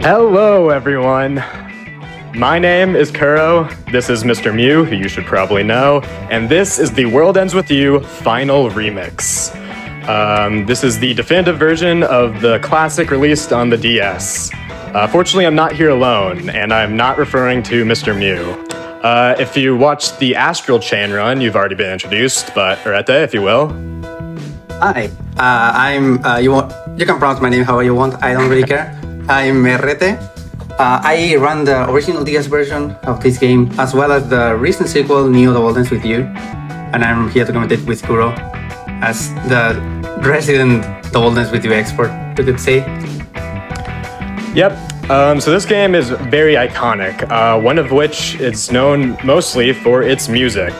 Hello, everyone. My name is Kuro, this is Mr. Mew, who you should probably know, and this is the World Ends With You Final Remix. This is the definitive version of the classic released on the DS. Fortunately, I'm not here alone, and I'm not referring to Mr. Mew. If you watched the Astral Chain run, you've already been introduced, but Herrete, if you will. Hi, you can pronounce my name however you want, I don't really care. I'm Herrete. I run the original DS version of this game, as well as the recent sequel, Neo The World Ends With You. And I'm here to commentate with Kuro, as the resident The World Ends With You expert, you could say. Yep, so this game is very iconic, one of which is known mostly for its music.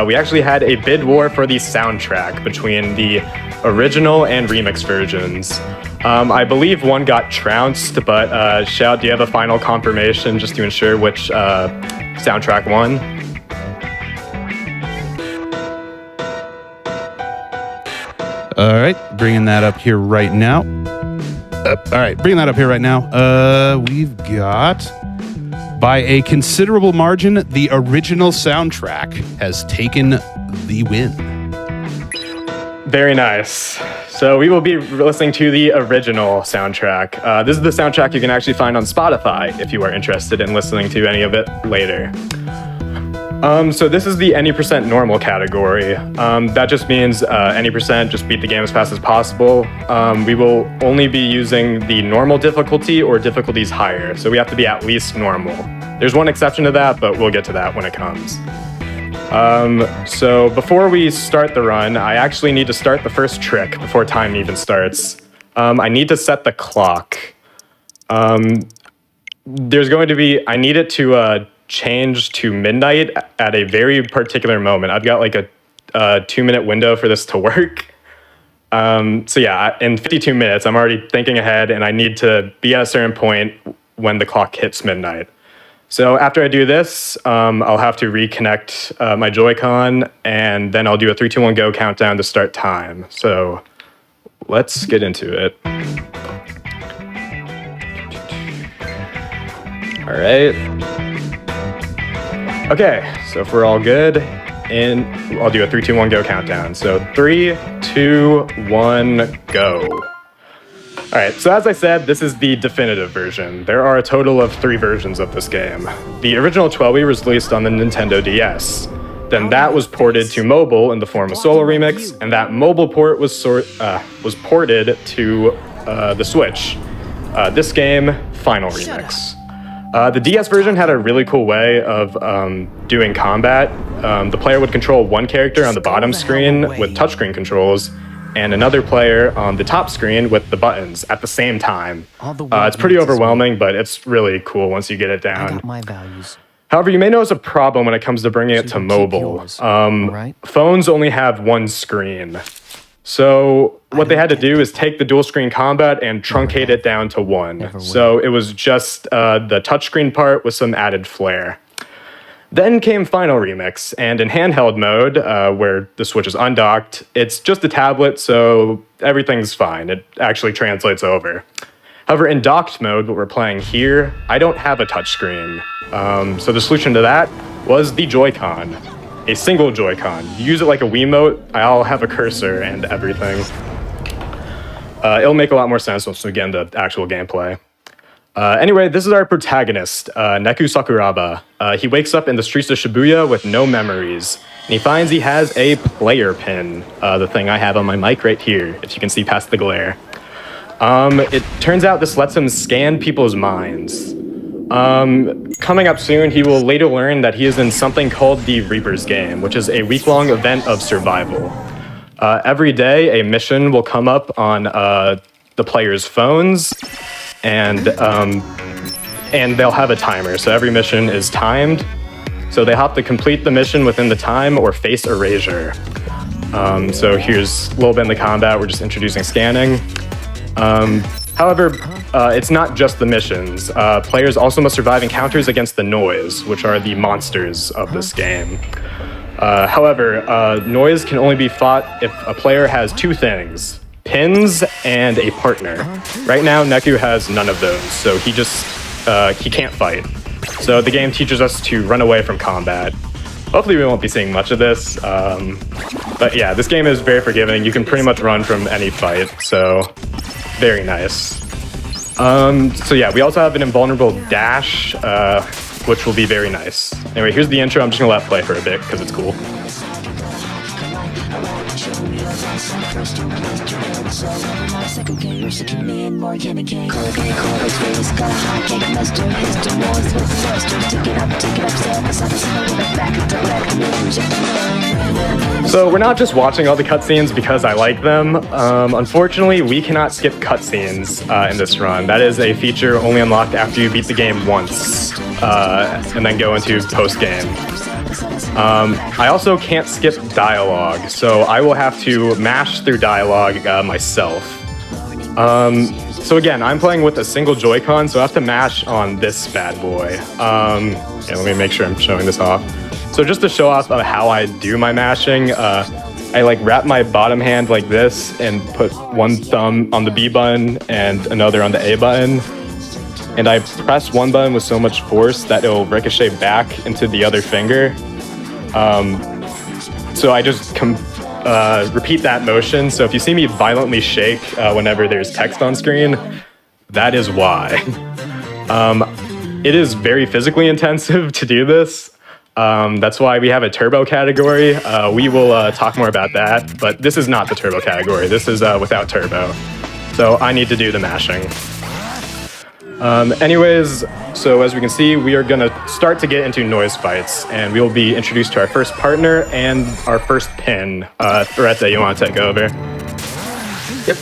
We actually had a bid war for the soundtrack between the original and remix versions. I believe one got trounced, but Shout, do you have a final confirmation just to ensure which soundtrack won? All right, bringing that up here right now. We've got, by a considerable margin, the original soundtrack has taken the win. Very nice. So we will be listening to the original soundtrack. This is the soundtrack you can actually find on Spotify if you are interested in listening to any of it later. So this is the any percent normal category. That just means any percent, just beat the game as fast as possible. We will only be using the normal difficulty or difficulties higher, so we have to be at least normal. There's one exception to that, but we'll get to that when it comes. So before we start the run, I actually need to start the first trick before time even starts. I need to set the clock. I need it to change to midnight at a very particular moment. I've got like a 2-minute window for this to work. So yeah, in 52 minutes, I'm already thinking ahead and I need to be at a certain point when the clock hits midnight. So after I do this, I'll have to reconnect my Joy-Con, and then I'll do a 3, 2, 1, go countdown to start time. So let's get into it. All right. Okay, so if we're all good, and I'll do a 3, 2, 1, go countdown. So 3, 2, 1, go. All right, so as I said, this is the definitive version. There are a total of 3 versions of this game. The original 12 was released on the Nintendo DS. Then that was ported to mobile in the form of Solo Remix, and that mobile port was ported to the Switch. This game, Final Remix. The DS version had a really cool way of doing combat. The player would control one character on the bottom screen with touchscreen controls, and another player on the top screen with the buttons at the same time. It's pretty overwhelming, but it's really cool once you get it down. However, you may notice a problem when it comes to bringing it to mobile. Phones only have one screen. So what they had to do is take the dual screen combat and truncate it down to one. So it was just the touchscreen part with some added flair. Then came Final Remix, and in handheld mode, where the Switch is undocked, it's just a tablet, so everything's fine. It actually translates over. However, in docked mode, what we're playing here, I don't have a touchscreen. So the solution to that was the Joy-Con. A single Joy-Con. You use it like a Wiimote, I'll have a cursor and everything. It'll make a lot more sense once we get into actual gameplay. Anyway, this is our protagonist, Neku Sakuraba. He wakes up in the streets of Shibuya with no memories, and he finds he has a player pin, the thing I have on my mic right here, if you can see past the glare. It turns out this lets him scan people's minds. Coming up soon, he will later learn that he is in something called the Reaper's Game, which is a week-long event of survival. Every day, a mission will come up on the player's phones, and they'll have a timer, so every mission is timed. So they have to complete the mission within the time or face erasure. So here's a little bit in the combat, we're just introducing scanning. However, it's not just the missions. Players also must survive encounters against the Noise, which are the monsters of this game. However, Noise can only be fought if a player has 2 things. pins and a partner. Right now, Neku has none of those, so he can't fight. So the game teaches us to run away from combat. Hopefully we won't be seeing much of this, but yeah, this game is very forgiving. You can pretty much run from any fight, so very nice. So yeah, we also have an invulnerable dash, which will be very nice. Anyway, here's the intro. I'm just gonna let it play for a bit because it's cool. So we're not just watching all the cutscenes because I like them. Unfortunately, we cannot skip cutscenes in this run. That is a feature only unlocked after you beat the game once, and then go into post-game. I also can't skip dialogue, so I will have to mash through dialogue myself. So again, I'm playing with a single Joy-Con, so I have to mash on this bad boy. Yeah, let me make sure I'm showing this off. So just to show off how I do my mashing, I like wrap my bottom hand like this and put one thumb on the B button and another on the A button. And I press one button with so much force that it'll ricochet back into the other finger. So I just repeat that motion. So if you see me violently shake whenever there's text on screen, that is why. It is very physically intensive to do this. That's why we have a turbo category. We will talk more about that, but this is not the turbo category. This is without turbo. So I need to do the mashing. Anyways, so as we can see, we are gonna start to get into noise fights, and we will be introduced to our first partner and our first pin. Herrete, you want to take over? Yep.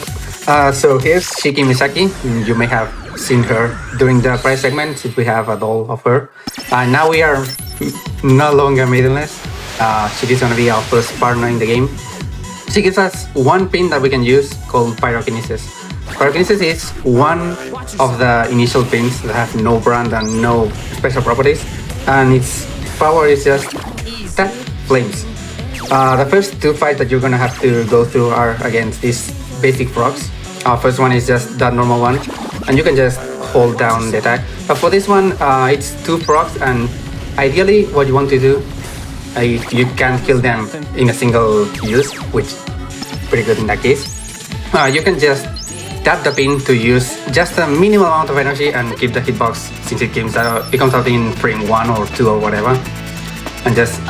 So here's Shiki Misaki. You may have seen her during the prize segment since we have a doll of her. Now we are no longer maidenless. Shiki's gonna be our first partner in the game. She gives us one pin that we can use called Pyrokinesis. Pyrokinesis is one of the initial pins that have no brand and no special properties, and its power is just that, flames. The first two fights that you're gonna have to go through are against these basic frogs. First one is just that normal one, and you can just hold down the attack. But for this one, it's two frogs, and ideally what you want to do, if you can kill them in a single use, which is pretty good in that case, you can just tap the pin to use just a minimal amount of energy and keep the hitbox since it comes out in frame 1 or 2 or whatever, and just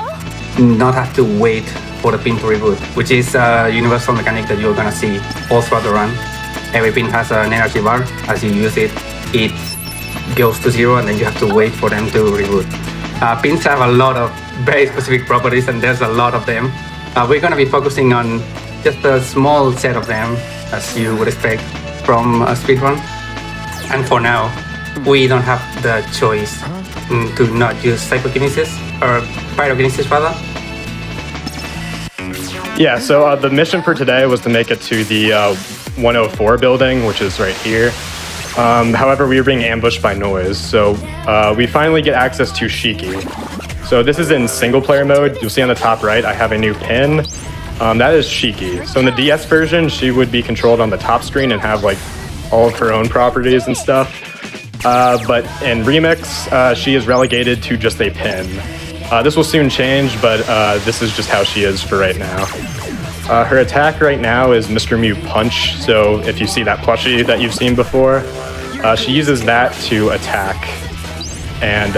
not have to wait for the pin to reboot, which is a universal mechanic that you're gonna see all throughout the run. Every pin has an energy bar. As you use it, it goes to 0 and then you have to wait for them to reboot. Pins have a lot of very specific properties and there's a lot of them. We're gonna be focusing on just a small set of them, as you would expect from a speedrun. And for now, we don't have the choice to not use Psychokinesis, or Pyrokinesis rather. Yeah, so the mission for today was to make it to the 104 building, which is right here. However, we were being ambushed by noise, so we finally get access to Shiki. So this is in single player mode. You'll see on the top right, I have a new pin. That is Shiki. So in the DS version, she would be controlled on the top screen and have like all of her own properties and stuff. But in Remix, she is relegated to just a pin. This will soon change, but this is just how she is for right now. Her attack right now is Mr. Mew Punch. So if you see that plushie that you've seen before, she uses that to attack. And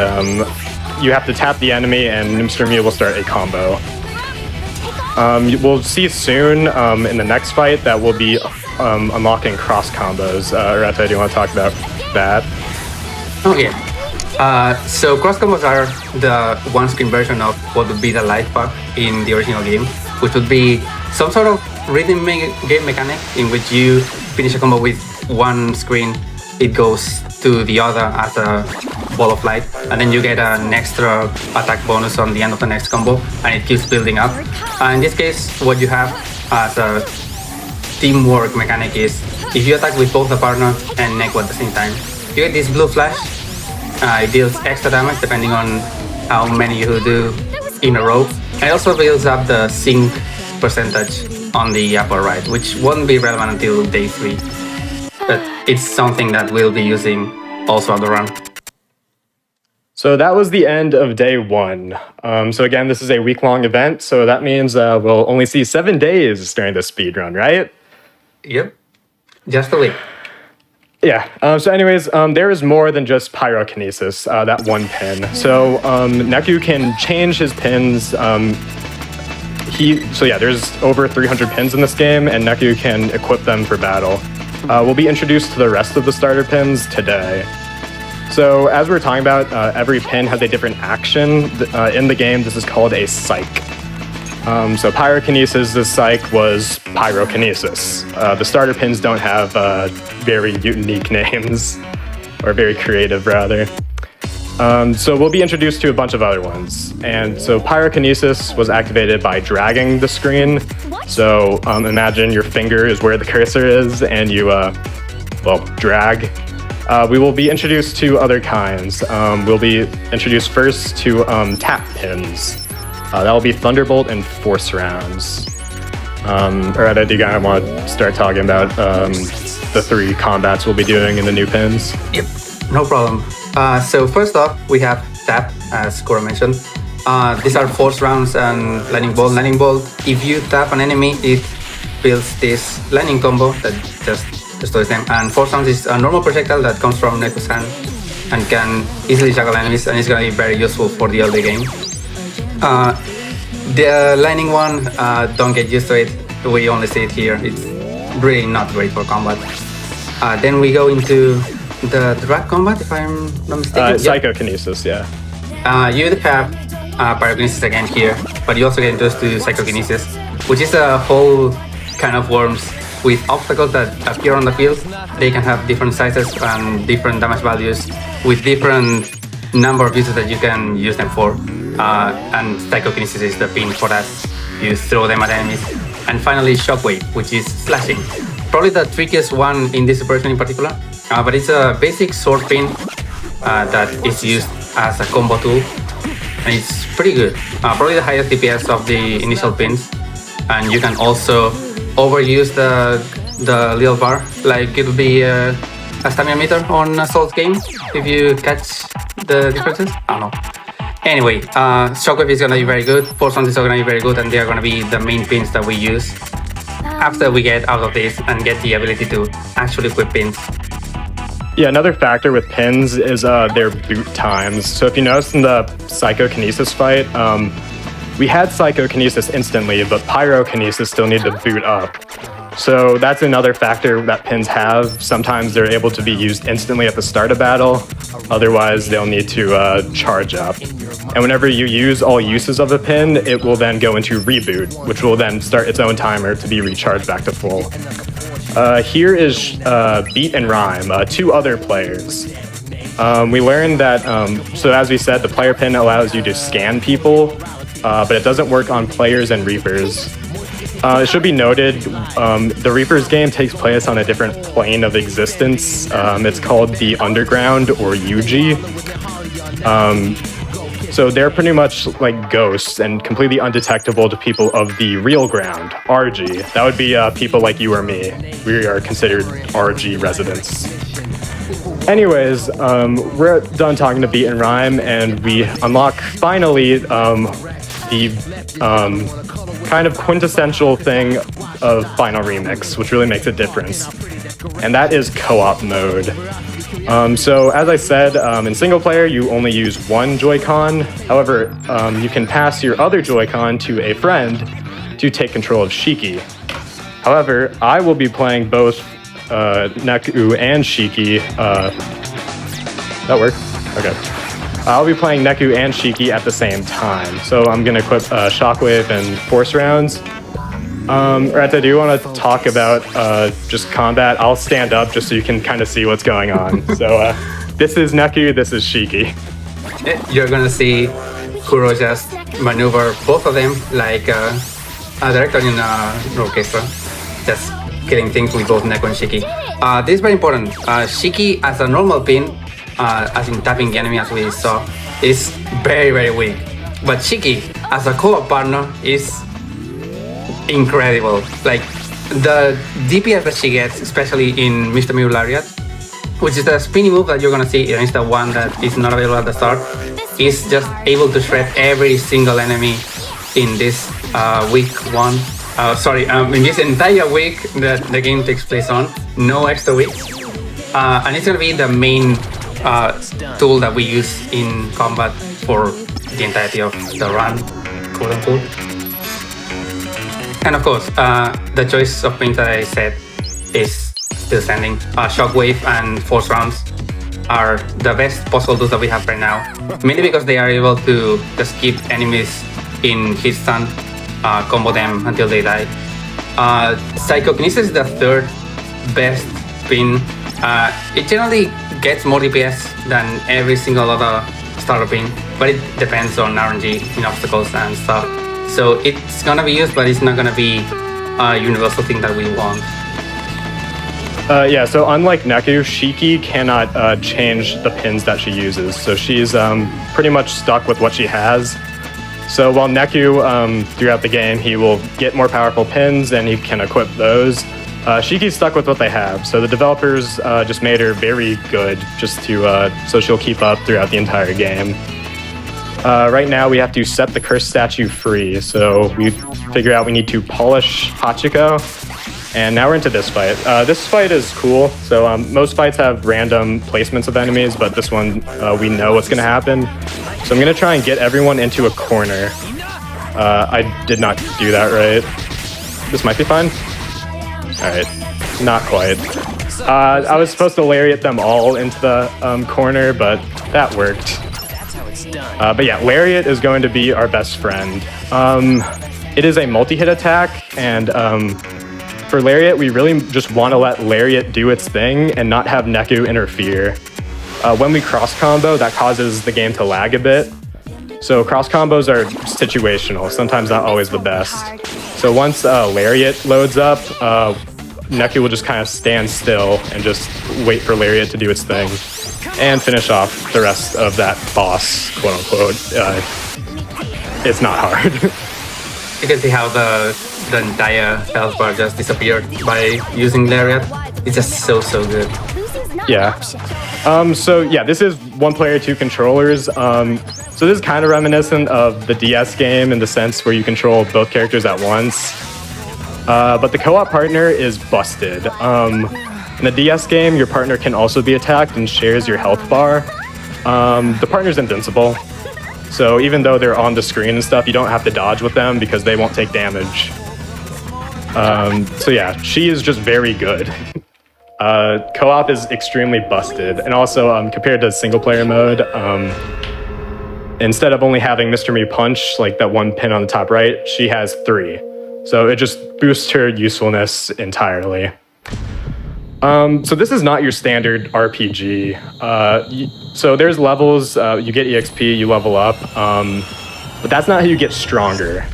you have to tap the enemy and Mr. Mew will start a combo. We'll see soon in the next fight that we'll be unlocking cross combos. Herrete, do you want to talk about that? Okay. So cross combos are the one-screen version of what would be the life pack in the original game, which would be some sort of rhythm game mechanic in which you finish a combo with one screen, it goes to the other as a ball of light, and then you get an extra attack bonus on the end of the next combo, and it keeps building up. In this case, what you have as a teamwork mechanic is if you attack with both the partner and Neko at the same time, you get this blue flash. It deals extra damage depending on how many you do in a row, and it also builds up the sync percentage on the upper right, which won't be relevant until day 3. But it's something that we'll be using also on the run. So that was the end of day 1. So again, this is a week-long event, so that means we'll only see 7 days during the speed run, right? Yep, just a week. Yeah, so anyways, there is more than just pyrokinesis, that one pin. So Neku can change his pins. There's over 300 pins in this game, and Neku can equip them for battle. We'll be introduced to the rest of the starter pins today. So as we were talking about, every pin has a different action. In the game, this is called a psych. So pyrokinesis, the psych was pyrokinesis. The starter pins don't have very unique names, or very creative rather. So we'll be introduced to a bunch of other ones. And so pyrokinesis was activated by dragging the screen. So imagine your finger is where the cursor is, and you, drag. We will be introduced to other kinds. We'll be introduced first to tap pins. That will be Thunderbolt and Force Rounds. Herrete, do you guys want to start talking about the 3 combats we'll be doing in the new pins? Yep, no problem. So first off, we have tap, as Kuro mentioned. These are Force Rounds and Lightning Bolt. Lightning Bolt, if you tap an enemy, it builds this lightning combo that just destroys them. And Force Rounds is a normal projectile that comes from Neku's hand and can easily juggle enemies, and it's going to be very useful for the early game. The lightning one, don't get used to it. We only see it here. It's really not great for combat. Then we go into the drag combat, if I'm not mistaken. Psychokinesis, yeah. You have pyrokinesis again here, but you also get introduced to psychokinesis, which is a whole kind of worms with obstacles that appear on the field. They can have different sizes and different damage values with different number of uses that you can use them for. And psychokinesis is the pin for that. You throw them at enemies. And finally, shockwave, which is slashing. Probably the trickiest one in this version in particular. But it's a basic sword pin that is used as a combo tool. And it's pretty good. Probably the highest DPS of the initial pins. And you can also overuse the little bar. Like it would be a stamina meter on a Souls game, if you catch the differences. I don't know. Anyway, Shockwave is going to be very good, Force Rounds is going to be very good, and they are going to be the main pins that we use after we get out of this and get the ability to actually equip pins. Yeah, another factor with pins is their boot times. So if you notice in the Psychokinesis fight, we had Psychokinesis instantly, but Pyrokinesis still needed to boot up. So that's another factor that pins have. Sometimes they're able to be used instantly at the start of battle. Otherwise, they'll need to charge up. And whenever you use all uses of a pin, it will then go into reboot, which will then start its own timer to be recharged back to full. Here is Beat and Rhyme, 2 other players. We learned that, so as we said, the player pin allows you to scan people, but it doesn't work on players and Reapers. It should be noted, the Reapers game takes place on a different plane of existence. It's called the Underground, or UG. So they're pretty much like ghosts and completely undetectable to people of the real ground, RG. That would be people like you or me. We are considered RG residents. Anyways, we're done talking to Beat and Rhyme, and we unlock finally the kind of quintessential thing of Final Remix, which really makes a difference, and that is co-op mode. So as I said, in single player you only use one Joy-Con. However, you can pass your other Joy-Con to a friend to take control of Shiki. However, I will be playing both Neku and Shiki. That work? Okay. I'll be playing Neku and Shiki at the same time. So I'm going to equip Shockwave and Force Rounds. Herrete, do you want to talk about just combat? I'll stand up just so you can kind of see what's going on. So this is Neku, this is Shiki. You're going to see Kuro just maneuver both of them like a director in an orchestra. Just killing things with both Neku and Shiki. This is very important. Shiki as a normal pin, as in tapping the enemy as we saw, is very, very weak. But Shiki as a co-op partner is incredible. Like the DPS that she gets, especially in Mr. Mew Lariat, which is the spinny move that you're gonna see against the one that is not available at the start, is just able to shred every single enemy in this week one. In this entire week that the game takes place on, no extra weeks. And it's gonna be the main tool that we use in combat for the entirety of the run, quote unquote. And of course, the choice of paint that I said is still standing. Shockwave and Force Rounds are the best possible tools that we have right now, mainly because they are able to just keep enemies in hit stun, combo them until they die. Psychokinesis is the third best pin. It generally gets more DPS than every single other starter pin, but it depends on RNG in obstacles and stuff. So it's gonna be used, but it's not gonna be a universal thing that we want. Yeah, so unlike Neku, Shiki cannot change the pins that she uses. So she's pretty much stuck with what she has. So while Neku, throughout the game, he will get more powerful pins and he can equip those, Shiki's stuck with what they have. So the developers just made her very good just to so she'll keep up throughout the entire game. Right now we have to set the cursed statue free. So we figure out we need to polish Hachiko. And now we're into this fight. This fight is cool. So most fights have random placements of enemies, but this one we know what's gonna happen. So I'm gonna try and get everyone into a corner. I did not do that right. This might be fine. All right, not quite. I was supposed to lariat them all into the corner, but that worked. But yeah, lariat is going to be our best friend. It is a multi-hit attack, and for lariat, we really just want to let lariat do its thing and not have Neku interfere. When we cross combo, that causes the game to lag a bit. So cross combos are situational, sometimes not always the best. So once lariat loads up, Neku will just kind of stand still and just wait for lariat to do its thing and finish off the rest of that boss, quote unquote. It's not hard. You can see how the entire health bar just disappeared by using lariat. It's just so good. Yeah. So yeah, this is one player, two controllers. So this is kind of reminiscent of the DS game in the sense where you control both characters at once. But the co-op partner is busted. In the DS game, your partner can also be attacked and shares your health bar. The partner's invincible. So even though they're on the screen and stuff, you don't have to dodge with them because they won't take damage. So yeah, she is just very good. Co-op is extremely busted. And also, compared to single player mode, instead of only having Mr. Me punch, like that one pin on the top right, she has 3. So it just boosts her usefulness entirely. So this is not your standard RPG. So there's levels, you get EXP, you level up, but that's not how you get stronger.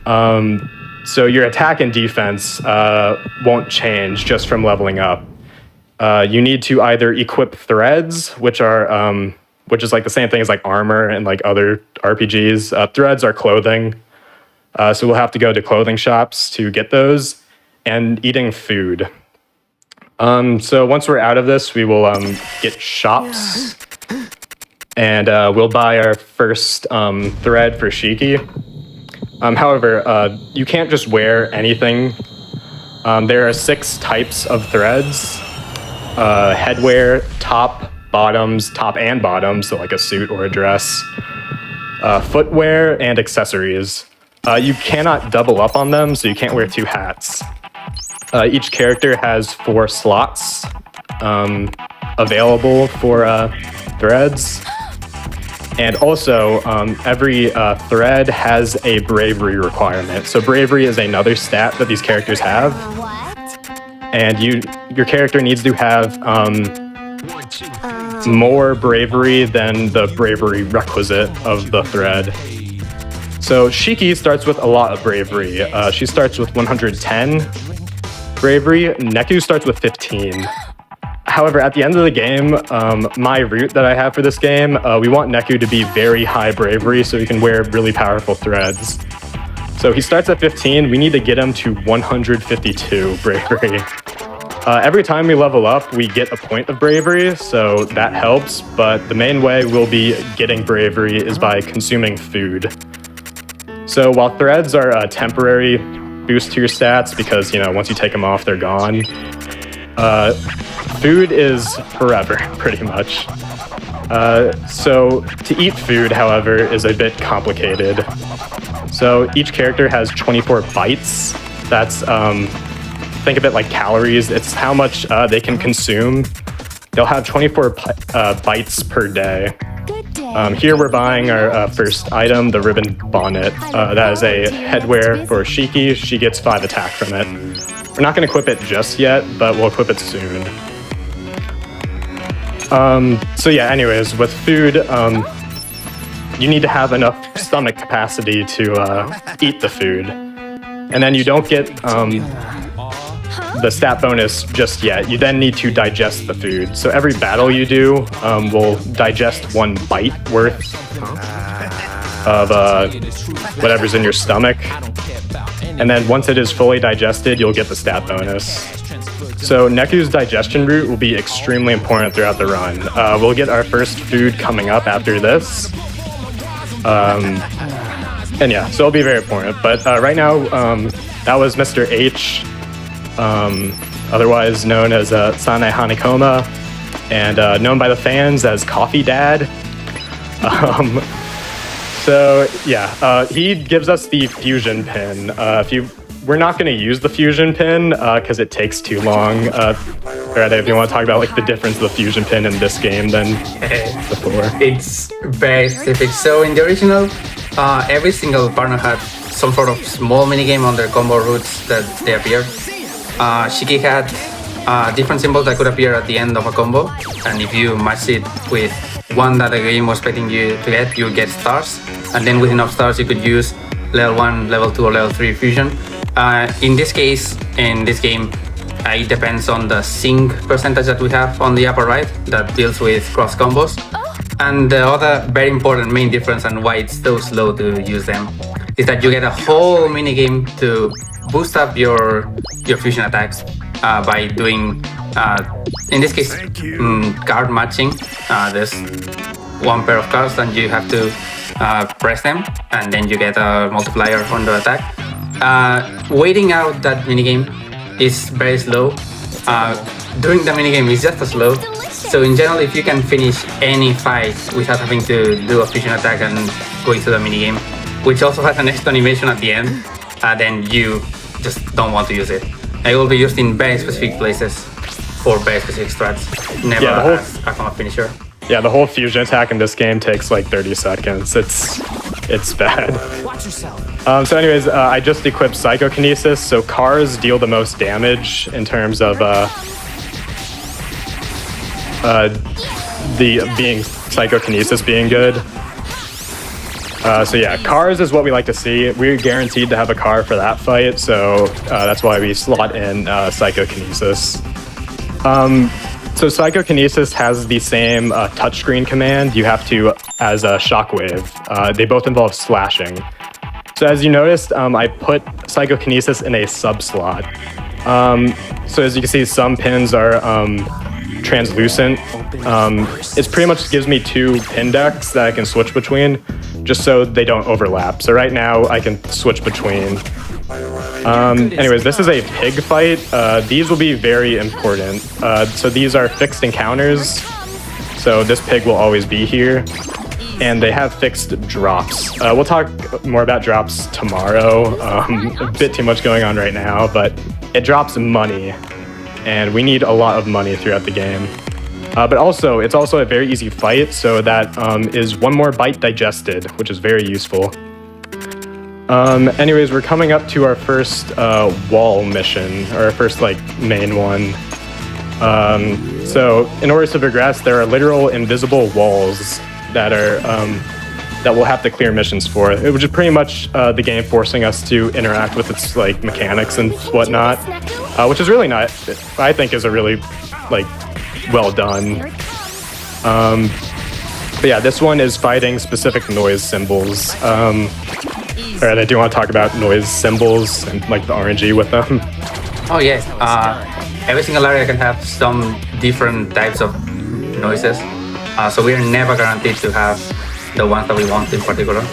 So your attack and defense won't change just from leveling up. You need to either equip threads, which is like the same thing as like armor and like other RPGs. Threads are clothing. So we'll have to go to clothing shops to get those, and eating food. So once we're out of this, we will get shops, and we'll buy our first thread for Shiki. However, you can't just wear anything. There are 6 types of threads. Headwear, top, bottoms, top and bottoms, so like a suit or a dress. Footwear, and accessories. You cannot double up on them, so you can't wear 2 hats. Each character has 4 slots available for threads. And also, every thread has a bravery requirement. So bravery is another stat that these characters have. And your character needs to have more bravery than the bravery requisite of the thread. So Shiki starts with a lot of bravery. She starts with 110 bravery. Neku starts with 15. However, at the end of the game, my route that I have for this game, we want Neku to be very high bravery so he can wear really powerful threads. So he starts at 15. We need to get him to 152 bravery. Every time we level up, we get a point of bravery, so that helps, but the main way we'll be getting bravery is by consuming food. So while threads are a temporary boost to your stats because, once you take them off, they're gone, food is forever, pretty much. So to eat food, however, is a bit complicated. So each character has 24 bites. That's, think of it like calories. It's how much they can consume. They'll have 24 bites per day. Here we're buying our first item, the ribbon bonnet. That is a headwear for Shiki. She gets 5 attack from it. We're not going to equip it just yet, but we'll equip it soon. So yeah, anyways, with food, you need to have enough stomach capacity to eat the food. And then you don't get the stat bonus just yet. You then need to digest the food. So every battle you do will digest 1 bite worth of whatever's in your stomach. And then once it is fully digested, you'll get the stat bonus. So Neku's digestion route will be extremely important throughout the run. We'll get our first food coming up after this. And yeah, so it'll be very important. But right now, that was Mr. H, otherwise known as Sane Hanekoma, and known by the fans as Coffee Dad. So yeah, he gives us the fusion pin. We're not going to use the fusion pin because it takes too long. If you want to talk about like the difference of the fusion pin in this game than before. It's very specific. So in the original, every single partner had some sort of small minigame on their combo routes that they appear. Shiki had different symbols that could appear at the end of a combo, and if you match it with one that the game was expecting you to get, you get stars, and then with enough stars you could use level 1, level 2, or level 3 fusion. In this case, in this game, it depends on the sync percentage that we have on the upper right that deals with cross combos. And the other very important main difference and why it's so slow to use them is that you get a whole minigame to boost up your fusion attacks by doing, in this case, card matching. There's 1 pair of cards and you have to press them, and then you get a multiplier on the attack. Waiting out that minigame is very slow. Doing the minigame is just as slow. So in general, if you can finish any fight without having to do a fusion attack and go into the minigame, which also has an extra animation at the end, then you just don't want to use it. It will be used in very specific places for very specific strats, never as a combat finisher. Yeah, the whole fusion attack in this game takes like 30 seconds. It's bad. So anyways, I just equipped Psychokinesis, so cars deal the most damage in terms of Psychokinesis being good. So yeah, cars is what we like to see. We're guaranteed to have a car for that fight, so that's why we slot in Psychokinesis. So Psychokinesis has the same touchscreen command you have to as a Shockwave. They both involve slashing. So as you noticed, I put Psychokinesis in a sub-slot. So as you can see, some pins are translucent. It pretty much gives me 2 pin decks that I can switch between, just so they don't overlap. So right now I can switch between. Anyways, this is a pig fight. These will be very important. So these are fixed encounters. So this pig will always be here. And they have fixed drops. We'll talk more about drops tomorrow. A bit too much going on right now, but it drops money. And we need a lot of money throughout the game. But also, it's also a very easy fight, so that is 1 more bite digested, which is very useful. Anyways, we're coming up to our first wall mission, or our first main one. So in order to progress, there are literal invisible walls that are that we'll have to clear missions for, which is pretty much the game forcing us to interact with its mechanics and whatnot, which is really not, I think, is a really well done. But yeah, this one is fighting specific noise symbols. All right, I do want to talk about noise symbols and like the RNG with them. Oh yes, every single area can have some different types of noises. So we're never guaranteed to have the ones that we want in particular.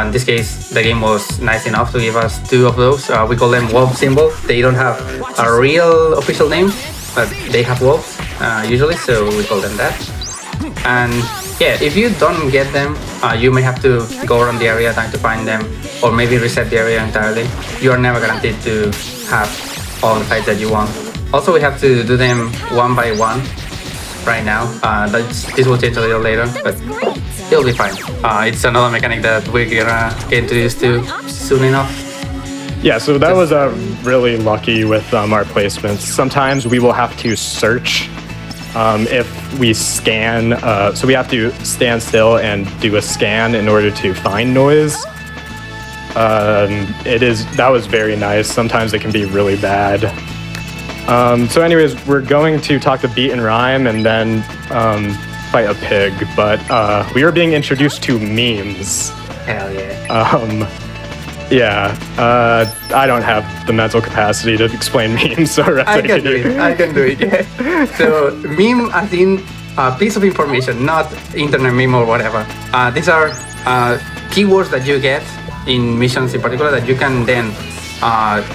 In this case, the game was nice enough to give us 2 of those. We call them wolf symbols. They don't have a real official name, but they have wolves usually, so we call them that. And yeah, if you don't get them, you may have to go around the area trying to find them, or maybe reset the area entirely. You are never guaranteed to have all the fights that you want. Also, we have to do them one by one right now. This will change a little later, but it'll be fine. It's another mechanic that we're gonna get introduced to soon enough. Yeah, so that was really lucky with our placements. Sometimes we will have to search if we scan. So we have to stand still and do a scan in order to find noise. That was very nice. Sometimes it can be really bad. So anyways, we're going to talk to Beat and Rhyme and then fight a pig, but we are being introduced to memes. Hell yeah. I don't have the mental capacity to explain memes, so I can do it, yeah. So, meme as in a piece of information, not internet meme or whatever. These are keywords that you get in missions in particular that you can then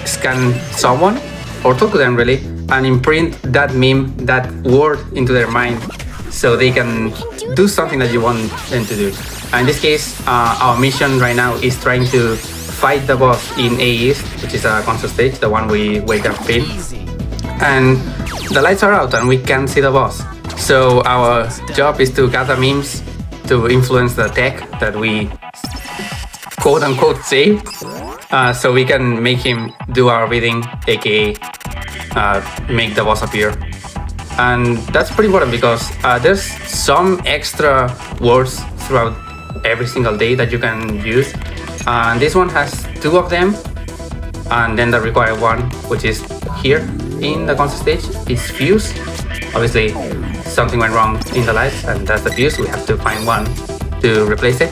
scan someone or talk to them really and imprint that meme, that word into their mind so they can do something that you want them to do. In this case, our mission right now is trying to fight the boss in A East, which is a console stage, the one we wake up in. And the lights are out and we can't see the boss. So our job is to gather memes to influence the tech that we quote unquote save, so we can make him do our bidding, aka make the boss appear. And that's pretty important because there's some extra words throughout every single day that you can use. And this one has 2 of them, and then the required one, which is here in the console stage, is fuse. Obviously, something went wrong in the lights, and that's the fuse. We have to find one to replace it.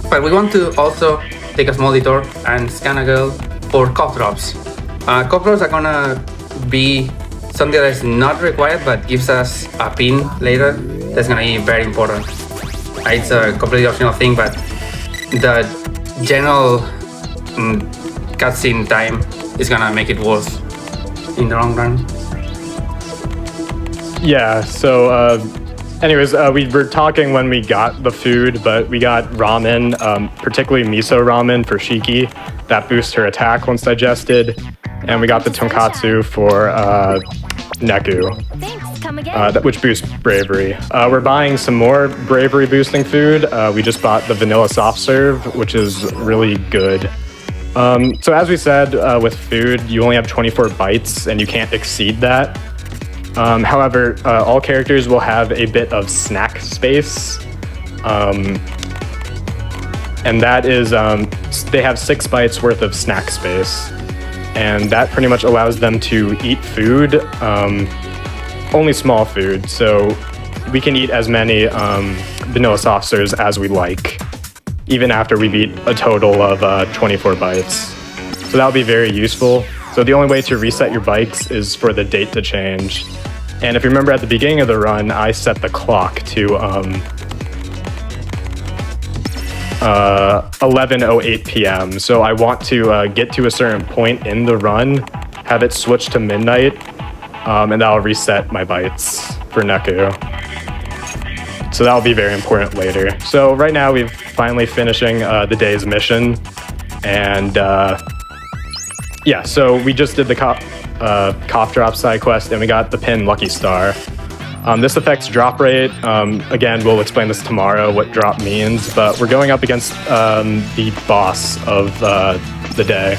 But we want to also take a small detour and scan a girl for cough drops. Cough drops are gonna be something that is not required, but gives us a pin later. That's gonna be very important. It's a completely optional thing, but the general cutscene time is gonna make it worse in the long run. Yeah, so anyways, we were talking when we got the food, but we got ramen, particularly miso ramen for Shiki. That boosts her attack once digested. And we got the tonkatsu for Neku, which boosts bravery. We're buying some more bravery boosting food. We just bought the vanilla soft serve, which is really good. So as we said, with food, you only have 24 bites and you can't exceed that. However, all characters will have a bit of snack space. And that is, they have 6 bites worth of snack space. And that pretty much allows them to eat food, only small food. So we can eat as many vanilla soft serves as we like, even after we beat a total of 24 bites. So that'll be very useful. So the only way to reset your bikes is for the date to change. And if you remember at the beginning of the run, I set the clock to 11:08 p.m. So I want to get to a certain point in the run, have it switch to midnight, and that'll reset my bytes for Neku. So that'll be very important later. So right now we're finally finishing the day's mission, and yeah, so we just did the cough drop side quest, and we got the pin Lucky Star. This affects drop rate. Again, we'll explain this tomorrow, what drop means, but we're going up against the boss of the day.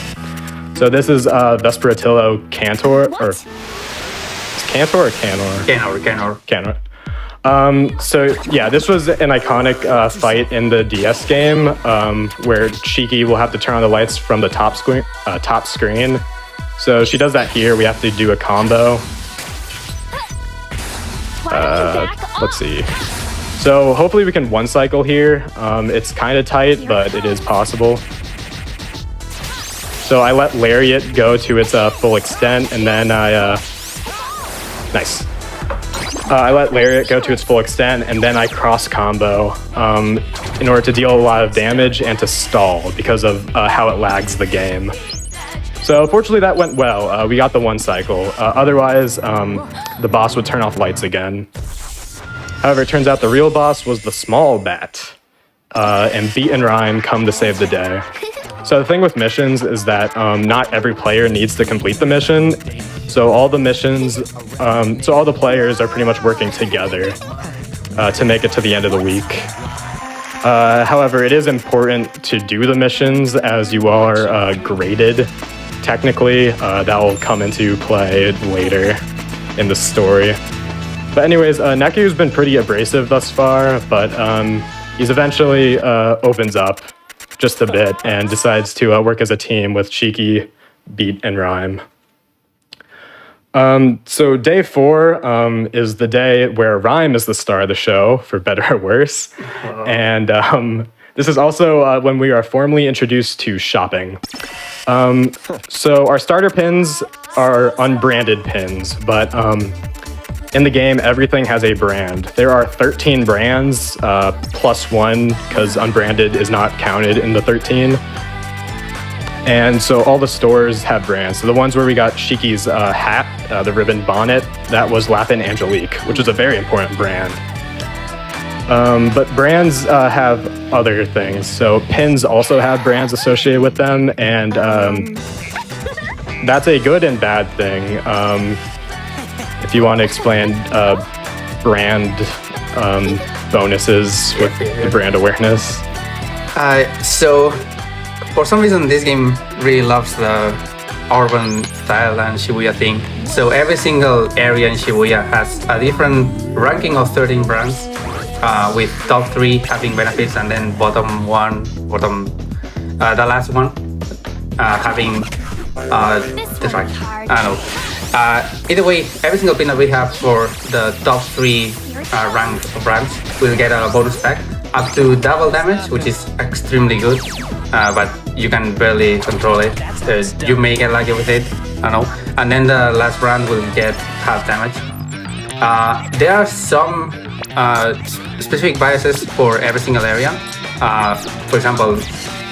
So this is Vesperatillo Cantor, or is Cantor or Canor? Canor. So yeah, this was an iconic fight in the DS game, where Shiki will have to turn on the lights from the top screen. So she does that here. We have to do a combo. Let's see. So hopefully we can one cycle here. It's kind of tight, but it is possible. So I let Lariat go to its full extent, and then nice. I let Lariat go to its full extent, and then I cross combo in order to deal a lot of damage and to stall because of how it lags the game. So fortunately that went well. We got the 1 cycle. Otherwise, the boss would turn off lights again. However, it turns out the real boss was the small bat, and Beat and Rhyme come to save the day. So the thing with missions is that not every player needs to complete the mission. So all the missions, so all the players are pretty much working together to make it to the end of the week. However, it is important to do the missions as you are graded. Technically, that will come into play later in the story. But anyways, Neku's been pretty abrasive thus far, but he's eventually opens up just a bit and decides to work as a team with Cheeky, Beat, and Rhyme. So day 4 is the day where Rhyme is the star of the show, for better or worse. And this is also when we are formally introduced to shopping. So our starter pins are unbranded pins, but in the game, everything has a brand. There are 13 brands, plus 1, because unbranded is not counted in the 13. And so all the stores have brands. So the ones where we got Shiki's hat, the ribbon bonnet, that was Lapin Angelique, which is a very important brand. But brands have other things. So pins also have brands associated with them, and that's a good and bad thing. If you want to explain brand bonuses with the brand awareness. So, for some reason, this game really loves the urban style and Shibuya thing. So every single area in Shibuya has a different ranking of 13 brands, with top 3 having benefits, and then the last one having the track. I don't know. Either way, every single pin that we have for the top 3 ranked brands will get a bonus pack up to double damage, which is extremely good, but you can barely control it. You may get lucky with it, I don't know. And then the last brand will get half damage. There are some specific biases for every single area. For example,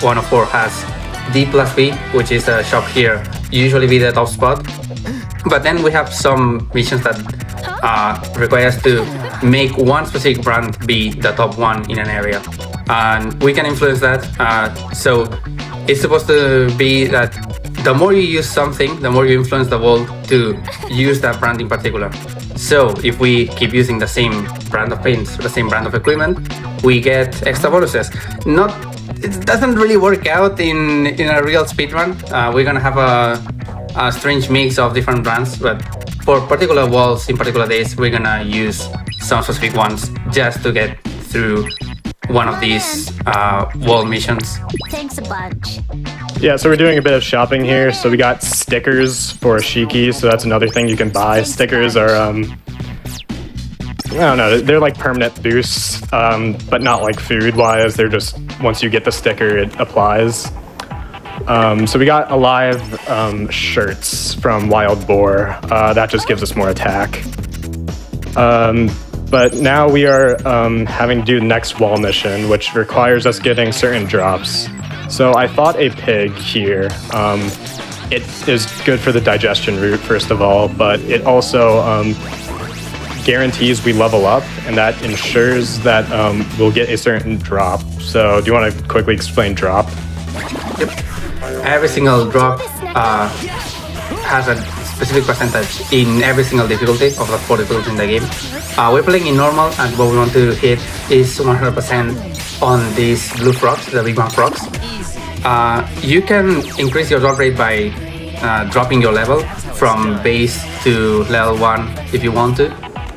104 has D plus B, which is a shop here, usually be the top spot. But then we have some missions that require us to make one specific brand be the top 1 in an area. And we can influence that. So it's supposed to be that the more you use something, the more you influence the world to use that brand in particular. So if we keep using the same brand of paints, the same brand of equipment, we get extra bonuses. It doesn't really work out in a real speedrun. We're gonna have a strange mix of different brands, but for particular walls in particular days, we're gonna use some specific ones just to get through one of these wall missions. Thanks a bunch. Yeah, so we're doing a bit of shopping here. So we got stickers for Shiki, so that's another thing you can buy. Stickers are, I don't know, they're like permanent boosts, but not like food-wise. They're just, once you get the sticker, it applies. So we got alive shirts from Wild Boar. That just gives us more attack. But now we are having to do the next wall mission, which requires us getting certain drops. So I fought a pig here. It is good for the digestion route, first of all, but it also guarantees we level up, and that ensures that we'll get a certain drop. So do you want to quickly explain drop? Yep. Every single drop has a specific percentage in every single difficulty of the 4 difficulties in the game. We're playing in normal, and what we want to hit is 100% on these blue frogs, the big one frogs. You can increase your drop rate by dropping your level from base to level 1 if you want to.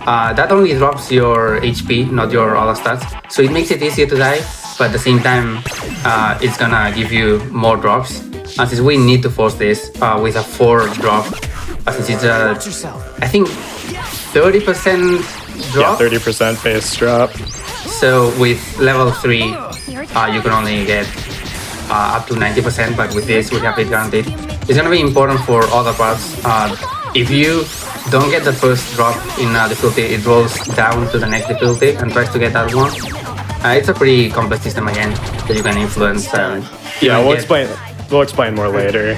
That only drops your HP, not your other stats, so it makes it easier to die, but at the same time it's gonna give you more drops. And since we need to force this with a 4 drop, since it's I think 30% drop. Yeah, 30% base drop. So with level 3 you can only get up to 90%, but with this we have it guaranteed. it's gonna be important for other parts. If you don't get the first drop in difficulty, it rolls down to the next difficulty and tries to get that one. It's a pretty complex system again that you can influence. Yeah, we'll explain more later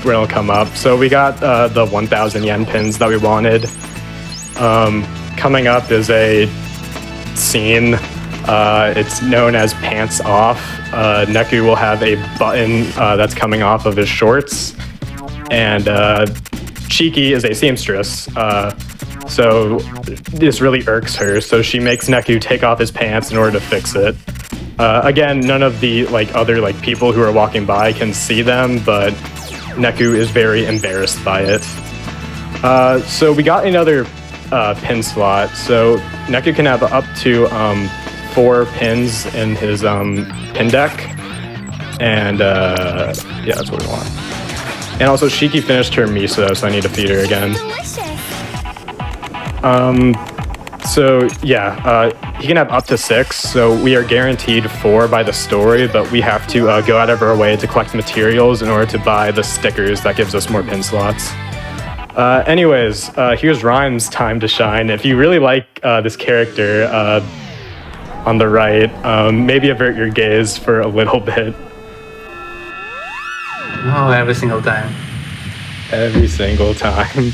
when it'll come up. So we got the 1,000 yen pins that we wanted. Coming up is a scene. It's known as Pants Off. Neku will have a button that's coming off of his shorts. And Chiki is a seamstress. So this really irks her. So she makes Neku take off his pants in order to fix it. Again, none of the other people who are walking by can see them, but Neku is very embarrassed by it. So we got another pin slot. So Neku can have up to 4 pins in his pin deck. And yeah, that's what we want. And also Shiki finished her miso, so I need to feed her again. So yeah, he can have up to 6, so we are guaranteed 4 by the story, but we have to go out of our way to collect materials in order to buy the stickers that gives us more pin slots. Anyways, here's Rhyme's time to shine. If you really like this character on the right, maybe avert your gaze for a little bit. Oh, every single time. Every single time.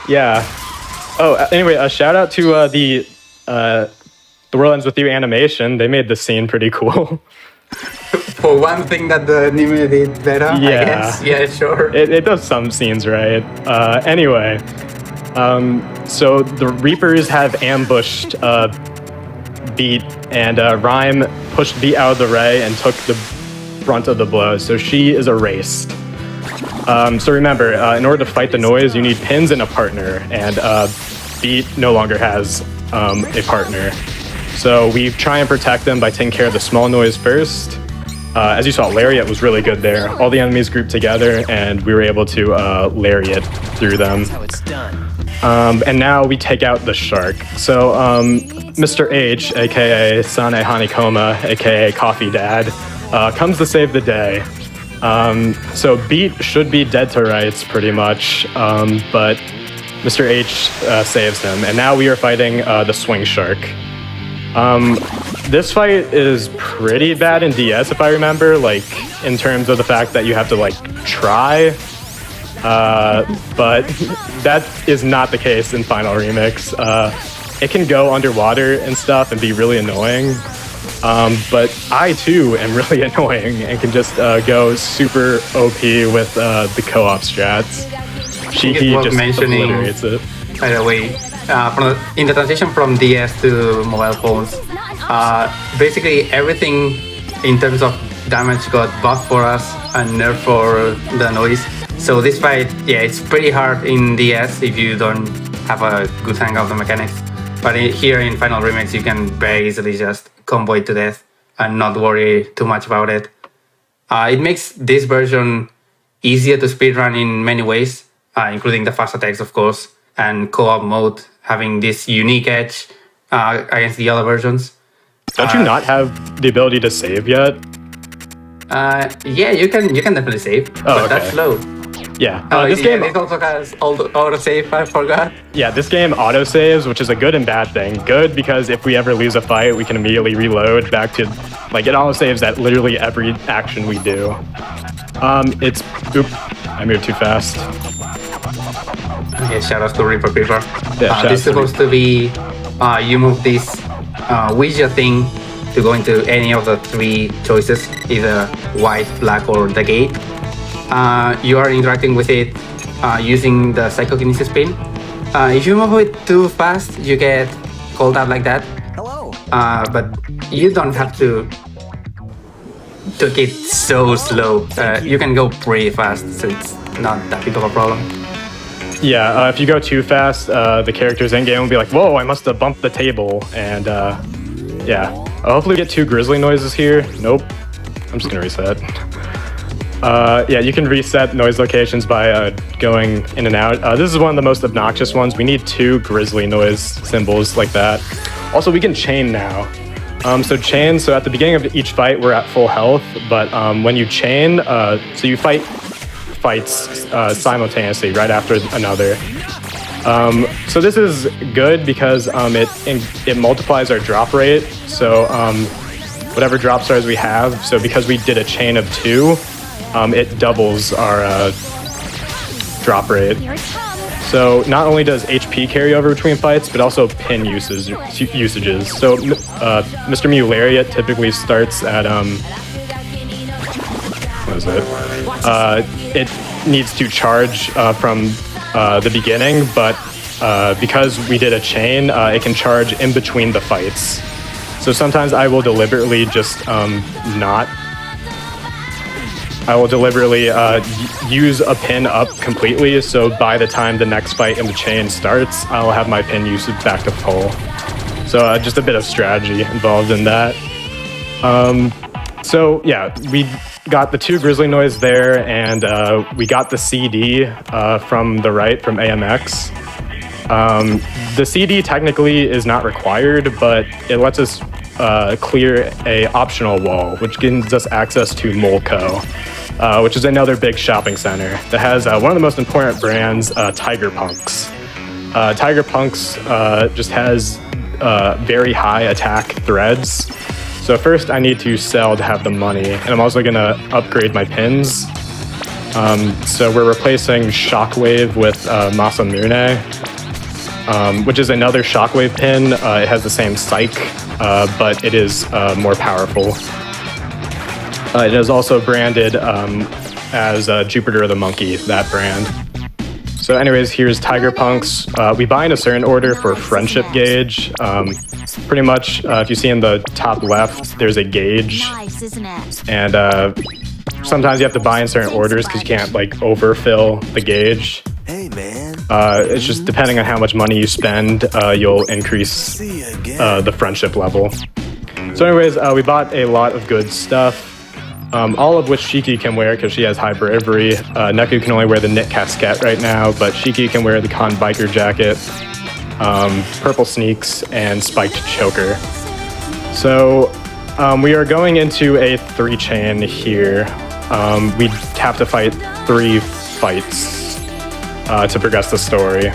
Yeah. Oh, anyway, a shout out to the World Ends With You animation. They made the scene pretty cool. For one thing that the anime did better, Yeah. I guess. Yeah, sure. It does some scenes right. Anyway, so the Reapers have ambushed Beat, and Rhyme pushed Beat out of the way and took the brunt of the blow, so she is erased. So remember, in order to fight the noise, you need pins and a partner, and Beat no longer has a partner. So we try and protect them by taking care of the small noise first. As you saw, Lariat was really good there. All the enemies grouped together, and we were able to Lariat through them. That's how it's done. And now we take out the shark. So Mr. H, aka Sane Hanikoma, aka Coffee Dad, comes to save the day. So Beat should be dead to rights pretty much, but Mr. H saves him, and now we are fighting the swing shark. This fight is pretty bad in DS if I remember, in terms of the fact that you have to try, but that is not the case in Final Remix. It can go underwater and stuff and be really annoying. But I too am really annoying and can just go super OP with the co-op strats. Shiki just obliterates it. By the way, in the transition from DS to mobile phones, basically everything in terms of damage got buffed for us and nerfed for the noise. So this fight, yeah, it's pretty hard in DS if you don't have a good hang of the mechanics. But here in Final Remix, you can very easily just combo it to death and not worry too much about it. It makes this version easier to speedrun in many ways, including the fast attacks, of course, and co-op mode having this unique edge against the other versions. Don't you not have the ability to save yet? Yeah, you can definitely save, but okay. that's slow. Yeah. This game it also has auto-save, I forgot. Yeah, this game auto-saves, which is a good and bad thing. Good because if we ever lose a fight, we can immediately reload back to, it auto-saves at literally every action we do. I moved too fast. Okay, shout out to Reaper Paper. Yeah, this is supposed to be, you move this widget thing to go into any of the 3 choices, either white, black, or the gate. You are interacting with it using the psychokinesis pin. If you move it too fast, you get called out like that. Hello. But you don't have to take it so slow. You can go pretty fast, so it's not that big of a problem. Yeah, if you go too fast, the characters in game will be like, "Whoa, I must have bumped the table," and yeah. Hopefully we get 2 grizzly noises here. Nope. I'm just gonna reset. Yeah, you can reset noise locations by going in and out. This is one of the most obnoxious ones. We need 2 grizzly noise symbols like that. Also, we can chain now. So chain, so at the beginning of each fight, we're at full health, but when you chain, so you fights simultaneously right after another. So this is good because it multiplies our drop rate. So whatever drop stars we have, so because we did a chain of 2, it doubles our drop rate. So not only does HP carry over between fights, but also pin usages. So Mr. Mew Lariat typically starts at what is it? It needs to charge from the beginning, but because we did a chain, it can charge in between the fights. So sometimes I will deliberately just I will deliberately use a pin up completely, so by the time the next fight in the chain starts, I'll have my pin usage back to full. So just a bit of strategy involved in that. So yeah, we got the 2 Grizzly Noise there, and we got the CD from the right, from AMX. The CD technically is not required, but it lets us clear a optional wall, which gives us access to Molco, which is another big shopping center that has one of the most important brands, Tiger Punks. Tiger Punks just has very high attack threads. So first I need to sell to have the money, and I'm also gonna upgrade my pins. So we're replacing Shockwave with Masamune, which is another Shockwave pin. It has the same psych, but it is more powerful. It is also branded as Jupiter the Monkey, that brand. So anyways, here's Tiger Punks. We buy in a certain order for Friendship Gauge. Pretty much, if you see in the top left, there's a gauge. Nice, isn't it? And sometimes you have to buy in certain orders because you can't like overfill the gauge. Hey man. It's just depending on how much money you spend, you'll increase the friendship level. So anyways, we bought a lot of good stuff. All of which Shiki can wear because she has high bravery. Neku can only wear the knit casquette right now, but Shiki can wear the con biker jacket, purple sneaks, and spiked choker. So we are going into a 3-chain here. We have to fight 3 fights to progress the story.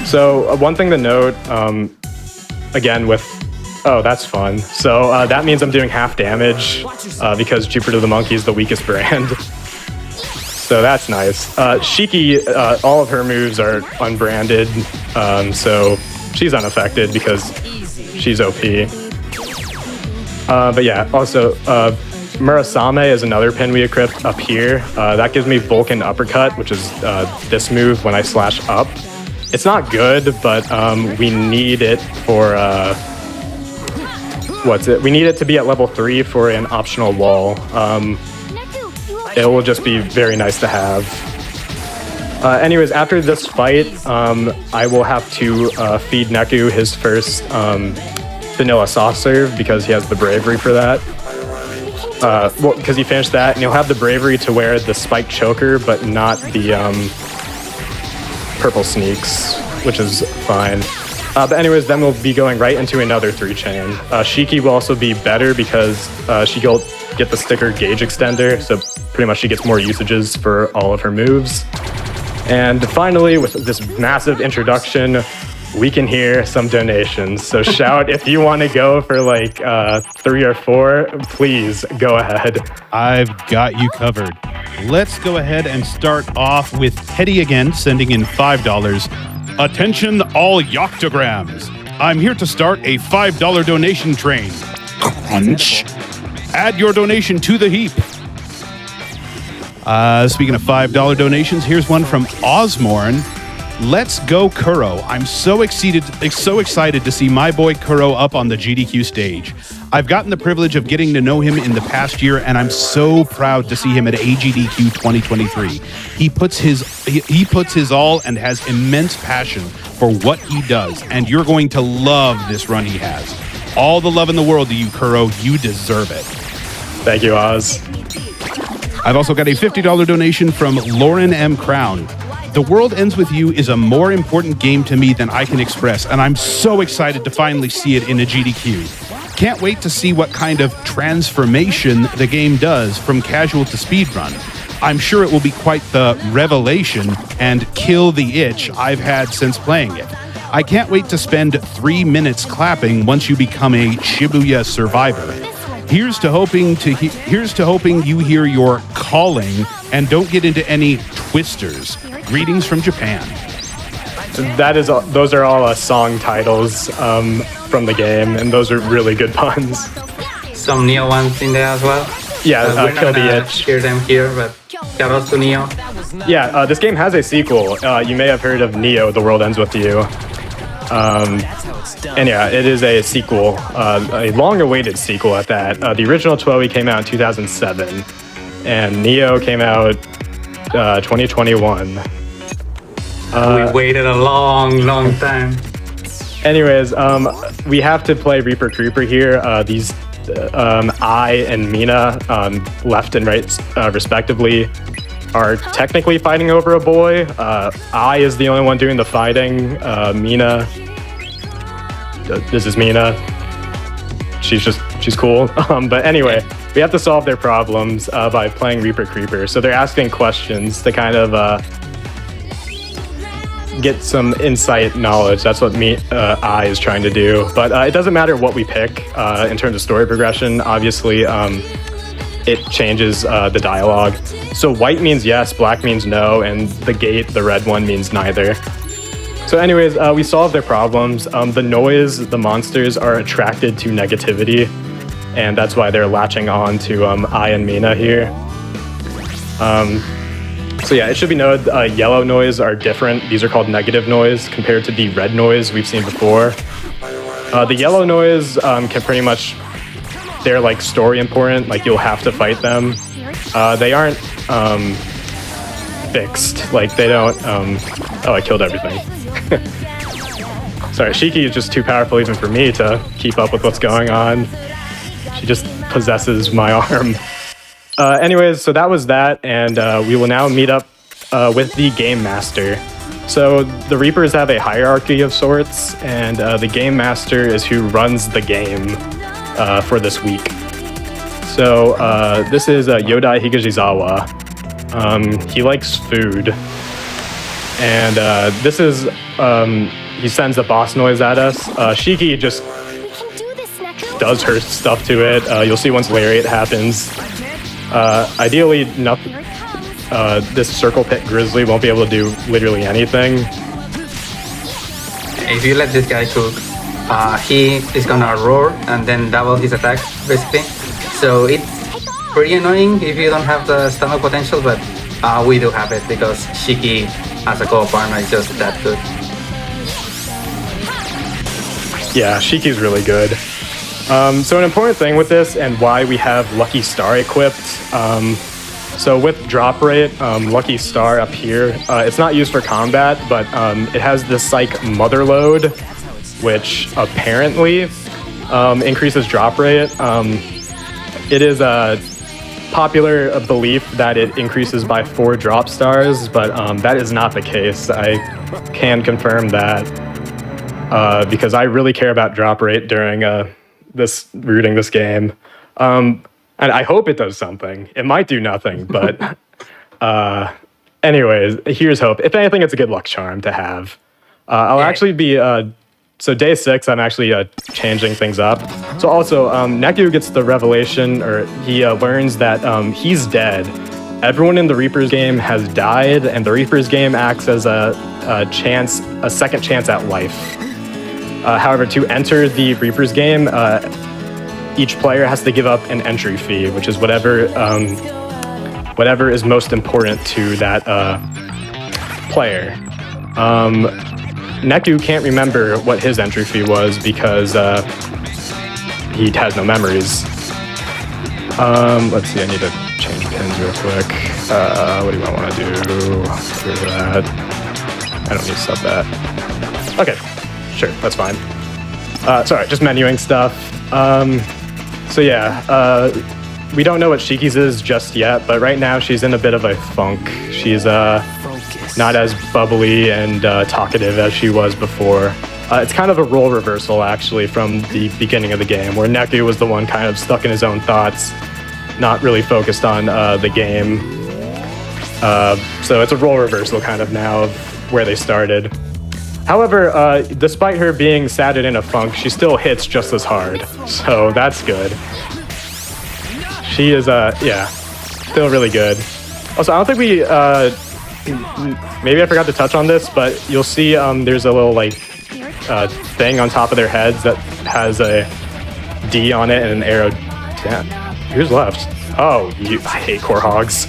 So one thing to note, again with oh, that's fun. So that means I'm doing half damage because Jupiter the Monkey is the weakest brand. So that's nice. Shiki, all of her moves are unbranded, so she's unaffected because she's OP. But yeah, also Murasame is another pin we equipped up here. That gives me Vulcan Uppercut, which is this move when I slash up. It's not good, but we need it for... We need it to be at level 3 for an optional wall. It will just be very nice to have. Anyways, after this fight, I will have to feed Neku his first vanilla soft serve because he has the bravery for that. Well, because he finished that, and he'll have the bravery to wear the spiked choker, but not the purple sneaks, which is fine. But anyways, then we'll be going right into another 3-chain. Shiki will also be better because she will get the sticker gauge extender, so pretty much she gets more usages for all of her moves. And finally, with this massive introduction, we can hear some donations. So shout if you want to go for like 3 or 4, please go ahead. I've got you covered. Let's go ahead and start off with Teddy again, sending in $5. Attention all Yoctograms. I'm here to start a $5 donation train. Crunch. Add your donation to the heap. Speaking of $5 donations, here's one from Osmorn. Let's go Kuro. I'm so excited to see my boy Kuro up on the GDQ stage. I've gotten the privilege of getting to know him in the past year, and I'm so proud to see him at AGDQ 2023. He puts his all and has immense passion for what he does, and you're going to love this run he has. All the love in the world to you, Kuro. You deserve it. Thank you, Oz. I've also got a $50 donation from Lauren M. Crown. The World Ends With You is a more important game to me than I can express, and I'm so excited to finally see it in a GDQ. Can't wait to see what kind of transformation the game does from casual to speedrun. I'm sure it will be quite the revelation and kill the itch I've had since playing it. I can't wait to spend 3 minutes clapping once you become a Shibuya survivor. Here's to hoping you hear your calling and don't get into any twisters. Greetings from Japan. Those are all song titles from the game, and those are really good puns. Some Neo ones in there as well. Yeah, we're not Kill the gonna Itch. hear them here, but shout out to Neo. Yeah, this game has a sequel. You may have heard of Neo, The World Ends With You. And yeah, it is a sequel, a long-awaited sequel at that. The original 12 came out in 2007, and Neo came out 2021. We waited a long time. Anyways, we have to play Reaper Creeper here. These I and Mina, left and right respectively, are technically fighting over a boy. I is the only one doing the fighting. Mina, this is Mina. She's cool. But anyway, we have to solve their problems by playing Reaper Creeper. So they're asking questions to kind of get some insight knowledge. That's what I is trying to do. But it doesn't matter what we pick in terms of story progression. Obviously, it changes the dialogue. So white means yes, black means no, and the gate, the red one, means neither. So anyways, we solve their problems. The noise, the monsters are attracted to negativity, and that's why they're latching on to I and Mina here. So yeah, it should be noted, yellow noise are different. These are called negative noise compared to the red noise we've seen before. The yellow noise can pretty much, they're like story important, like you'll have to fight them. They aren't fixed, like they don't, oh, I killed everything. Sorry, Shiki is just too powerful even for me to keep up with what's going on. She just possesses my arm. Anyways, so that was that, and we will now meet up with the Game Master. So the Reapers have a hierarchy of sorts, and the Game Master is who runs the game for this week. So this is Yodai Higajizawa. He likes food, and this is, he sends a boss noise at us. Shiki just does her stuff to it. You'll see once Lariat happens. Ideally, nothing. This Circle Pit Grizzly won't be able to do literally anything. If you let this guy cook, he is gonna roar and then double his attack, basically. So it's pretty annoying if you don't have the stomach potential, but we do have it because Shiki as a co-op partner is just that good. Yeah, Shiki's really good. So an important thing with this and why we have Lucky Star equipped, so with drop rate, Lucky Star up here, it's not used for combat, but it has this Psych Mother Load, which apparently increases drop rate. It is a popular belief that it increases by 4 drop stars, but that is not the case. I can confirm that because I really care about drop rate during rooting this game. And I hope it does something. It might do nothing, but anyways, here's hope. If anything, it's a good luck charm to have. I'll actually be, so day 6, I'm actually changing things up. So also, Neku gets the revelation, or he learns that he's dead. Everyone in the Reaper's game has died, and the Reaper's game acts as a second chance at life. However, to enter the Reaper's game, each player has to give up an entry fee, which is whatever is most important to that player. Neku can't remember what his entry fee was because he has no memories. Let's see, I need to change pins real quick. What do I want to do? Do that. I don't need to sub that. Okay, sure, that's fine. Sorry, just menuing stuff. So yeah, we don't know what Shiki's is just yet, but right now she's in a bit of a funk. She's not as bubbly and talkative as she was before. It's kind of a role reversal, actually, from the beginning of the game, where Neku was the one kind of stuck in his own thoughts, not really focused on the game. So it's a role reversal kind of now of where they started. However, despite her being sad and in a funk, she still hits just as hard, so that's good. She is, yeah, still really good. Also, I don't think we, maybe I forgot to touch on this, but you'll see there's a little, like, thing on top of their heads that has a D on it and an arrow. Damn, who's left? Oh, I hate core hogs.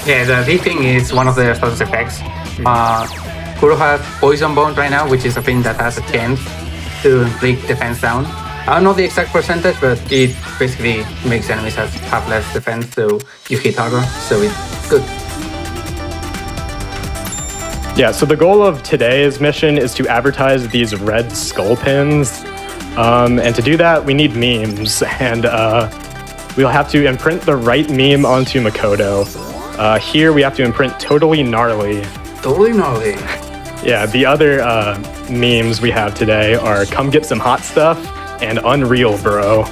Yeah, the D thing is one of the status effects. Kuro has Poison Bone right now, which is a thing that has a chance to inflict defense down. I don't know the exact percentage, but it basically makes enemies have less defense, so you hit harder, so it's good. Yeah, so the goal of today's mission is to advertise these red skull pins. And to do that, we need memes, and we'll have to imprint the right meme onto Makoto. Here we have to imprint Totally Gnarly. Totally gnarly. Yeah, the other memes we have today are Come Get Some Hot Stuff and Unreal Bro.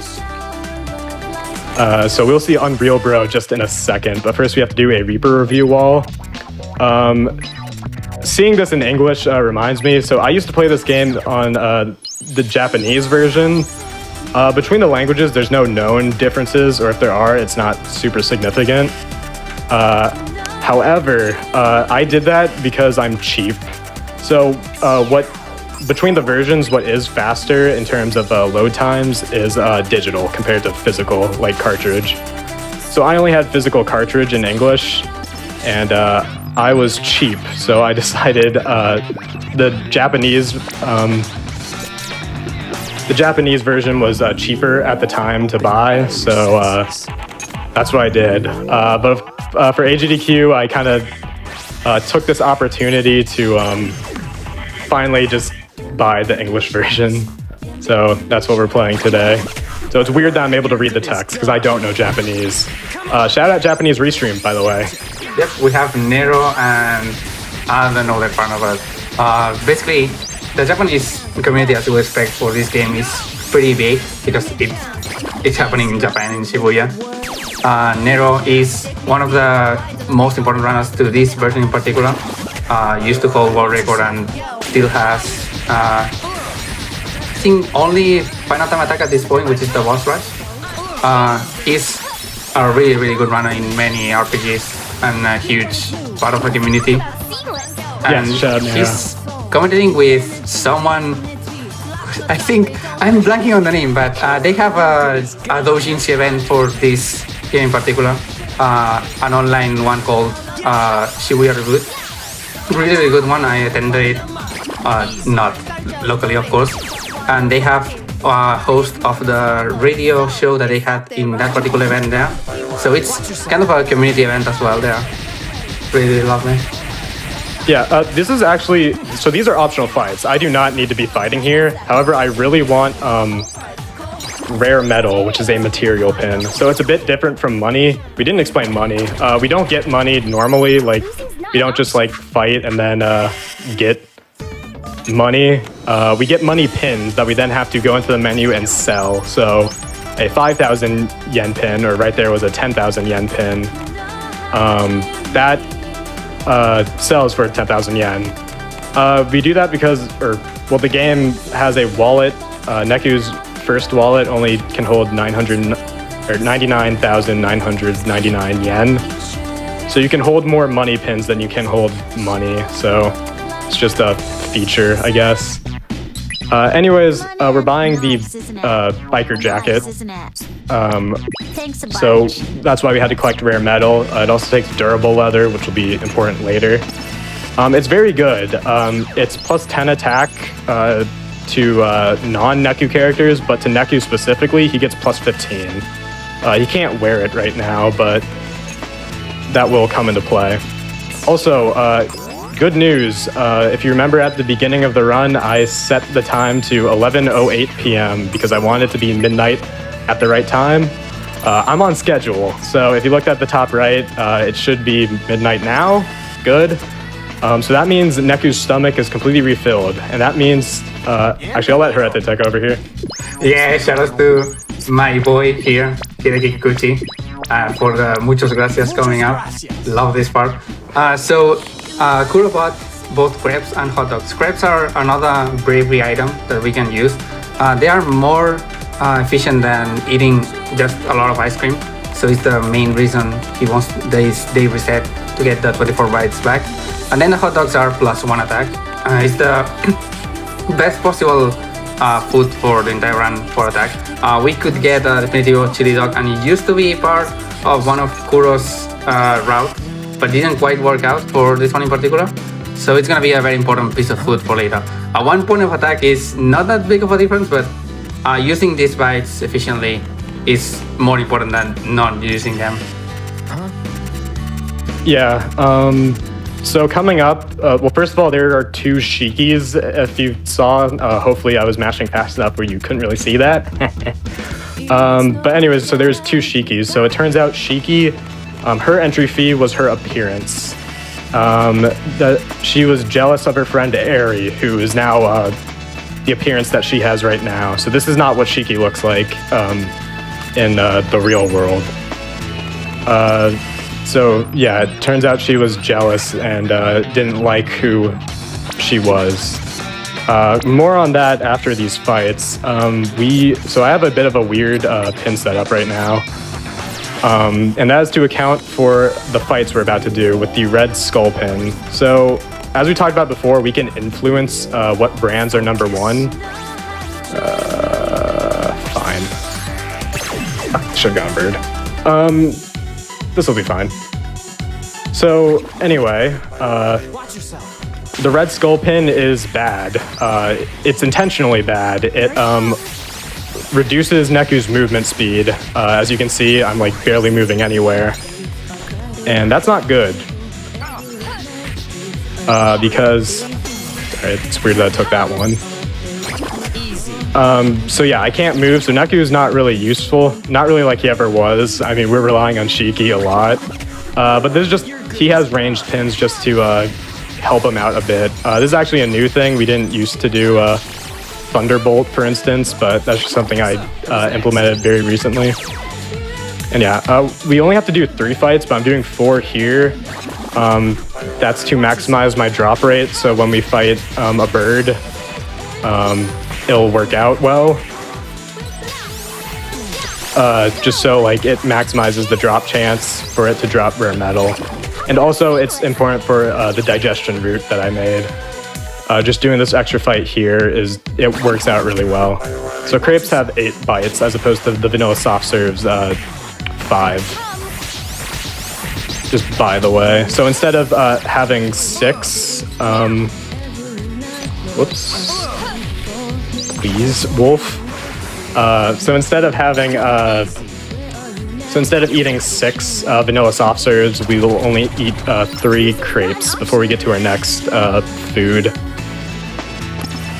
So we'll see Unreal Bro just in a second, but first we have to do a Reaper review wall. Seeing this in English reminds me, so I used to play this game on the Japanese version. Between the languages, there's no known differences, or if there are, it's not super significant. However, I did that because I'm cheap. So between the versions, what is faster in terms of load times is digital compared to physical, like cartridge. So I only had physical cartridge in English, and I was cheap, so I decided the Japanese version was cheaper at the time to buy, so that's what I did. But for AGDQ, I kind of took this opportunity to finally just buy the English version. So that's what we're playing today. So it's weird that I'm able to read the text because I don't know Japanese. Shout out Japanese Restream, by the way. Yep, we have Nero and I don't know that part of it. Basically, the Japanese community, as you would expect for this game, is pretty big because it's happening in Japan, in Shibuya. Nero is one of the most important runners to this version in particular. Used to hold world record and still has, I think, only final time attack at this point, which is the boss rush. Is a really, really good runner in many RPGs and a huge part of the community. And he's commentating with someone, I think, I'm blanking on the name, but they have a doujinshi event for this game in particular, an online one called Shibuya Reboot. Really, really good one. I attended it, not locally, of course. And they have a host of the radio show that they had in that particular event there. So it's kind of a community event as well there. Really lovely. Yeah, this is actually, so these are optional fights. I do not need to be fighting here. However, I really want rare metal, which is a material pin. So it's a bit different from money. We didn't explain money. We don't get money normally. Like, we don't just like fight and then get money. We get money pins that we then have to go into the menu and sell. So a 5,000 yen pin, or right there was a 10,000 yen pin. That sells for 10,000 yen. We do that because, the game has a wallet. Neku's first wallet only can hold 99,999 yen. So you can hold more money pins than you can hold money. So it's just a feature, I guess. Anyways, we're buying the biker jacket. So that's why we had to collect rare metal. It also takes durable leather, which will be important later. It's very good. It's plus 10 attack to non-Neku characters, but to Neku specifically, he gets plus 15. He can't wear it right now, but that will come into play. Also, good news, if you remember at the beginning of the run, I set the time to 11:08 p.m. because I wanted it to be midnight at the right time. I'm on schedule, so if you looked at the top right, it should be midnight now. Good. So that means Neku's stomach is completely refilled, and that means, actually I'll let Herrete take over here. Yeah, shout out to my boy here, Hideki Kikuchi, for the muchos gracias coming up. Love this part. Kuro bought both crepes and hot dogs. Crepes are another bravery item that we can use. They are more efficient than eating just a lot of ice cream. So it's the main reason he wants they reset to get the 24 bites back. And then the hot dogs are +1 attack. It's the best possible food for the entire run for attack. We could get a Definitivo chili dog, and it used to be part of one of Kuro's route, but didn't quite work out for this one in particular. So it's gonna be a very important piece of food for later. 1 point of attack is not that big of a difference, but using these bites efficiently is more important than not using them. Yeah, so coming up, well, first of all, there are 2 Shikis, if you saw. Hopefully I was mashing fast enough where you couldn't really see that. But anyways, so there's 2 Shikis. So it turns out Shiki, her entry fee was her appearance. She was jealous of her friend Eri, who is now the appearance that she has right now. So this is not what Shiki looks like in the real world. So yeah, it turns out she was jealous and didn't like who she was. More on that after these fights. So I have a bit of a weird pin setup right now. And that is to account for the fights we're about to do with the red skull pin. So as we talked about before, we can influence what brands are number 1. Fine. Should've gone bird. This will be fine. So anyway, the red skull pin is bad. It's intentionally bad. It reduces Neku's movement speed. As you can see, I'm like barely moving anywhere. And that's not good. Because, alright, it's weird that I took that one. So yeah, I can't move, so Neku's not really useful. Not really like he ever was. I mean, we're relying on Shiki a lot. But this is just, he has ranged pins just to help him out a bit. This is actually a new thing. We didn't used to do Thunderbolt, for instance, but that's just something I implemented very recently. And yeah, we only have to do 3 fights, but I'm doing 4 here. That's to maximize my drop rate, so when we fight a bird, it'll work out well. Just so like it maximizes the drop chance for it to drop rare metal. And also it's important for the digestion route that I made. Just doing this extra fight here it works out really well. So crepes have 8 bites as opposed to the vanilla soft serves 5. Just by the way. So instead of having 6, whoops. Please, wolf. So instead of having, instead of eating 6 vanilla soft serves, we will only eat 3 crepes before we get to our next food.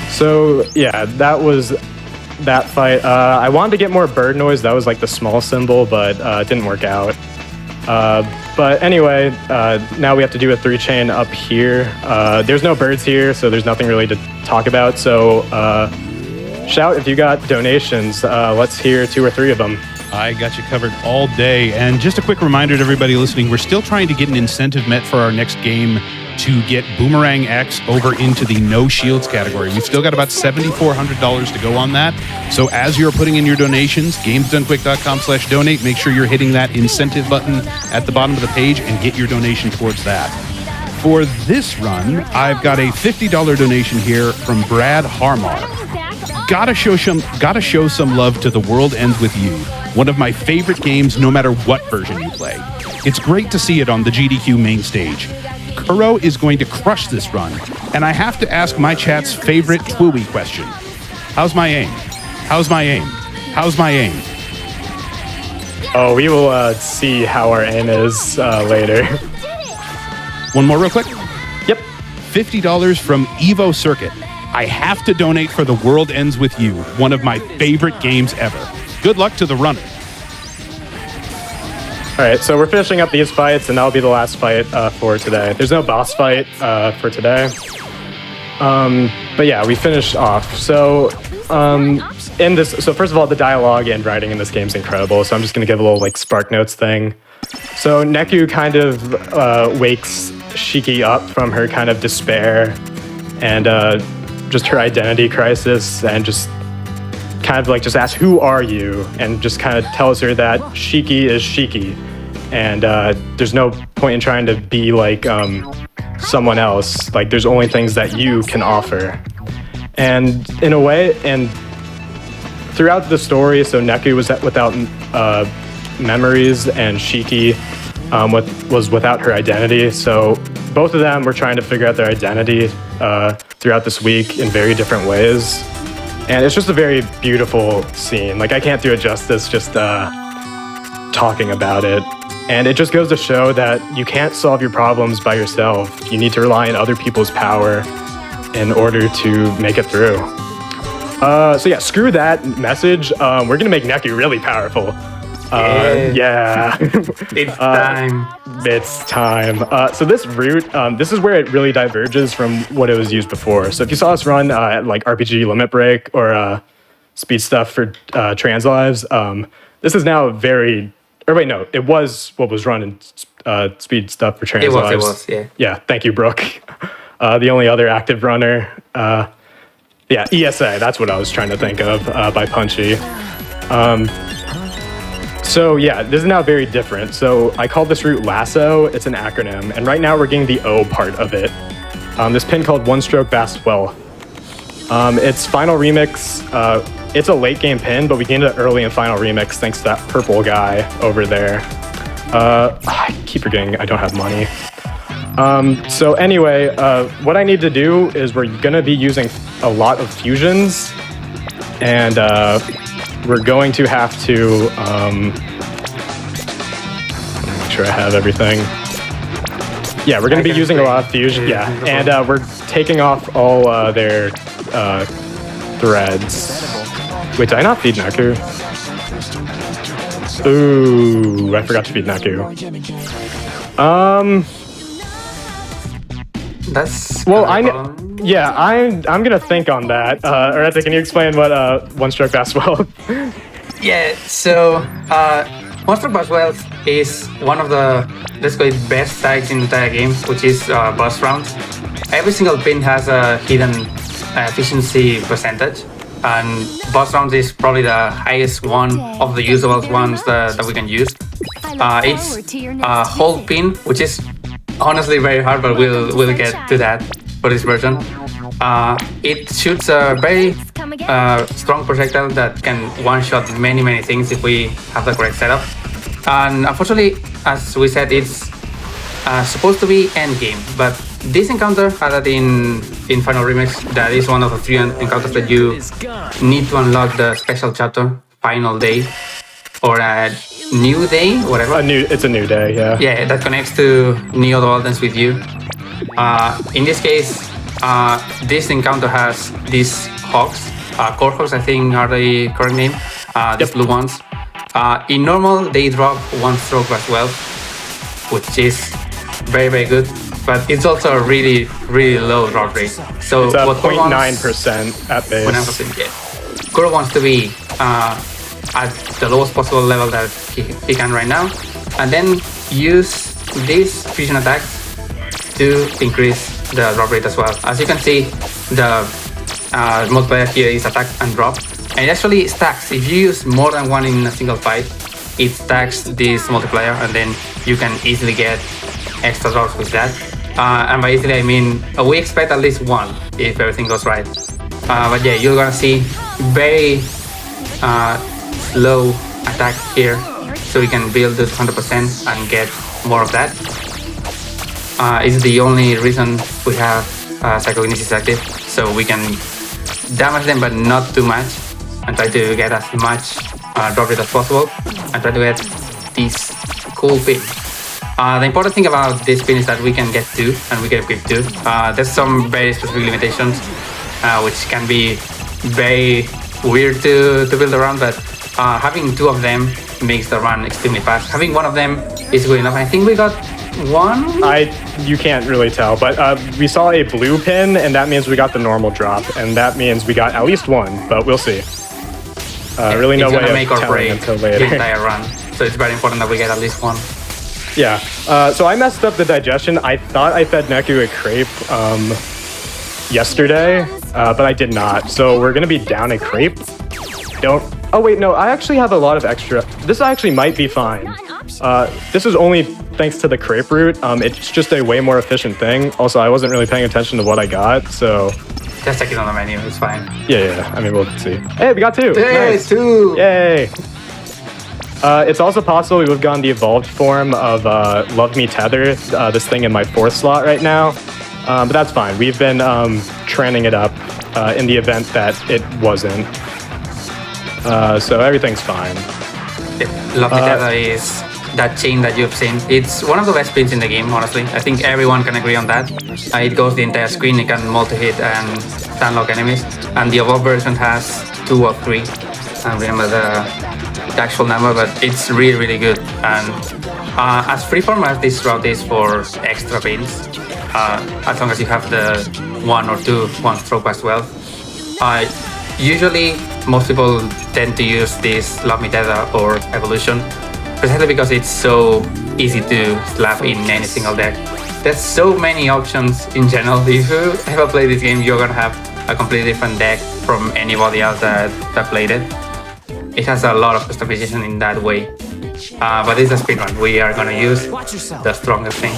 So yeah, that was that fight. I wanted to get more bird noise. That was like the small symbol, but it didn't work out. But anyway, now we have to do a 3-chain up here. There's no birds here, so there's nothing really to talk about. So shout if you got donations. Let's hear 2 or 3 of them. I got you covered all day. And just a quick reminder to everybody listening, we're still trying to get an incentive met for our next game to get Boomerang X over into the no shields category. We've still got about $7,400 to go on that. So as you're putting in your donations, gamesdonequick.com/donate, make sure you're hitting that incentive button at the bottom of the page and get your donation towards that. For this run, I've got a $50 donation here from Brad Harmar. Gotta show some love to The World Ends With You, one of my favorite games no matter what version you play. It's great to see it on the GDQ main stage. Kuro is going to crush this run, and I have to ask my chat's favorite Twooey question. How's my aim? How's my aim? How's my aim? Oh, we will see how our aim is later. One more real quick. Yep. $50 from Evo Circuit. I have to donate for The World Ends With You, one of my favorite games ever. Good luck to the runner. All right, so we're finishing up these fights, and that'll be the last fight for today. There's no boss fight for today. But yeah, we finished off. So in this, so first of all, the dialogue and writing in this game is incredible. So I'm just gonna give a little like Spark Notes thing. So Neku kind of wakes Shiki up from her kind of despair and just her identity crisis, and just kind of like just asks, "Who are you?" and just kind of tells her that Shiki is Shiki, and there's no point in trying to be like someone else. Like there's only things that you can offer. And in a way, and throughout the story, so Neku was without memories, and Shiki was without her identity. So both of them were trying to figure out their identity throughout this week in very different ways. And it's just a very beautiful scene. Like I can't do it justice just talking about it. And it just goes to show that you can't solve your problems by yourself. You need to rely on other people's power in order to make it through. So yeah, screw that message. We're gonna make Neku really powerful. Yeah. It's time. It's time. So this route, this is where it really diverges from what it was used before. So if you saw us run at like RPG Limit Break or speed stuff for Trans Lives, this is now very, or wait, no, it was what was run in speed stuff for Trans Lives. It was, yeah. Yeah, thank you, Brooke. The only other active runner. Yeah, ESA, that's what I was trying to think of by Punchy. So yeah, this is now very different. So I call this route Lasso. It's an acronym. And right now we're getting the O part of it. This pin called One Stroke Vast Wealth. It's Final Remix. It's a late game pin, but we gained it early in Final Remix thanks to that purple guy over there. I keep forgetting I don't have money. So anyway, what I need to do is we're gonna be using a lot of fusions, and we're going to have to make sure I have everything. Yeah, we're gonna be using a lot of fusion. Yeah, and we're taking off all their threads. Wait, did I not feed Neku? Ooh, I forgot to feed Neku. That's well, I'm gonna think on that. Herreteman, can you explain what One Stroke Vast Wealth? Yeah, so One Stroke Vast Wealth is one of the, let's call it, best tags in the entire game, which is boss rounds. Every single pin has a hidden efficiency percentage, and boss rounds is probably the highest one of the usable ones that we can use. It's a whole pin, which is honestly very hard, but we'll get to that for this version. It shoots a very strong projectile that can one-shot many things if we have the correct setup. And unfortunately, as we said, it's supposed to be endgame, but this encounter added in Final Remix, that is one of the 3 encounters that you need to unlock the special chapter, Final Day, or a new day, whatever. It's a new day, yeah. Yeah, that connects to Neo the Wildlands with you. In this case, this encounter has these hogs. Core hogs, I think, are the correct name. These blue ones. In normal, they drop one stroke as well, which is very good. But it's also a really low drop rate. So it's what 0.9% at base. 0.9%, yeah. Kuro wants to be at the lowest possible level that he can right now, and then use these fusion attacks to increase the drop rate as well. As you can see, the multiplier here is attack and drop, and it actually stacks. If you use more than one in a single fight, it stacks this multiplier, and then you can easily get extra drops with that. And by easily I mean we expect at least one if everything goes right. But yeah, you're gonna see very low attack here, so we can build it 100% and get more of that. It's the only reason we have Psychokinesis active, so we can damage them but not too much, and try to get as much drop rate as possible, and try to get this cool pin. The important thing about this pin is that we can get 2, and we can equip 2. There's some very specific limitations, which can be very weird to build around, but having 2 of them makes the run extremely fast. Having one of them is good enough. I think we got one. You can't really tell, but we saw a blue pin, and that means we got the normal drop, and that means we got at least one, but we'll see. Really no way of make or telling break until the later. entire run. So it's very important that we get at least one. Yeah. So I messed up the digestion. I thought I fed Neku a crepe yesterday, but I did not. So we're gonna be down a crepe. Oh wait, no. I actually have a lot of extra. This actually might be fine. This is only thanks to the crepe route. It's just a way more efficient thing. Also, I wasn't really paying attention to what I got, so. Just check it on the menu. It's fine. Yeah. I mean, we'll see. Hey, we got two. Hey, Nice. two. Yay. It's also possible we would have gone the evolved form of Love Me Tether, this thing in my 4th slot right now. But that's fine. We've been training it up in the event that it wasn't. So everything's fine. Love Me Tether is that chain that you've seen. It's one of the best pins in the game, honestly. I think everyone can agree on that. It goes the entire screen, it can multi-hit and stunlock enemies. And the evolved version has 2 or 3. I remember the actual number, but it's really, really good. And as freeform as this route is for extra pins, as long as you have the 1 or 2 one-stroke as well. Usually, most people tend to use this Love Me Tether or Evolution, precisely because it's so easy to slap in any single deck. There's so many options in general. If you ever play this game, you're gonna have a completely different deck from anybody else that played it. It has a lot of customization in that way. But it's a speedrun. We are gonna use the strongest thing,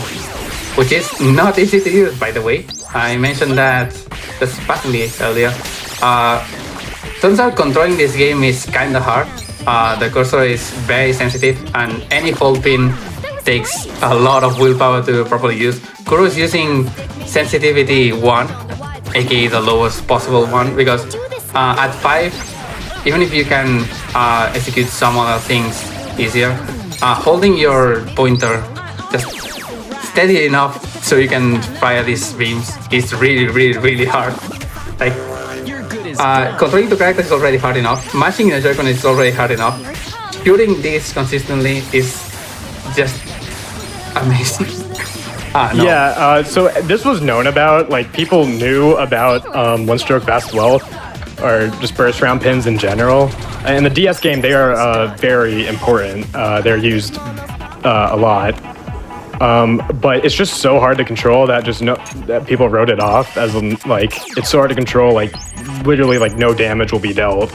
which is not easy to use, by the way. I mentioned that just passingly earlier. Turns out controlling this game is kinda hard. The cursor is very sensitive, and any hold pin takes a lot of willpower to properly use. Kuro is using sensitivity 1, aka the lowest possible one, because at 5, even if you can execute some other things easier, holding your pointer just steady enough so you can fire these beams is really, really, really hard. Like, controlling two characters is already hard enough. Mashing in a Joy-Con is already hard enough. Shooting this consistently is just amazing. No. Yeah, so this was known about, like, people knew about one-stroke fast wealth, or just burst round pins in general. In the DS game, they are very important. They're used a lot. But it's just so hard to control that that people wrote it off as, like, it's so hard to control, like, literally, like, no damage will be dealt.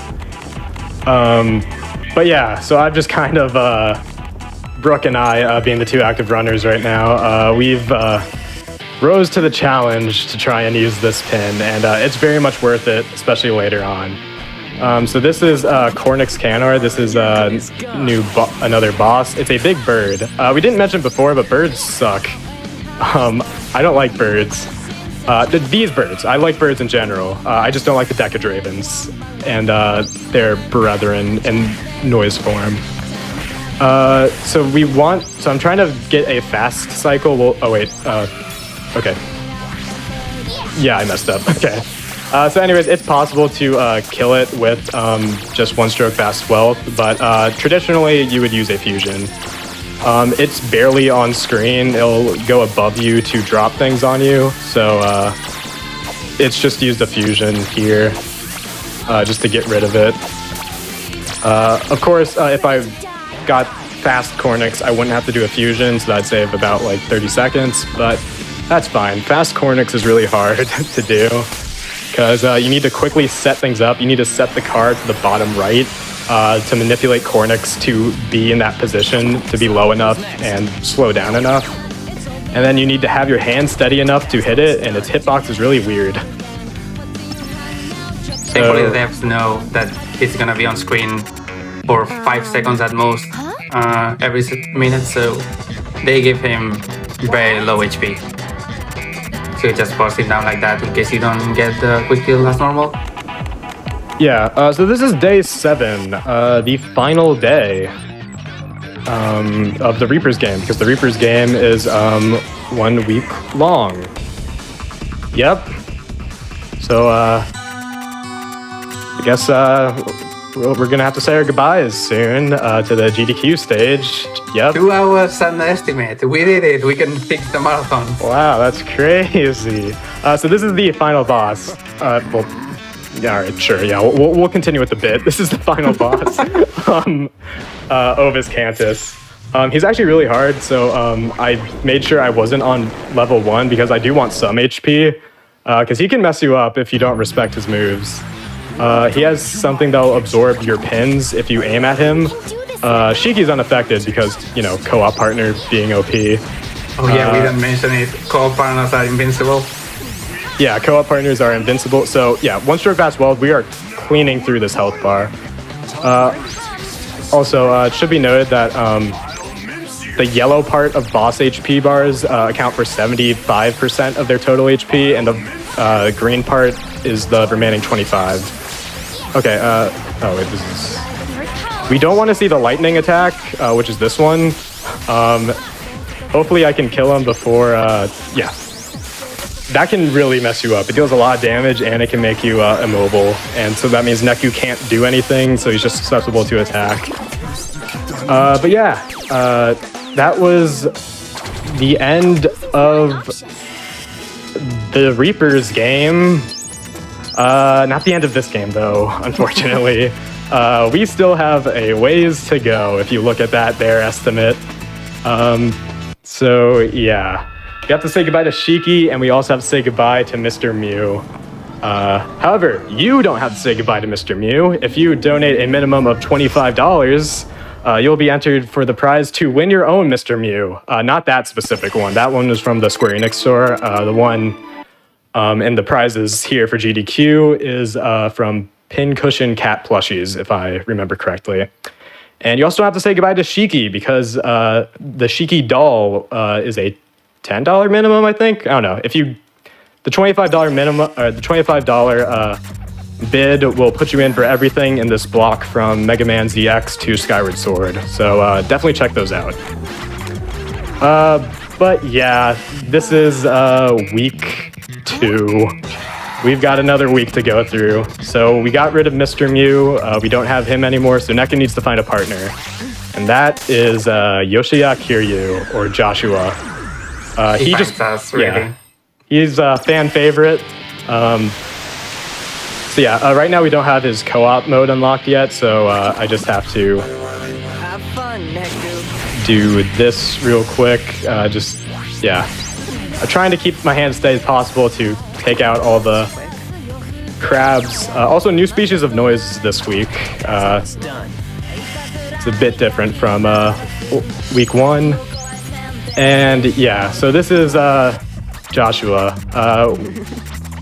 But yeah, so I've just kind of, Brooke and I, being the 2 active runners right now, we've rose to the challenge to try and use this pin, and it's very much worth it, especially later on. So this is Cornix Canor. This is another boss. It's a big bird. We didn't mention before, but birds suck. I don't like birds. These birds. I like birds in general. I just don't like the Decadravens and their brethren in noise form. So I'm trying to get a fast cycle. Okay. Yeah, I messed up. Okay. So anyways, it's possible to kill it with just one-stroke fast wealth, but traditionally you would use a fusion. It's barely on screen. It'll go above you to drop things on you, so it's just used a fusion here just to get rid of it. Of course, if I got fast Cornix, I wouldn't have to do a fusion, so that'd save about like 30 seconds, but that's fine. Fast Cornix is really hard to do, because you need to quickly set things up. You need to set the card to the bottom right to manipulate Cornix to be in that position, to be low enough and slow down enough. And then you need to have your hand steady enough to hit it, and its hitbox is really weird. Thankfully, the devs know that it's gonna be on screen for 5 seconds at most every minute, so they give him very low HP. So you just burst him down like that in case you don't get the quick kill as normal. Yeah, so this is day 7, the final day of the Reaper's game, because the Reaper's game is 1 week long. Yep. So I guess we're gonna have to say our goodbyes soon to the GDQ stage. Yep. 2 hours underestimate. We did it. We can fix the marathon. Wow, that's crazy. So this is the final boss. Well, yeah, all right, sure, yeah, we'll continue with the bit. This is the final boss, Ovis Cantus. He's actually really hard, so I made sure I wasn't on level 1 because I do want some HP, because he can mess you up if you don't respect his moves. He has something that'll absorb your pins if you aim at him. Shiki's unaffected because, you know, co-op partner being OP. Oh yeah, we didn't mention it. Co-op partners are invincible. Yeah, co-op partners are invincible. So yeah, one stroke fast weld, we are cleaning through this health bar. Also, it should be noted that the yellow part of boss HP bars account for 75% of their total HP, and the green part is the remaining 25. Okay, oh wait, this is... We don't want to see the lightning attack, which is this one. Hopefully I can kill him before, yeah. That can really mess you up. It deals a lot of damage and it can make you immobile. And so that means Neku can't do anything, so he's just susceptible to attack. But yeah, that was the end of the Reapers game. Not the end of this game though, unfortunately. We still have a ways to go if you look at that there estimate. So yeah. We have to say goodbye to Shiki, and we also have to say goodbye to Mr. Mew. However, you don't have to say goodbye to Mr. Mew. If you donate a minimum of $25, you'll be entered for the prize to win your own Mr. Mew. Not that specific one. That one was from the Square Enix store. The one in the prizes here for GDQ is from Pincushion Cat Plushies, if I remember correctly. And you also have to say goodbye to Shiki, because the Shiki doll is a $10 minimum, I think. I don't know. If you, the $25 minimum, or the $25 bid will put you in for everything in this block from Mega Man ZX to Skyward Sword. So definitely check those out. But yeah, this is week 2. We've got another week to go through. So we got rid of Mr. Mew. We don't have him anymore, so Neku needs to find a partner. And that is Yoshiya Kiryu, or Joshua. He just, us, really. Yeah, he's a fan favorite. So yeah, right now we don't have his co-op mode unlocked yet, so I just have to Have fun, Neku. do this real quick. Just, yeah. I'm trying to keep my hands steady as possible to take out all the crabs. Also, new species of noise this week. It's a bit different from week 1. And yeah, so this is Joshua.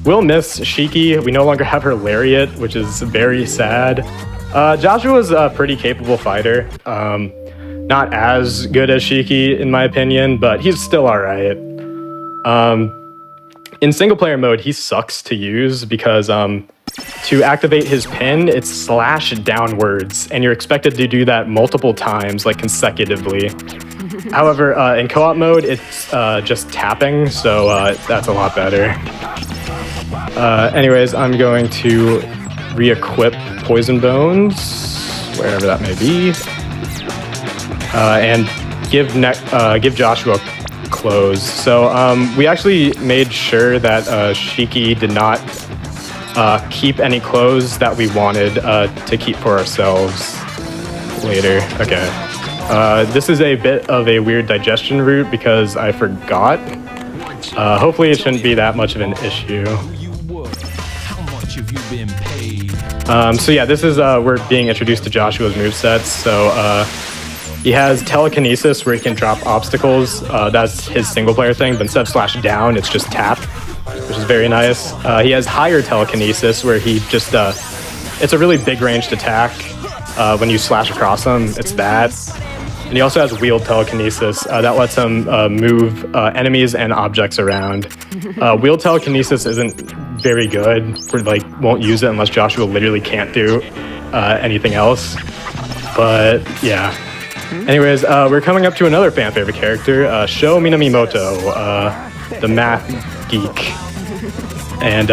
We'll miss Shiki. We no longer have her lariat, which is very sad. Joshua's a pretty capable fighter. Not as good as Shiki, in my opinion, but he's still all right. In single player mode, he sucks to use because to activate his pin, it's slash downwards, and you're expected to do that multiple times, like consecutively. However, in co-op mode, it's just tapping, so that's a lot better. Anyways, I'm going to re-equip Poison Bones, wherever that may be, and give Joshua clothes. So we actually made sure that Shiki did not keep any clothes that we wanted to keep for ourselves later. Okay. This is a bit of a weird digestion route because I forgot. Hopefully it shouldn't be that much of an issue. So yeah, this is we're being introduced to Joshua's movesets. So he has telekinesis where he can drop obstacles. That's his single player thing. But instead of slash down, it's just tap, which is very nice. He has higher telekinesis where he just it's a really big ranged attack. When you slash across him, it's that. And he also has wheeled telekinesis that lets him move enemies and objects around. Wheeled telekinesis isn't very good. We won't use it unless Joshua literally can't do anything else. But yeah. Anyways, we're coming up to another fan favorite character, Sho Minamimoto, the math geek. And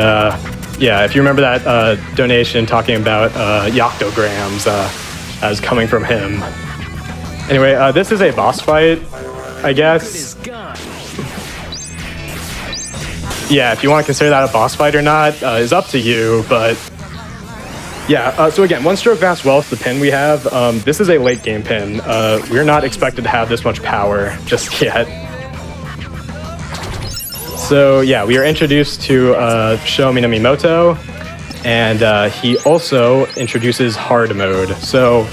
Yeah, if you remember that donation talking about yoctograms as coming from him. Anyway, this is a boss fight, I guess. Yeah, if you want to consider that a boss fight or not is up to you, but yeah, so again, one stroke vast wealth, the pin we have, this is a late game pin. We're not expected to have this much power just yet. So yeah, we are introduced to Sho Minamoto, and he also introduces hard mode. So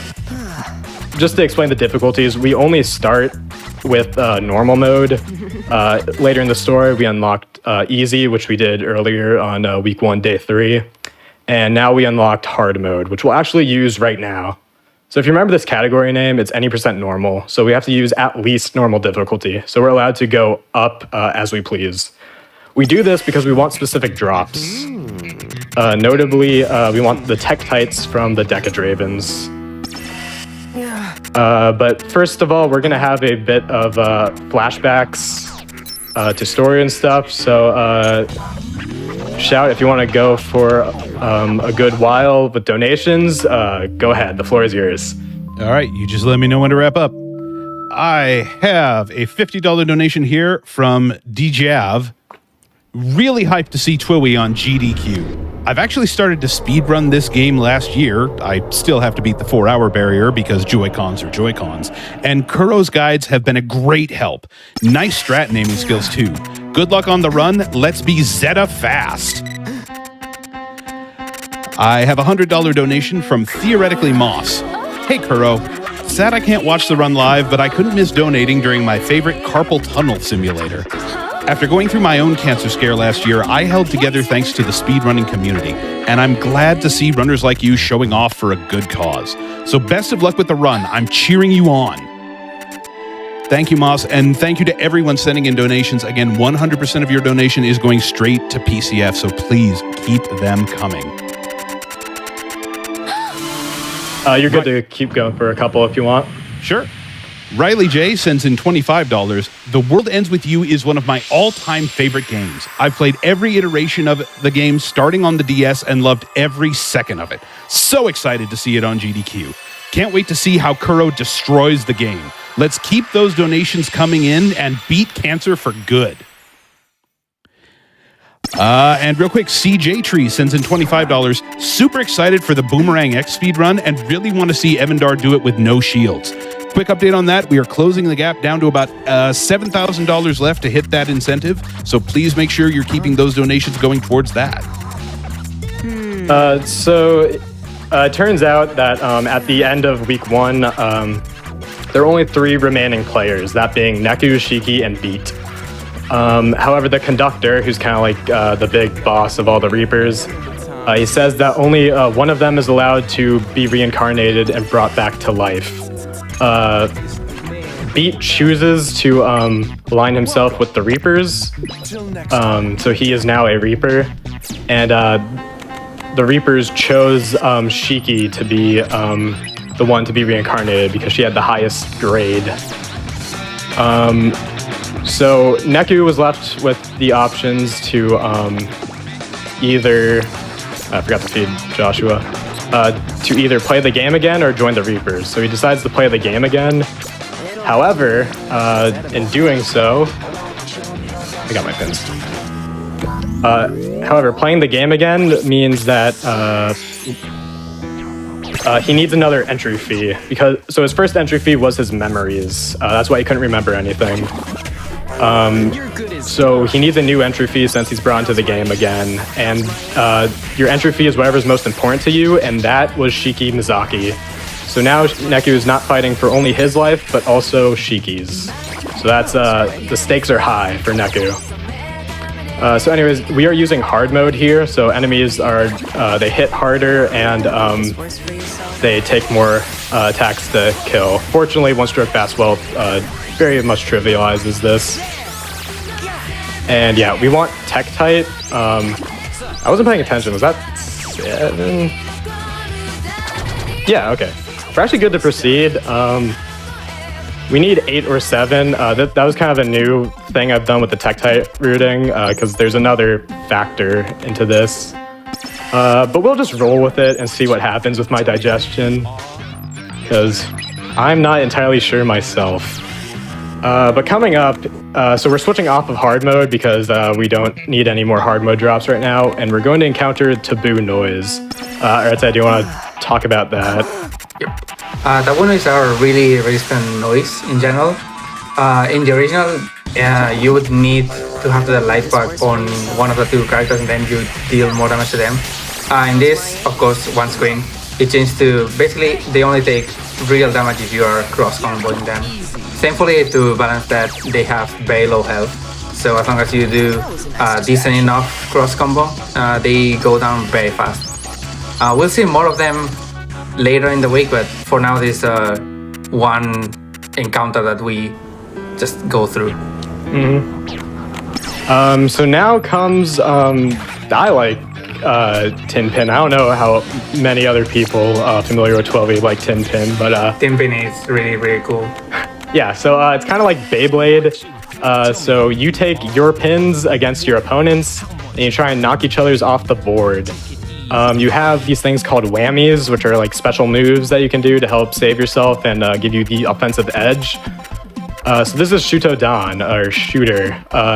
just to explain the difficulties, we only start with normal mode. Later in the story, we unlocked easy, which we did earlier on week 1, day 3. And now we unlocked hard mode, which we'll actually use right now. So if you remember this category name, it's any % normal. So we have to use at least normal difficulty. So we're allowed to go up as we please. We do this because we want specific drops. Notably, we want the Tektites from the Decadravens. But first of all, we're going to have a bit of flashbacks to story and stuff. So shout if you want to go for a good while with donations. Go ahead. The floor is yours. All right. You just let me know when to wrap up. I have a $50 donation here from DJav. Really hyped to see Twiwi on GDQ. I've actually started to speedrun this game last year. I still have to beat the 4-hour barrier because Joy-Cons are Joy-Cons. And Kuro's guides have been a great help. Nice strat naming skills too. Good luck on the run. Let's be Zeta fast. I have a $100 donation from Theoretically Moss. Hey Kuro, sad I can't watch the run live, but I couldn't miss donating during my favorite carpal tunnel simulator. After going through my own cancer scare last year, I held together thanks to the speedrunning community, and I'm glad to see runners like you showing off for a good cause. So best of luck with the run. I'm cheering you on. Thank you, Moss, and thank you to everyone sending in donations. Again, 100% of your donation is going straight to PCF, so please keep them coming. You're good to keep going for a couple if you want. Sure. Riley J sends in $25. The World Ends With You is one of my all-time favorite games. I've played every iteration of the game starting on the DS and loved every second of it. So excited to see it on GDQ. Can't wait to see how Kuro destroys the game. Let's keep those donations coming in and beat cancer for good. And real quick, CJ Tree sends in $25. Super excited for the Boomerang X speedrun and really want to see Evandar do it with no shields. Quick update on that. We are closing the gap down to about $7,000 left to hit that incentive. So please make sure you're keeping those donations going towards that. It turns out that at the end of week 1, there are only 3 remaining players, that being Neku, Shiki, and Beat. However, the conductor, who's kind of like the big boss of all the Reapers, he says that only one of them is allowed to be reincarnated and brought back to life. Beat chooses to align himself with the Reapers, so he is now a Reaper, and the Reapers chose Shiki to be the one to be reincarnated because she had the highest grade. So Neku was left with the options to either, I forgot to feed Joshua, to either play the game again or join the Reapers. So he decides to play the game again. However, in doing so, I got my pins. However, playing the game again means that he needs another entry fee so his first entry fee was his memories. That's why he couldn't remember anything. So he needs a new entry fee since he's brought into the game again. And your entry fee is whatever's most important to you, and that was Shiki Mizaki. So now Neku is not fighting for only his life, but also Shiki's. So that's the stakes are high for Neku. So anyways, we are using hard mode here, so enemies are, they hit harder and they take more attacks to kill. Fortunately, one stroke fast wealth very much trivializes this. And yeah, we want Tektite. I wasn't paying attention, was that 7? Yeah, okay. We're actually good to proceed. We need 8 or 7. That was kind of a new thing I've done with the Tektite routing, because there's another factor into this. But we'll just roll with it and see what happens with my digestion, because I'm not entirely sure myself. But coming up, so we're switching off of hard mode because we don't need any more hard mode drops right now, and we're going to encounter taboo noise. Herreteman, do you want to talk about that? Yep. Taboo noise are really resistant noise in general. In the original, you would need to have the life pack on one of the two characters and then you deal more damage to them. In this, of course, one screen, it changed to basically they only take real damage if you are cross-comboing them. Thankfully, to balance that, they have very low health. So as long as you do decent enough cross-combo, they go down very fast. We'll see more of them later in the week, but for now, this one encounter that we just go through. So now comes, I like Tin Pin. I don't know how many other people familiar with 12E like Tin Pin, but... Tin Pin is really, really cool. Yeah, so it's kind of like Beyblade. So you take your pins against your opponents, and you try and knock each other's off the board. You have these things called whammies, which are like special moves that you can do to help save yourself and give you the offensive edge. So this is Shuto-dan, or Shooter.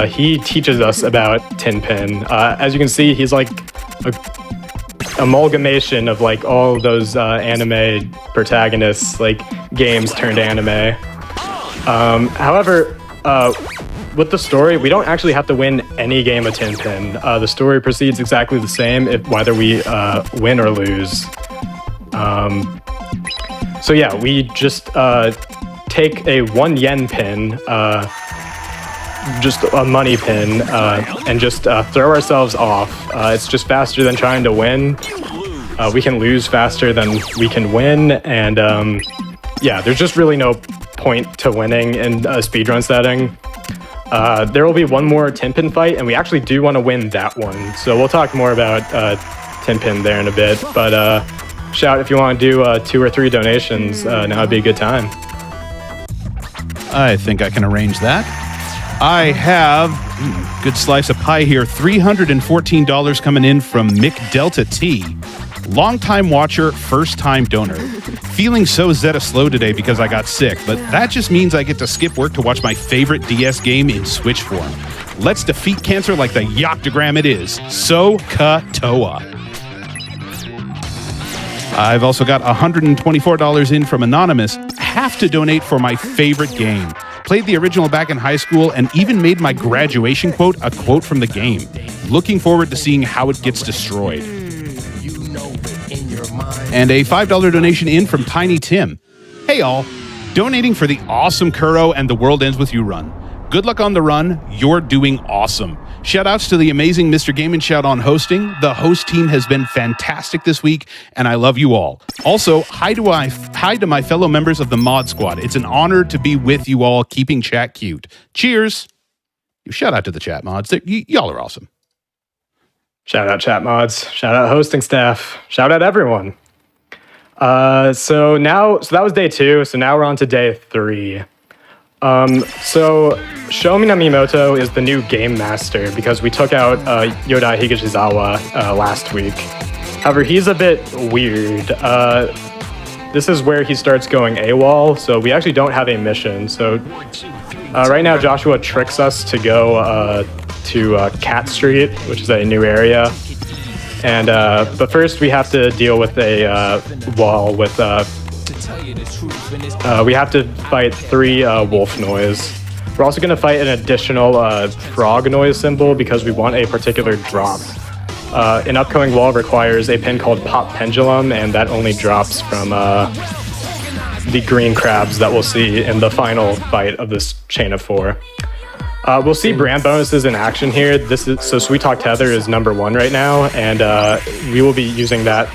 He teaches us about Tin Pin. As you can see, he's like a amalgamation of like all those anime protagonists, like games turned anime. However, with the story, we don't actually have to win any game of Tin Pin. The story proceeds exactly the same whether we win or lose. So yeah, we just take a 1 yen pin, just a money pin, and just throw ourselves off. It's just faster than trying to win. We can lose faster than we can win, and yeah, there's just really no point to winning in a speedrun setting. There will be one more Tin Pin fight, and we actually do want to win that one. So we'll talk more about Tin Pin there in a bit, but shout if you want to do 2 or 3 donations, now would be a good time. I think I can arrange that. I have, good slice of pie here, $314 coming in from Mick Delta T. Longtime watcher, first-time donor. Feeling so Zeta slow today because I got sick, but that just means I get to skip work to watch my favorite DS game in Switch form. Let's defeat cancer like the Yoctogram it is. So-ka-toa. I've also got $124 in from Anonymous. Have to donate for my favorite game. Played the original back in high school and even made my graduation quote a quote from the game. Looking forward to seeing how it gets destroyed. And a $5 donation in from Tiny Tim. Hey all, donating for the awesome Kuro and The World Ends With You run. Good luck on the run, you're doing awesome. Shoutouts to the amazing Mr. Game & Shout on hosting. The host team has been fantastic this week, and I love you all. Also, hi to my fellow members of the Mod Squad. It's an honor to be with you all, keeping chat cute. Cheers. Shout out to the chat mods. Y'all are awesome. Shout out chat mods. Shout out hosting staff. Shout out everyone. So that was day 2. So now we're on to day 3. So Shomi Namimoto is the new game master because we took out Yodai Higashizawa last week. However, he's a bit weird. This is where he starts going AWOL, so we actually don't have a mission. So right now Joshua tricks us to go to Cat Street, which is a new area. And but first we have to deal with a wall with we have to fight 3 wolf noise. We're also going to fight an additional frog noise symbol because we want a particular drop. An upcoming wall requires a pin called Pop Pendulum, and that only drops from the green crabs that we'll see in the final fight of this chain of 4. We'll see brand bonuses in action here. So Sweet Talk Tether is number 1 right now, and we will be using that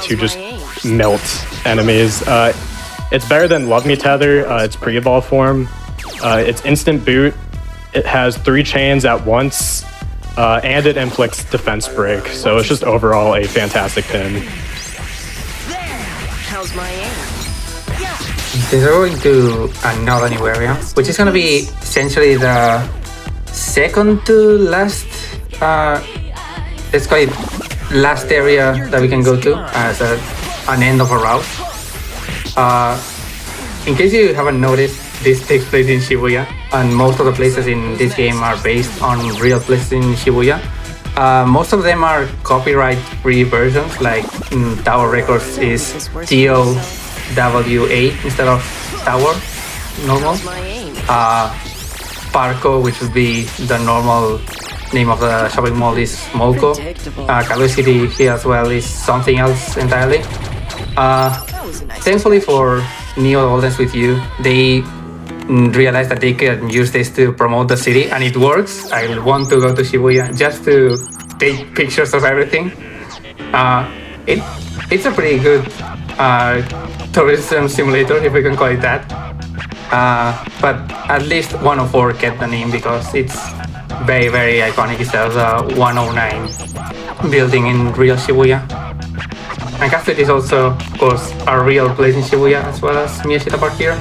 to just melt enemies. It's better than Love Me Tether. It's pre-evolve form. It's instant boot. It has 3 chains at once, and it inflicts defense break. So it's just overall a fantastic pin. How's my aim? They're going to another new area, which is going to be essentially the second to last, let's call it last area that we can go to as an end of a route. In case you haven't noticed, this takes place in Shibuya, and most of the places in this game are based on real places in Shibuya. Most of them are copyright-free versions, like Tower Records is TOWA instead of Tower, normal. Parco, which would be the normal name of the shopping mall, is Molko. Kaguya City here as well is something else entirely. Thankfully for Neo All Dance With You, they realized that they can use this to promote the city, and it works. I want to go to Shibuya just to take pictures of everything. It's a pretty good tourism simulator, if we can call it that. But at least 104 kept the name because it's very, very iconic. It's the 109 building in real Shibuya. And Cafe is also, of course, a real place in Shibuya, as well as Miyashita Park here.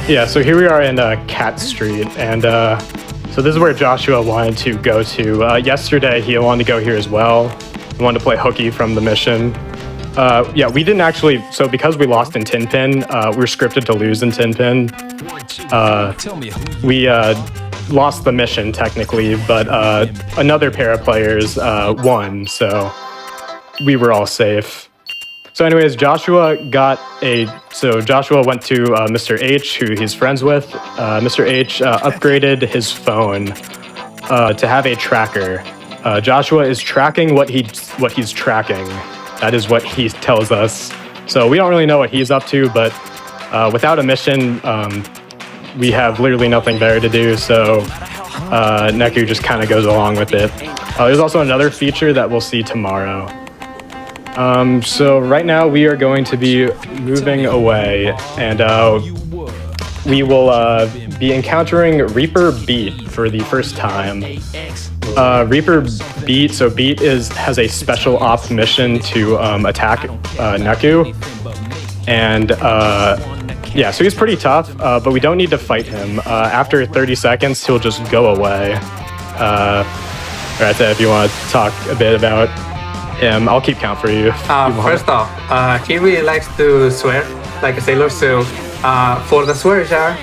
Yeah, so here we are in Cat Street, and so this is where Joshua wanted to go to. Yesterday, he wanted to go here as well. He wanted to play hooky from the mission. Yeah, we didn't actually, so because we lost in Tin Pin, we were scripted to lose in Tin Pin. We lost the mission technically, but another pair of players won, so we were all safe. So anyways, Joshua went to Mr. H, who he's friends with. Mr. H upgraded his phone to have a tracker. Joshua is tracking what he's tracking. That is what he tells us. So we don't really know what he's up to, but without a mission, we have literally nothing better to do, so Neku just kind of goes along with it. There's also another feature that we'll see tomorrow. So right now we are going to be moving away, and we will be encountering Reaper Beat for the first time. Reaper Beat, so Beat has a special op mission to attack Neku, and yeah, so he's pretty tough, but we don't need to fight him. After 30 seconds, he'll just go away. Right, if you want to talk a bit about him, I'll keep count for you. First off, he really likes to swear like a sailor, so for the swear jar,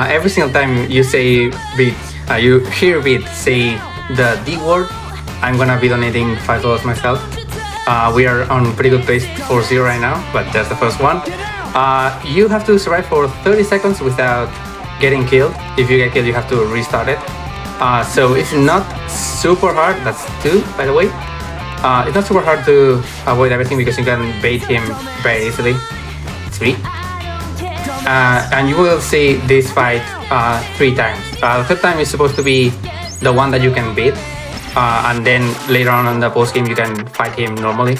every single time you say beat, you hear beat say the D word, I'm gonna be donating $5 myself. We are on pretty good pace for 0 right now, but that's the first one. You have to survive for 30 seconds without getting killed. If you get killed, you have to restart it. So it's not super hard. That's 2, by the way. It's not super hard to avoid everything because you can bait him very easily. 3. And you will see this fight 3 times. The third time is supposed to be the one that you can beat. And then later on in the post game, you can fight him normally.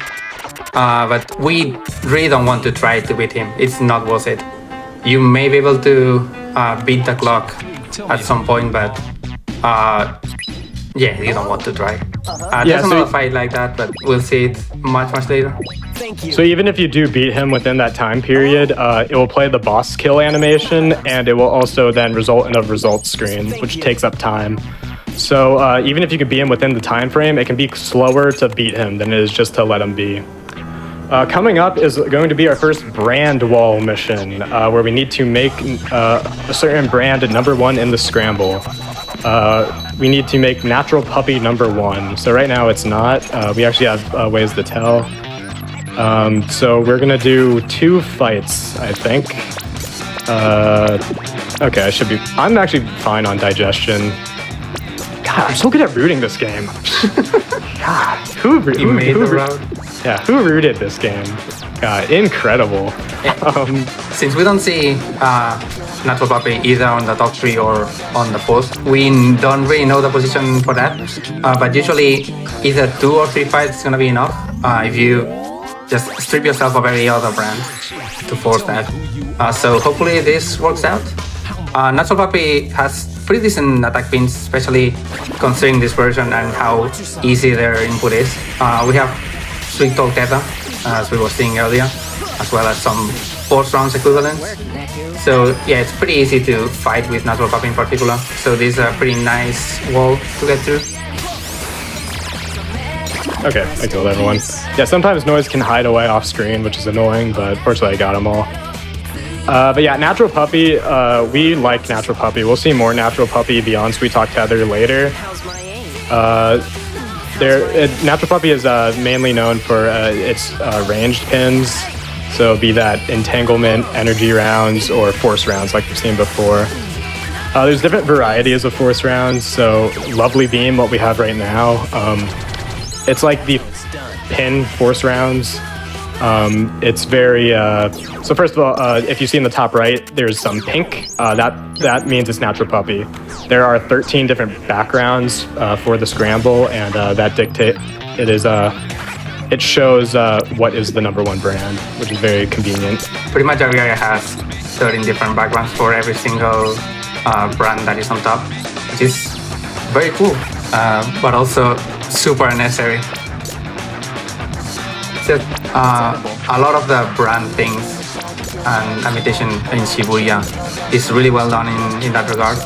But we really don't want to try to beat him. It's not worth it. You may be able to beat the clock at some point, but yeah, you don't want to try. There's another fight like that, but we'll see it much later. So even if you do beat him within that time period, it will play the boss kill animation, and it will also then result in a results screen, which takes up time. So even if you can beat him within the time frame, it can be slower to beat him than it is just to let him be. Coming up is going to be our first brand wall mission, where we need to make a certain brand #1 in the scramble. We need to make natural puppy #1. So right now it's not. We actually have ways to tell. So we're gonna do 2 fights, I think. Okay, I'm actually fine on digestion. God, I'm so good at rooting this game. God, who rooted this game? God, incredible. Since we don't see Natural Puppy either on the top 3 or on the post, we don't really know the position for that. But usually either 2 or 3 fights is gonna be enough if you just strip yourself of every other brand to force that. So hopefully this works out. Natural Puppy has pretty decent attack pins, especially considering this version and how easy their input is. We have Sweet Talk Teta, as we were seeing earlier, as well as some force rounds equivalent. So yeah, it's pretty easy to fight with natural puppy in particular. So this is a pretty nice wall to get through. Okay, I killed everyone. Yeah, sometimes noise can hide away off screen, which is annoying, but fortunately I got them all. But yeah, Natural Puppy, we like Natural Puppy. We'll see more Natural Puppy beyond Sweet Talk Tether later. How's my aim? Natural Puppy is mainly known for its ranged pins, so be that entanglement, energy rounds, or force rounds like we've seen before. There's different varieties of force rounds, so Lovely Beam, what we have right now, it's like the pin force rounds. It's very, so first of all, if you see in the top right, there's some pink, that means it's Natural Puppy. There are 13 different backgrounds for the scramble, and that dictate, it shows what is the #1 brand, which is very convenient. Pretty much every area has 13 different backgrounds for every single brand that is on top, which is very cool, but also super unnecessary. So, a lot of the brand things and imitation in Shibuya is really well done in that regard.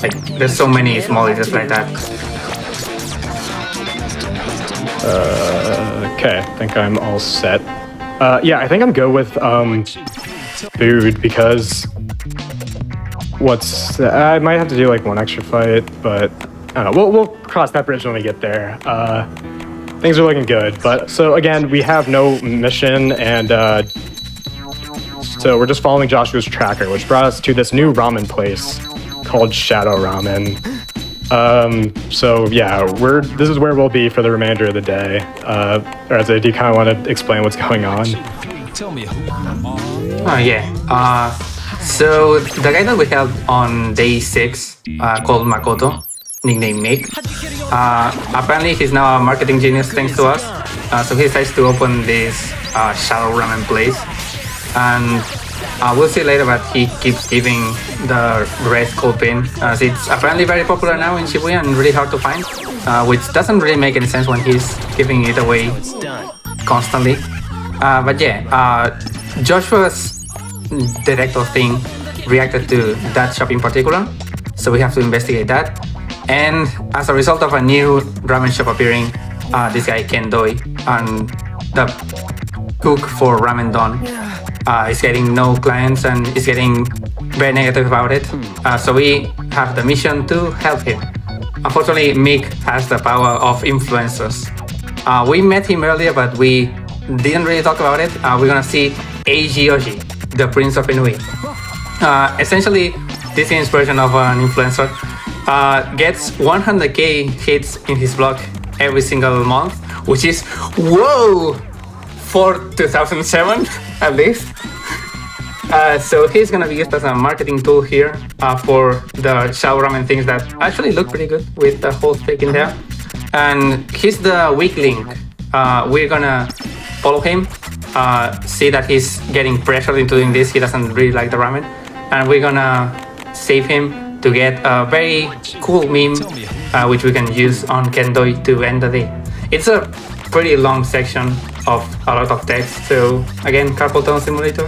Like, there's so many small details like that. Okay, I think I'm all set. Yeah, I think I'm good with food because I might have to do like one extra fight, but I don't know. We'll cross that bridge when we get there. Things are looking good, but so again, we have no mission, and so we're just following Joshua's tracker, which brought us to this new ramen place called Shadow Ramen. So yeah, this is where we'll be for the remainder of the day. Or do you kind of want to explain what's going on? Tell me who you Oh yeah. So the guy that we have on day 6, called Makoto, nicknamed Mick. Apparently he's now a marketing genius thanks to us. So he decides to open this Shadow Ramen place. And we'll see later, but he keeps giving the red cold pin, as it's apparently very popular now in Shibuya and really hard to find, which doesn't really make any sense when he's giving it away constantly. But yeah, Joshua's director thing reacted to that shop in particular, so we have to investigate that. And as a result of a new ramen shop appearing, this guy Ken Doi, and the cook for Ramen Don, is getting no clients and is getting very negative about it. So we have the mission to help him. Unfortunately, Mick has the power of influencers. We met him earlier, but we didn't really talk about it. We're gonna see Eiji Yoshi, the Prince of Inui. Essentially, this game's version of an influencer gets 100k hits in his blog every single month, which is whoa for 2007 at least. So he's gonna be used as a marketing tool here for the Shadow Ramen things that actually look pretty good with the whole steak in there. And he's the weak link. We're gonna follow him, see that he's getting pressured into doing this. He doesn't really like the ramen, and we're gonna save him to get a very cool meme, which we can use on Kendoi to end the day. It's a pretty long section of a lot of text, so again, carpal tunnel simulator.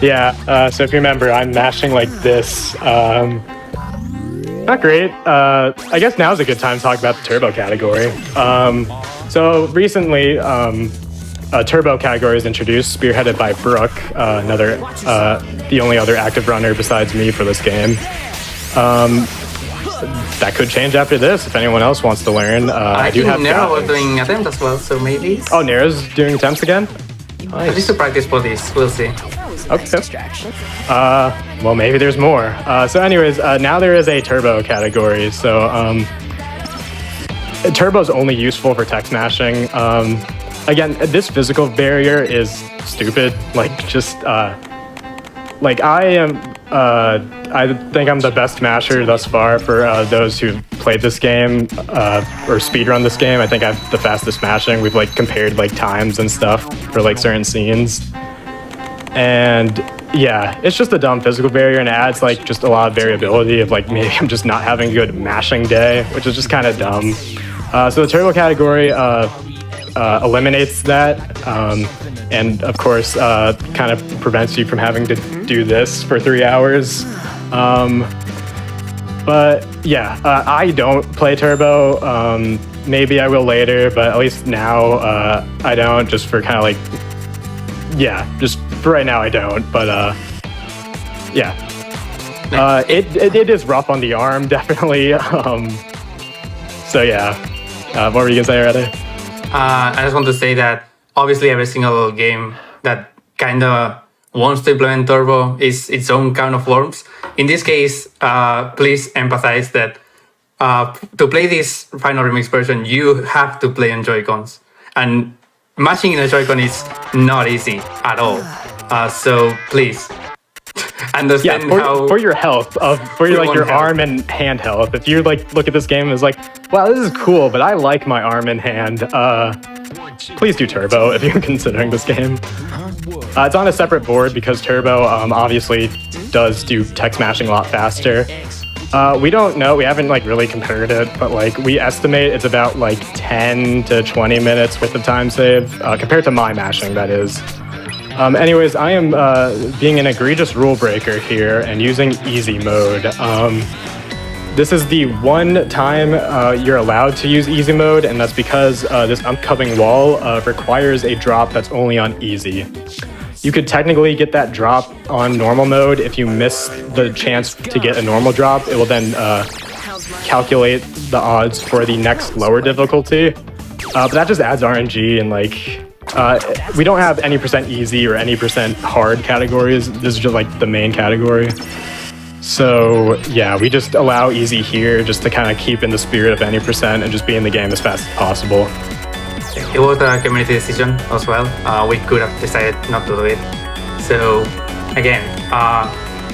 Yeah, so if you remember, I'm mashing like this. Not great. I guess now's a good time to talk about the turbo category. So recently, a turbo category is introduced, spearheaded by Brooke, the only other active runner besides me for this game. That could change after this if anyone else wants to learn. I do think have Nero was guys. doing attempts as well, so maybe. Oh, Nero's doing attempts again? At least to practice for this, we'll see. Okay. Well, maybe there's more. So anyways, now there is a turbo category. So turbo's only useful for text mashing. Again, this physical barrier is stupid. Like, just, like, I think I'm the best masher thus far for those who've played this game or speedrun this game. I think I have the fastest mashing. We've like compared like times and stuff for like certain scenes. And yeah, it's just a dumb physical barrier, and it adds like just a lot of variability of like maybe I'm just not having a good mashing day, which is just kind of dumb. So the turbo category, eliminates that, and of course, kind of prevents you from having to do this for 3 hours. But yeah, I don't play Turbo. Maybe I will later, but at least now I don't. Just for kind of like, yeah, just for right now I don't. But yeah, it is rough on the arm, definitely. So yeah, what were you gonna say, Herrete? I just want to say that obviously every single game that kind of wants to implement Turbo is its own kind of worms. In this case, please empathize that to play this final remix version, you have to play on Joy-Cons. And matching in a Joy-Con is not easy at all. So please understand for your health, for your like your arm and hand health. If you like look at this game and is like, wow, this is cool, but I like my arm and hand. Please do Turbo if you're considering this game. It's on a separate board because Turbo obviously does do tech smashing a lot faster. We don't know, we haven't like really compared it, but like we estimate it's about like 10 to 20 minutes worth of time save compared to my mashing, that is. Anyways, I am being an egregious rule breaker here and using easy mode. This is the one time you're allowed to use easy mode, and that's because this upcoming wall requires a drop that's only on easy. You could technically get that drop on normal mode. If you miss the chance to get a normal drop, it will then calculate the odds for the next lower difficulty. But that just adds RNG, and like we don't have any % easy or any % hard categories. This is just like the main category. So yeah, we just allow easy here just to kind of keep in the spirit of any % and just be in the game as fast as possible. It was a community decision as well. We could have decided not to do it. So again,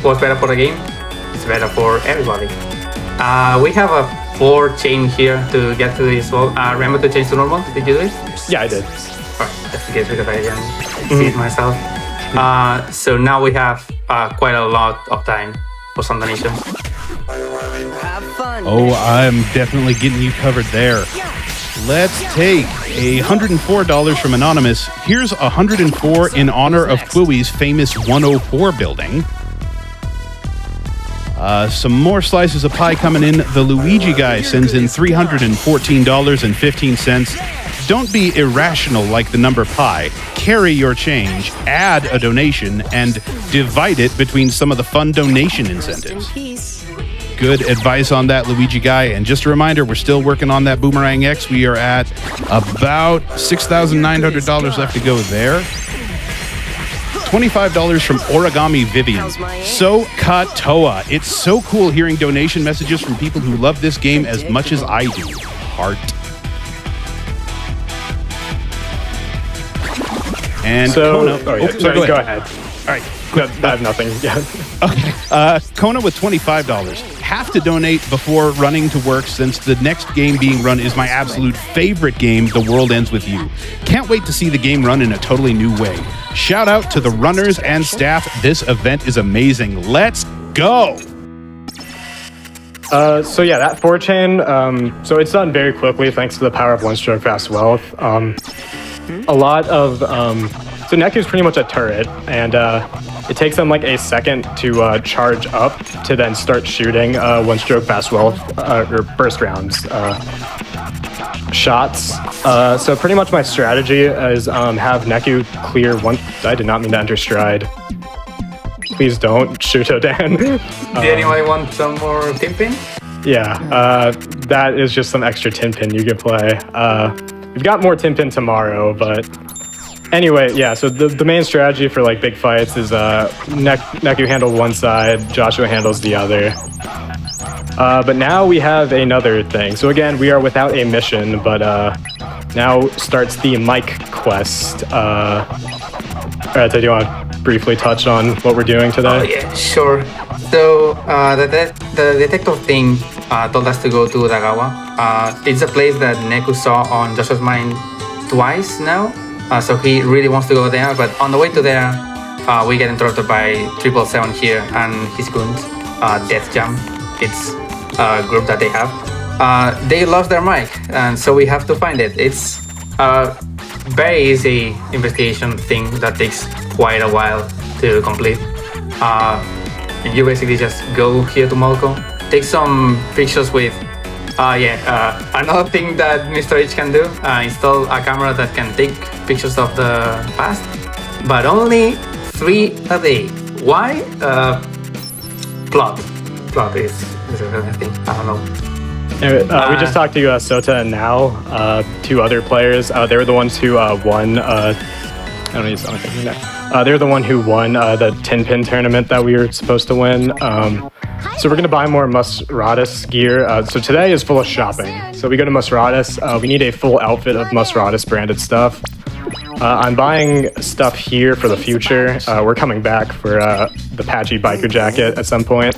what's better for the game? It's better for everybody. We have a 4 chain here to get to this wall. Remember to change to normal? Did you do it? Yeah, I did. Alright, just in case because I didn't see it myself. So now we have quite a lot of time for some donations. Have fun. Oh, I'm definitely getting you covered there. Let's take $104 from Anonymous. Here's $104 in honor of Quiwi's famous 104 building. Some more slices of pie coming in. The Luigi guy sends in $314.15. Don't be irrational like the number pi. Carry your change, add a donation, and divide it between some of the fun donation incentives. Good advice on that, Luigi guy. And just a reminder, we're still working on that Boomerang X. We are at about $6,900 left to go there. $25 from Origami Vivian. So Katoa. It's so cool hearing donation messages from people who love this game as much as I do. Heart. And so, Kona, sorry, go ahead. All right. No, I have nothing. Yeah. Okay. Kona with $25. Have to donate before running to work since the next game being run is my absolute favorite game, The World Ends With You. Can't wait to see the game run in a totally new way. Shout out to the runners and staff. This event is amazing. Let's go. So yeah, that 4-chain, so it's done very quickly thanks to the power of one-stroke fast wealth. A lot of, so Neku's pretty much a turret, and it takes them like a second to charge up to then start shooting one-stroke fast wealth, or burst rounds shots. So pretty much my strategy is have Neku clear one, I did not mean to enter stride. Please don't shoot Odan. Did anyone want some more Tinpin? Yeah, that is just some extra Tinpin you could play. We've got more Tinpin tomorrow, but anyway, yeah, so the main strategy for like big fights is Neku handles one side, Joshua handles the other. But now we have another thing. So again, we are without a mission, but now starts the mic quest. Alright, do you want to briefly touch on what we're doing today? Oh yeah, sure. So the detective thing told us to go to Dagawa. It's a place that Neku saw on Joshua's mind twice now. So he really wants to go there, but on the way to there, we get interrupted by 777 here and his goons, Death Jam. It's a group that they have. They lost their mic, and so we have to find it. It's very easy investigation thing that takes quite a while to complete. You basically just go here to Molko, take some pictures with another thing that Mr. H can do, install a camera that can take pictures of the past, but only 3 a day. Why? Plot is a thing. I don't know. Anyway, we just talked to Sota and Now, 2 other players. They were the ones who won. I don't need something next. They were the one who won the 10-pin tournament that we were supposed to win. So we're gonna buy more Musradis gear. So today is full of shopping. So we go to Musradis. We need a full outfit of Musradis branded stuff. I'm buying stuff here for the future. We're coming back for the patchy biker jacket at some point.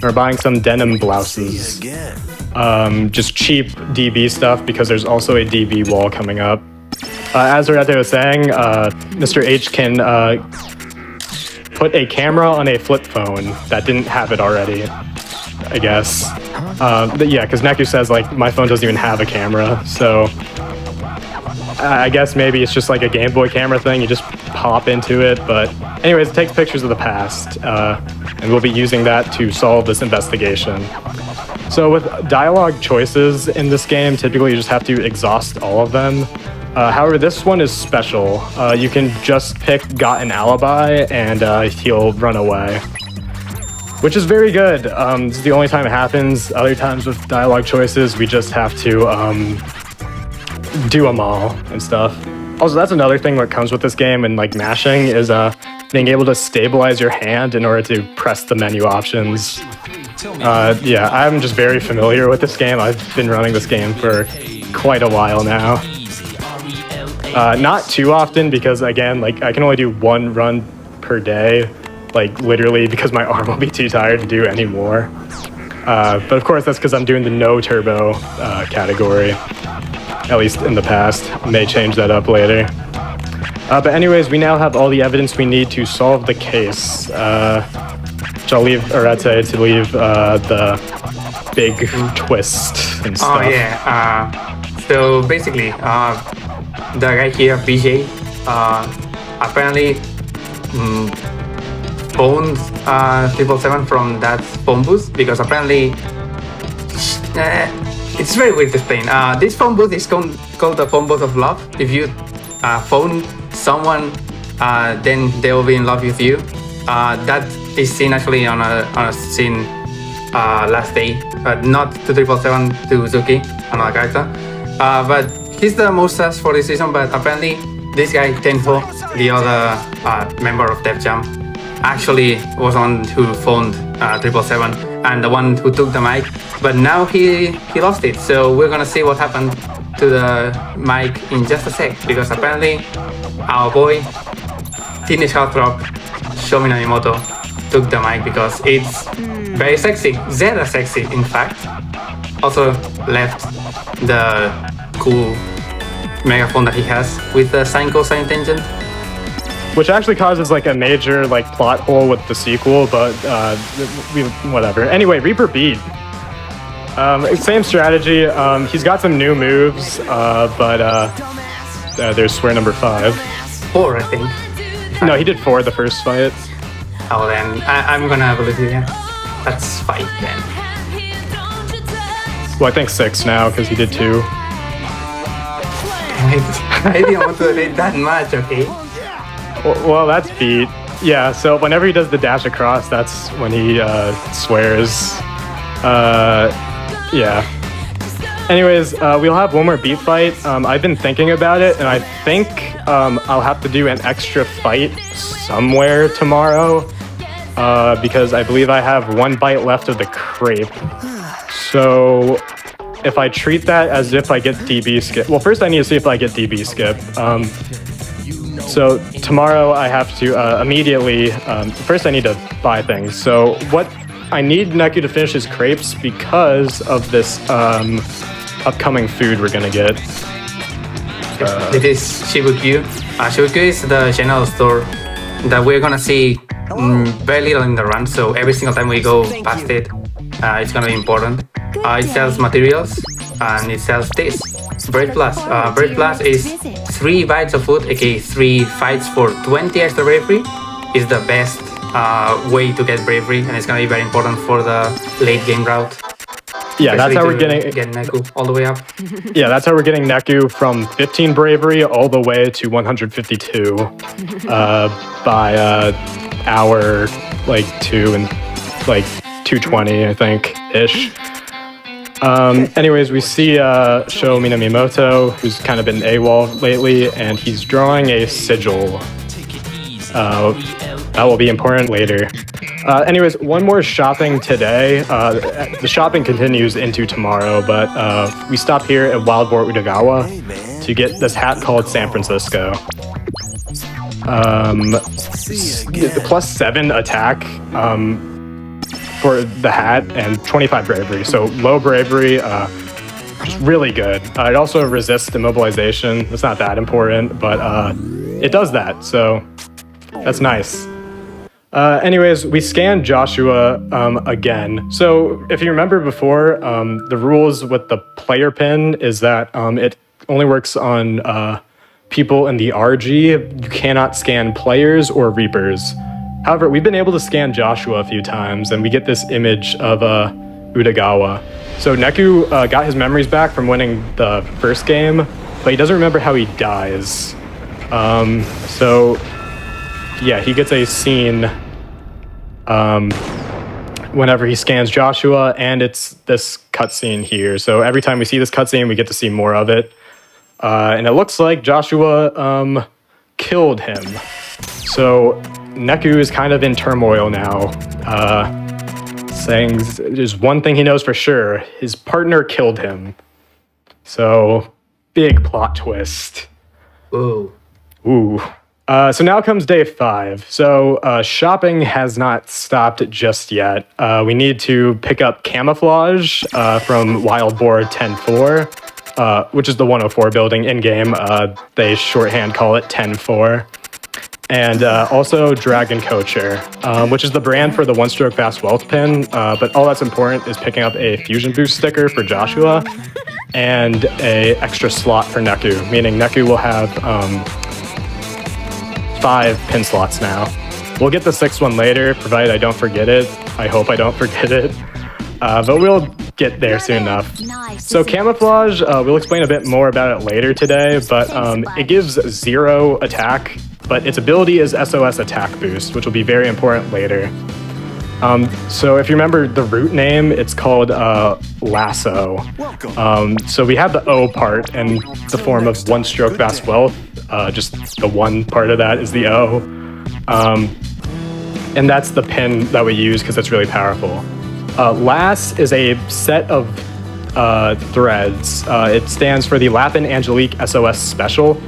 We're buying some denim blouses. Just cheap DB stuff because there's also a DB wall coming up. As Herrete was saying, Mr. H can put a camera on a flip phone that didn't have it already, I guess. Yeah, because Neku says, like, my phone doesn't even have a camera, so I guess maybe it's just like a Game Boy camera thing, you just pop into it, but anyways, it takes pictures of the past, and we'll be using that to solve this investigation. So with dialogue choices in this game, typically you just have to exhaust all of them. However, this one is special. You can just pick Got an Alibi and he'll run away, which is very good. This is the only time it happens. Other times with dialogue choices, we just have to do them all and stuff. Also, that's another thing that comes with this game and like mashing is being able to stabilize your hand in order to press the menu options. Yeah, I'm just very familiar with this game. I've been running this game for quite a while now. Not too often because again, like I can only do 1 run per day, like literally because my arm will be too tired to do any more. But of course that's because I'm doing the no turbo category, at least in the past. May change that up later. But anyways, we now have all the evidence we need to solve the case. Which I'll leave Herrete to leave the big twist and stuff. Oh yeah, so basically, the guy here, BJ, apparently phoned 777 from that phone booth because apparently it's very weird to explain. This phone booth is called the phone booth of love. If you phone someone, then they will be in love with you. That is seen actually on a scene last day, but not to 777, to Zuki, another character. But he's the most sus for this season, but apparently this guy, Tenho, the other member of Def Jam, actually was on who phoned 777 and the one who took the mic, but now he lost it. So we're gonna see what happened to the mic in just a sec, because apparently our boy, Teenage Heartthrob, Shomi Nanimoto, took the mic because it's very sexy, Zeta sexy in fact. Also left the cool megaphone that he has with the sine cosine tangent, which actually causes like a major like plot hole with the sequel, but whatever. Anyway, Reaper Beat. Same strategy. He's got some new moves, but there's swear number 5. 4, I think. No, he did 4 the first fight. Oh, then I'm gonna believe you. Yeah, that's 5 then. Well, I think 6 now because he did 2. I didn't want to relate that much, okay? Well, that's Beat. Yeah, so whenever he does the dash across, that's when he swears. Yeah. Anyways, we'll have one more Beat fight. I've been thinking about it, and I think I'll have to do an extra fight somewhere tomorrow because I believe I have 1 bite left of the crepe. So if I treat that as if I get DB skip, well, first I need to see if I get DB skip. So tomorrow I have to immediately, first I need to buy things. So what I need Neku to finish his crepes because of this upcoming food we're gonna get. It is Shibukyu. Shibukyu is the general store that we're gonna see very little in the run, so every single time we go past it, it's gonna be important. It sells materials, and it sells this. Bread Plus. Bread Plus is 3 bites of food, aka 3 fights for 20 extra bravery. Is the best way to get bravery, and it's gonna be very important for the late game route. Yeah, that's how we're getting get Neku all the way up. Yeah, that's how we're getting Neku from 15 bravery all the way to 152 by hour like 2 and like 220, I think ish. Anyways, we see Sho Minamimoto, who's kind of been AWOL lately, and he's drawing a sigil. That will be important later. Anyways, one more shopping today. The shopping continues into tomorrow, but we stop here at Wild Boar Utagawa to get this hat called San Francisco. The +7 attack for the hat and 25 bravery. So low bravery, just really good. It also resists immobilization. It's not that important, but it does that, so that's nice. Anyways, we scanned Joshua again. So if you remember before, the rules with the player pin is that it only works on people in the RG. You cannot scan players or Reapers. However, we've been able to scan Joshua a few times, and we get this image of Utagawa. So Neku got his memories back from winning the first game, but he doesn't remember how he dies. So yeah, he gets a scene whenever he scans Joshua, and it's this cutscene here. So every time we see this cutscene, we get to see more of it. And it looks like Joshua killed him. So Neku is kind of in turmoil now, saying there's one thing he knows for sure. His partner killed him. So, big plot twist. Ooh. Ooh. So now comes day 5. So shopping has not stopped just yet. We need to pick up Camouflage from Wild Boar 10-4, which is the 104 building in-game. They shorthand call it 10-4. And also Dragon Coacher, which is the brand for the one-stroke fast wealth pin. But all that's important is picking up a Fusion Boost sticker for Joshua and a extra slot for Neku, meaning Neku will have 5 pin slots now. We'll get the 6th one later, provided I don't forget it. I hope I don't forget it. But we'll get there soon enough. So Camouflage, we'll explain a bit more about it later today, but it gives 0 attack, but its ability is SOS attack boost, which will be very important later. So if you remember the root name, it's called Lasso. So we have the O part in the form of one stroke fast wealth. Just the one part of that is the O. And that's the pin that we use because it's really powerful. LAS is a set of threads. It stands for the Lapin Angelique SOS Special.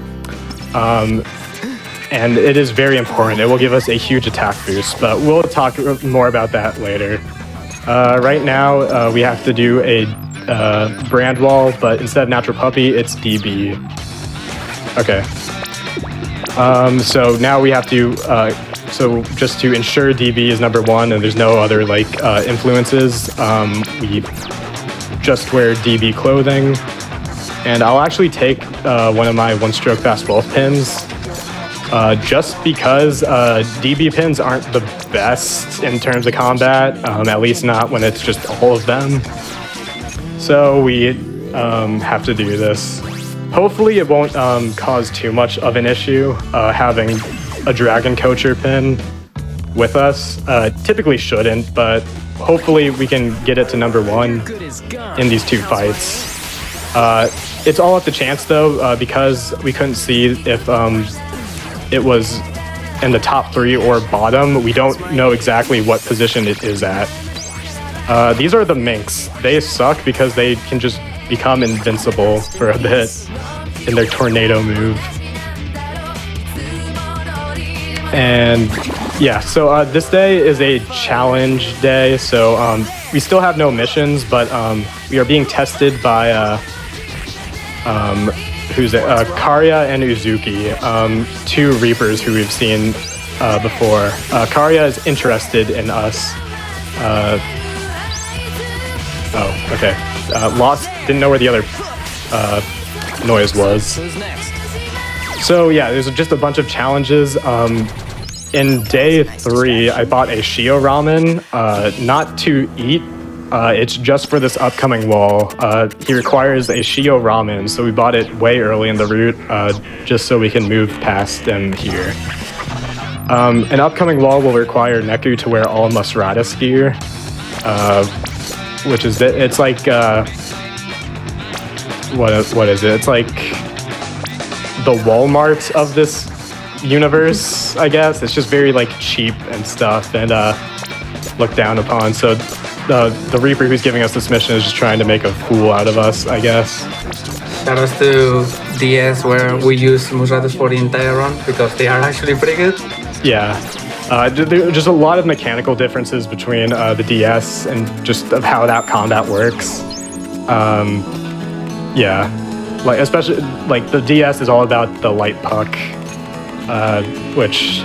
And it is very important. It will give us a huge attack boost, but we'll talk more about that later. Right now, we have to do a brand wall, but instead of Natural Puppy, it's DB. Okay. So now we have to, so just to ensure DB is number 1 and there's no other like influences, we just wear DB clothing. And I'll actually take one of my one-stroke fast wealth pins. Just because DB pins aren't the best in terms of combat, at least not when it's just all of them. So we have to do this. Hopefully it won't cause too much of an issue having a Dragon Coacher pin with us. Typically shouldn't, but hopefully we can get it to number 1 in these 2 fights. It's all up to chance though, because we couldn't see if it was in the top 3 or bottom. We don't know exactly what position it is at. These are the Minks. They suck because they can just become invincible for a bit in their tornado move. And yeah, so this day is a challenge day. So we still have no missions, but we are being tested by Karya and Uzuki, 2 Reapers who we've seen before. Karya is interested in us. Oh, okay. Lost, didn't know where the other noise was. Who's next? So yeah, there's just a bunch of challenges. In day 3, I bought a Shio ramen, not to eat. It's just for this upcoming wall. He requires a Shio ramen, so we bought it way early in the route, just so we can move past him here. An upcoming wall will require Neku to wear all Musrata's gear, which is it's like what is it? It's like the Walmart of this universe, I guess. It's just very like cheap and stuff, and looked down upon. So the Reaper who's giving us this mission is just trying to make a fool out of us, I guess. Shout outs to DS where we use Musratas for the entire run because they are actually pretty good. Yeah. There are just a lot of mechanical differences between the DS and just of how that combat works. Yeah. Like, especially, like, the DS is all about the light puck, which,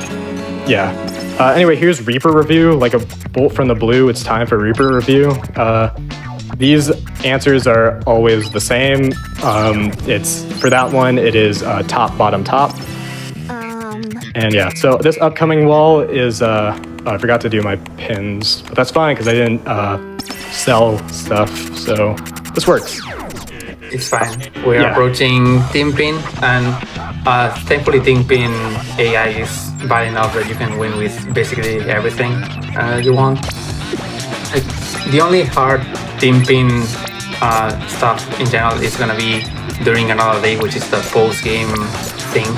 yeah. Anyway, here's Reaper review, like a bolt from the blue. It's time for Reaper review. These answers are always the same. It's, for that one, it is top, bottom, top. And yeah, so this upcoming wall is, I forgot to do my pins, but that's fine because I didn't sell stuff, so this works. It's fine. We are Yeah. approaching Team Pin, and thankfully Team Pin AI is bad enough that you can win with basically everything you want. Like, the only hard Team Pin stuff in general is gonna be during another day, which is the post-game thing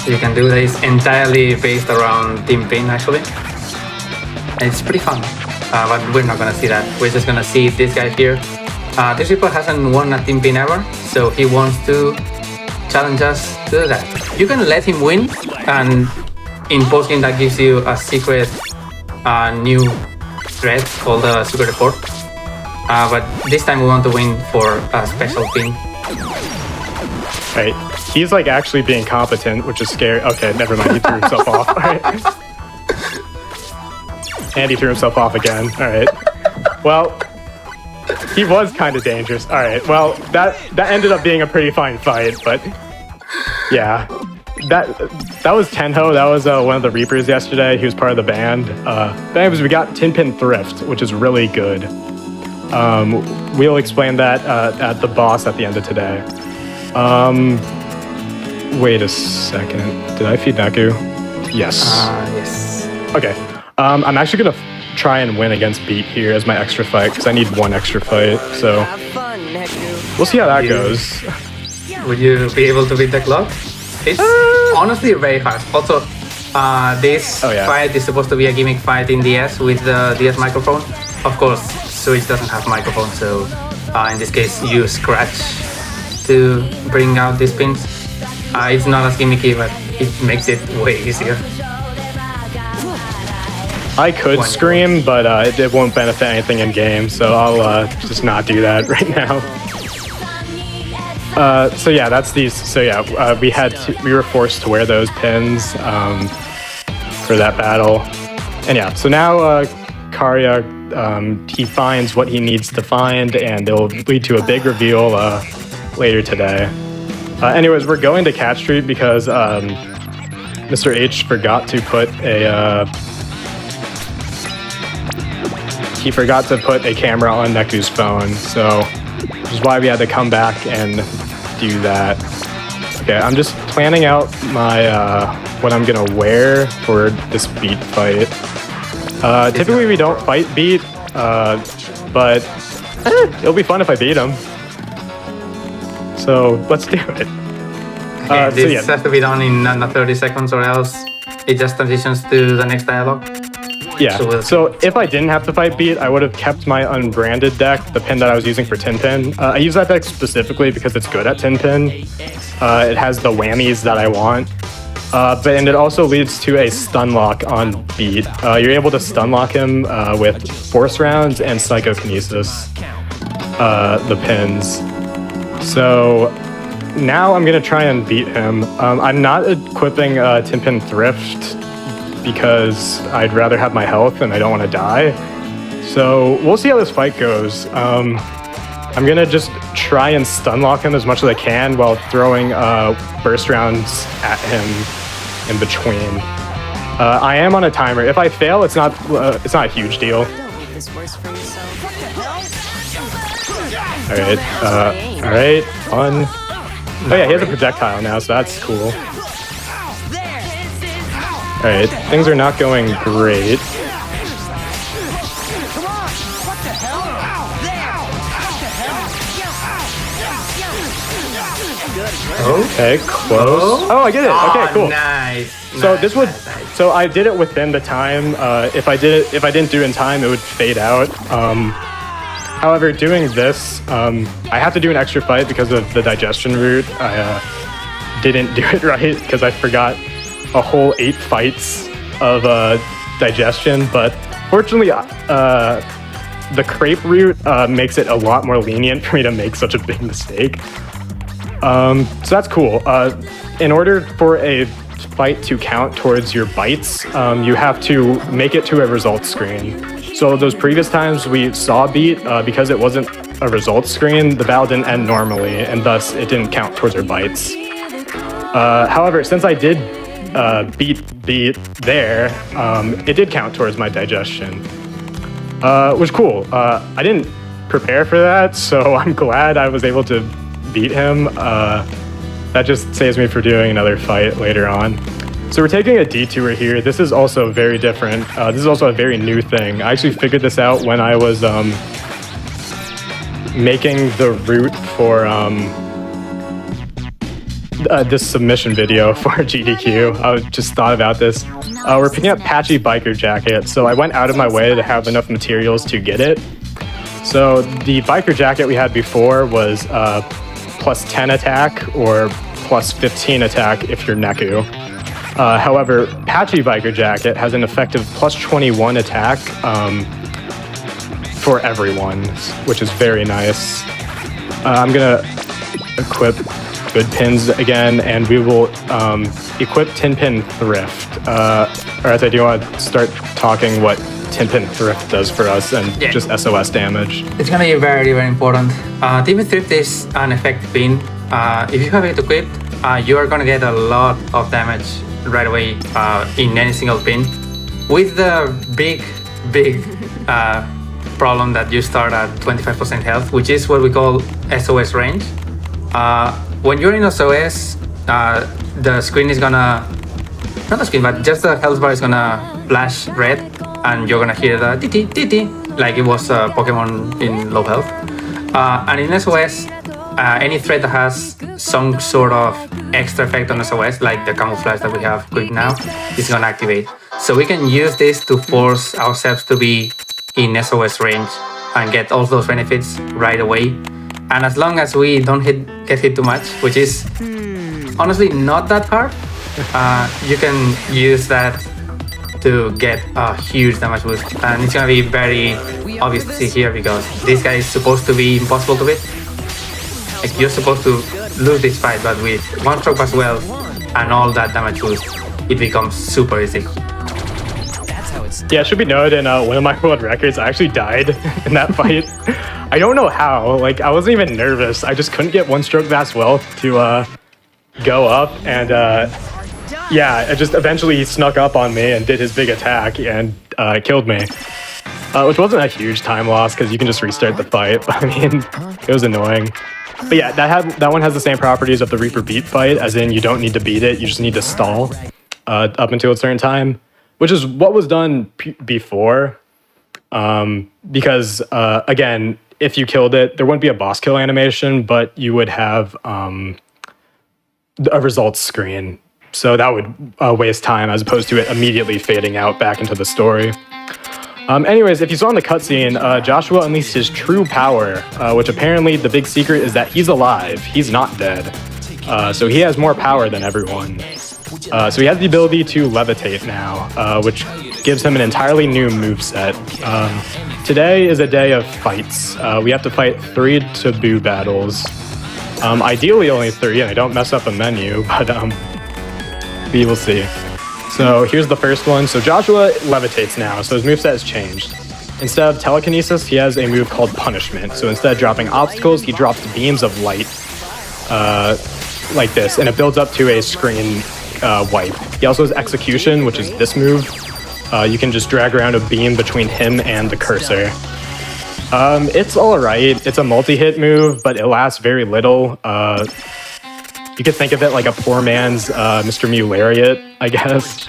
you can do that is entirely based around Team Pin actually. And it's pretty fun, but we're not gonna see that. We're just gonna see this guy here. This people hasn't won a Team Pin ever, so he wants to challenge us to do that. You can let him win, and in post-game that gives you a secret new thread called the Secret Report. But this time we want to win for a special pin. Right. He's like actually being competent, which is scary. Okay, never mind. He threw himself off. All right. And he threw himself off again. All right. Well, he was kind of dangerous. All right. Well, that ended up being a pretty fine fight, but yeah. That was Tenho. That was one of the Reapers yesterday. He was part of the band. But anyways, we got Tin Pin Thrift, which is really good. We'll explain that at the boss at the end of today. Wait a second. Did I feed Naku? Yes. Yes. Okay. I'm actually gonna try and win against Beat here as my extra fight because I need one extra fight. So Have fun, Neku. we'll see how that goes. Would you be able to beat the clock? It's honestly very hard. Also, this Oh, yeah. fight is supposed to be a gimmick fight in DS with the DS microphone. Of course, Switch doesn't have microphone, so in this case, you scratch to bring out these pins. It's not as gimmicky, but it makes it way easier. I could scream, but it won't benefit anything in game, so I'll just not do that right now. So yeah, that's these. So yeah, we were forced to wear those pins for that battle, and yeah. So now Karya he finds what he needs to find, and it'll lead to a big reveal later today. Anyways, we're going to Cat Street because Mr. H forgot to put a. He forgot to put a camera on Neku's phone, so which is why we had to come back and do that. Okay, I'm just planning out my what I'm gonna wear for this Beat fight. Typically we don't fight Beat, but it'll be fun if I beat him. So let's do it. This has to be done in under 30 seconds, or else it just transitions to the next dialogue. Yeah, so if I didn't have to fight Beat, I would have kept my unbranded deck, the pin that I was using for Tin Pin. I use that deck specifically because it's good at Tin Pin. It has the whammies that I want. And it also leads to a stun lock on Beat. You're able to stun lock him with Force Rounds and Psychokinesis, the pins. So now I'm going to try and beat him. I'm not equipping Tin Pin Thrift because I'd rather have my health and I don't want to die. So we'll see how this fight goes. I'm gonna just try and stun lock him as much as I can while throwing burst rounds at him in between. I am on a timer. If I fail, it's not a huge deal. Don't make this worse for yourself. All right, fun. Oh yeah, he has a projectile now, so that's cool. All right, things are not going great. Okay, close. Oh, I get it. Okay, cool. Nice. So nice, this would, nice, nice. so I did it within the time. If I didn't do it in time, it would fade out. However, doing this, I have to do an extra fight because of the digestion route. I didn't do it right because I forgot a whole 8 fights of digestion. But fortunately, the crepe route makes it a lot more lenient for me to make such a big mistake. So that's cool. In order for a fight to count towards your bites, you have to make it to a results screen. So those previous times we saw beat, because it wasn't a results screen, the battle didn't end normally, and thus it didn't count towards our bites. However, since I did beat there, it did count towards my digestion, which was cool. I didn't prepare for that, so I'm glad I was able to beat him. That just saves me for doing another fight later on. So we're taking a detour here. This is also very different. This is also a very new thing. I actually figured this out when I was making the route for this submission video for GDQ. I just thought about this. We're picking up Patchy Biker Jacket, so I went out of my way to have enough materials to get it. So the Biker Jacket we had before was plus 10 attack or plus 15 attack if you're Neku. However, Patchy Biker Jacket has an effective plus 21 attack for everyone, which is very nice. I'm gonna equip good pins again, and we will equip Tin Pin Thrift. Alright, I do want to start talking what Tin Pin Thrift does for us and just SOS damage. It's gonna be very, very important. Tin Pin Thrift is an effective pin. If you have it equipped, you are gonna get a lot of damage right away in any single pin. With the big problem that you start at 25% health, which is what we call SOS range. When you're in SOS, the screen is gonna, not the screen, but just the health bar is gonna flash red, and you're gonna hear the titi like it was a Pokemon in low health. And in SOS, any threat that has some sort of extra effect on SOS, like the camouflage that we have quick now, is gonna activate. So we can use this to force ourselves to be in SOS range and get all those benefits right away. And as long as we don't get hit too much, which is honestly not that hard, you can use that to get a huge damage boost. And it's gonna be very obvious to see here because this guy is supposed to be impossible to beat. Like, you're supposed to lose this fight, but with one stroke as well and all that damage boost, it becomes super easy. Yeah, it should be noted in one of my world records, I actually died in that fight. I don't know how. Like, I wasn't even nervous. I just couldn't get one stroke Vast Wealth to go up, and yeah, it just eventually he snuck up on me and did his big attack and killed me. Which wasn't a huge time loss because you can just restart the fight. But I mean, it was annoying. But yeah, that one has the same properties of the Reaper beat fight, as in you don't need to beat it, you just need to stall up until a certain time, which is what was done before. Because again, if you killed it, there wouldn't be a boss kill animation, but you would have a results screen. So that would waste time as opposed to it immediately fading out back into the story. Anyways, if you saw in the cutscene, Joshua unleashed his true power, which apparently the big secret is that he's alive. He's not dead. So he has more power than everyone. So he has the ability to levitate now, which gives him an entirely new moveset. Today is a day of fights. We have to fight 3 taboo battles. Ideally only 3, and I don't mess up a menu, but we will see. So here's the first one. So Joshua levitates now, so his moveset has changed. Instead of telekinesis, he has a move called punishment. So instead of dropping obstacles, he drops beams of light like this, and it builds up to a screen wipe. He also has execution, which is this move. You can just drag around a beam between him and the cursor. It's alright. It's a multi-hit move, but it lasts very little. You could think of it like a poor man's Mr. Mew Lariat, I guess.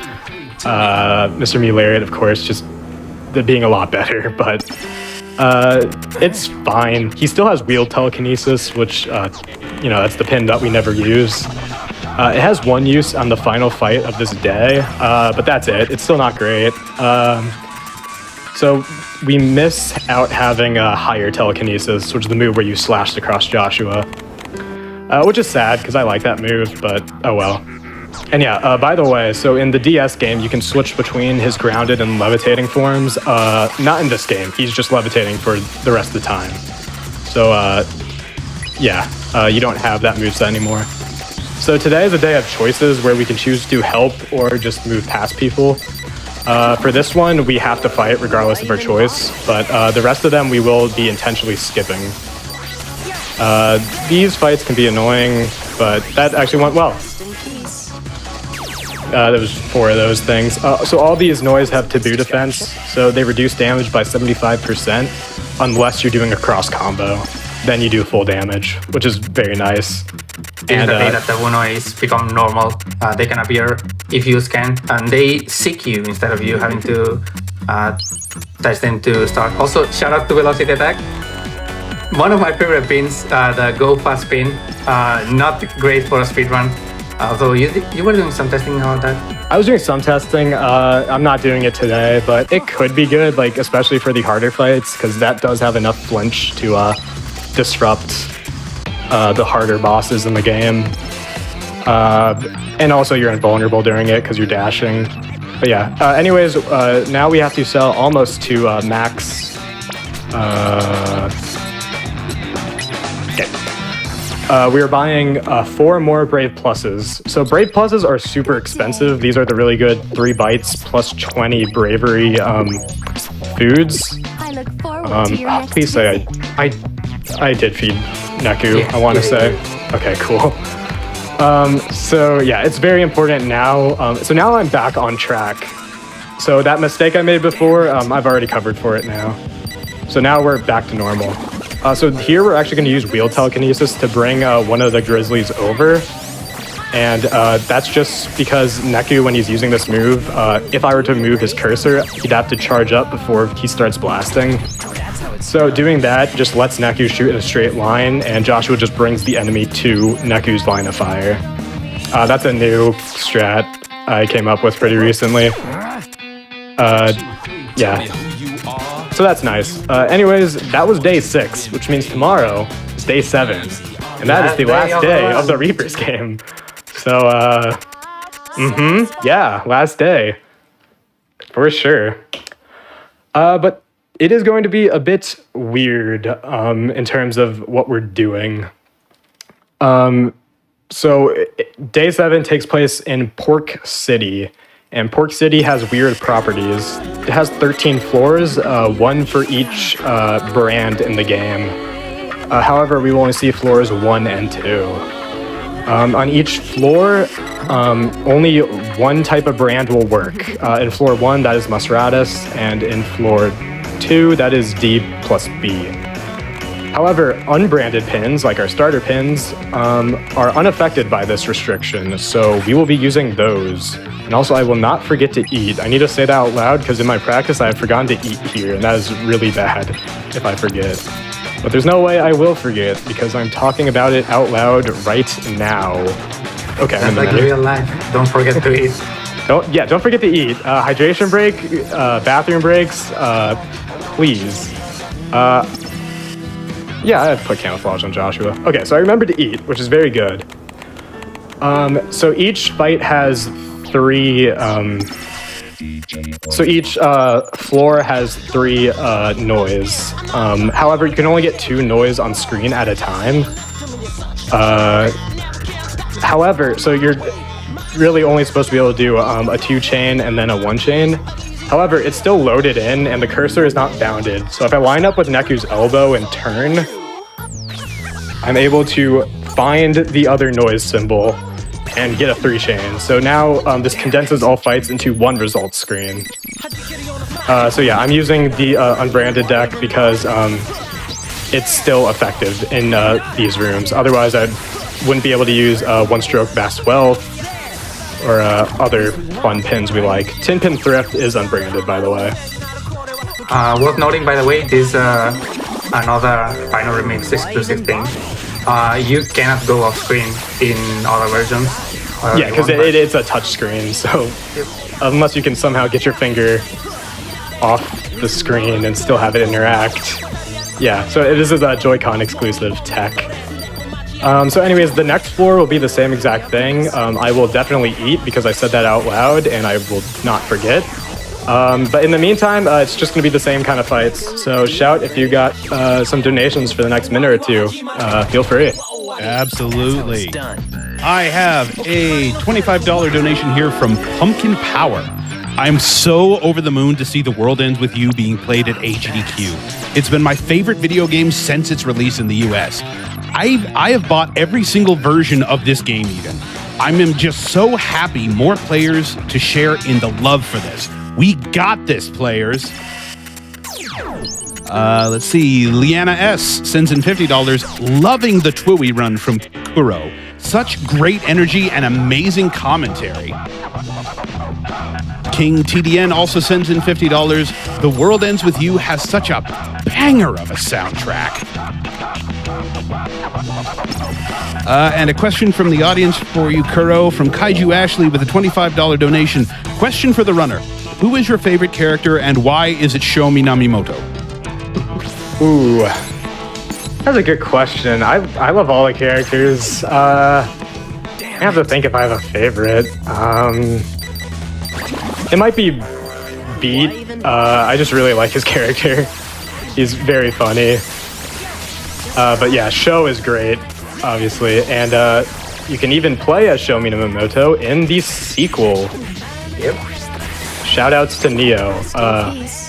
Mr. Mew Lariat, of course, just being a lot better, but it's fine. He still has wheel telekinesis, which, that's the pin that we never use. It has one use on the final fight of this day, but that's it. It's still not great. So we miss out having a higher telekinesis, which is the move where you slashed across Joshua, which is sad because I like that move, but oh well. And yeah, by the way, so in the DS game, you can switch between his grounded and levitating forms. Not in this game. He's just levitating for the rest of the time. So, you don't have that moveset anymore. So today is a day of choices where we can choose to help or just move past people. For this one, we have to fight regardless of our choice, but the rest of them we will be intentionally skipping. These fights can be annoying, but that actually went well. There was 4 of those things. So all these noise have taboo defense, so they reduce damage by 75% unless you're doing a cross combo. Then you do full damage, which is very nice. And the day that the noise become normal, they can appear if you scan, and they seek you instead of you having to touch them to start. Also, shout out to Velocity Attack. One of my favorite pins, the Go Fast pin, not great for a speedrun. Although you were doing some testing on that. I was doing some testing. I'm not doing it today, but it could be good, like especially for the harder fights, because that does have enough flinch to disrupt the harder bosses in the game. And also you're invulnerable during it because you're dashing. But yeah, anyways, now we have to sell almost to max. We are buying 4 more Brave Pluses. So Brave Pluses are super expensive. These are the really good 3 bites plus 20 bravery foods. I look forward to your next Please say I did feed Neku, Yeah, I want to yeah, say. Okay, cool. So yeah, it's very important now. So now I'm back on track. So that mistake I made before, I've already covered for it now. So now we're back to normal. So here we're actually going to use wheel telekinesis to bring one of the grizzlies over. And that's just because Neku, when he's using this move, if I were to move his cursor, he'd have to charge up before he starts blasting. So doing that just lets Neku shoot in a straight line, and Joshua just brings the enemy to Neku's line of fire. That's a new strat I came up with pretty recently. Yeah. So that's nice. Anyways, that was day 6, which means tomorrow is day 7. And that is the last day of the Reapers game. So, yeah, last day. For sure. But it is going to be a bit weird in terms of what we're doing. So day 7 takes place in Pork City. And Pork City has weird properties. It has 13 floors, 1 for each brand in the game. However, we will only see floors 1 and 2. On each floor, only one type of brand will work. In floor 1, that is Musratus, and in floor 2, that is D plus B. However, unbranded pins, like our starter pins, are unaffected by this restriction, so we will be using those. And also, I will not forget to eat. I need to say that out loud because in my practice, I have forgotten to eat here, and that is really bad if I forget. But there's no way I will forget because I'm talking about it out loud right now. Okay, That's like real life. Don't forget to eat. Don't forget to eat. Hydration break, bathroom breaks, please. Yeah, I have put camouflage on Joshua. Okay, so I remember to eat, which is very good. So each fight has 3. So each floor has 3 noise. However, you can only get 2 noise on screen at a time. However, so you're really only supposed to be able to do a 2 chain and then a 1 chain. However, it's still loaded in and the cursor is not bounded. So if I line up with Neku's elbow and turn, I'm able to find the other noise symbol and get a 3-chain. So now this condenses all fights into one result screen. So yeah, I'm using the unbranded deck because it's still effective in these rooms. Otherwise, I wouldn't be able to use one-stroke vast wealth or other fun pins we like. Tin Pin Thrift is unbranded, by the way. Worth noting, by the way, this another Final Remix exclusive thing. You cannot go off screen in other versions. Yeah, because it's a touch screen, so unless you can somehow get your finger off the screen and still have it interact. Yeah, so this is a Joy-Con exclusive tech. So anyways, the next floor will be the same exact thing. I will definitely eat because I said that out loud and I will not forget. But in the meantime, it's just going to be the same kind of fights. So shout if you got some donations for the next minute or two. Feel free. Absolutely. I have a $25 donation here from Pumpkin Power. I'm so over the moon to see The World Ends With You being played at AGDQ. It's been my favorite video game since its release in the US. I have bought every single version of this game even. I'm just so happy more players to share in the love for this. We got this, players. Let's see. Liana S. sends in $50. Loving the Twiwi run from Kuro. Such great energy and amazing commentary. King TDN also sends in $50. The World Ends With You has such a banger of a soundtrack. And a question from the audience for you, Kuro, from Kaiju Ashley with a $25 donation. Question for the runner. Who is your favorite character and why is it Shomi Namimoto? Ooh, that's a good question. I love all the characters. I have to think if I have a favorite. It might be Beat. I just really like his character. He's very funny. But yeah, Sho is great, obviously. And you can even play as Shomi Namamoto in the sequel. Yep. Shoutouts to Neo.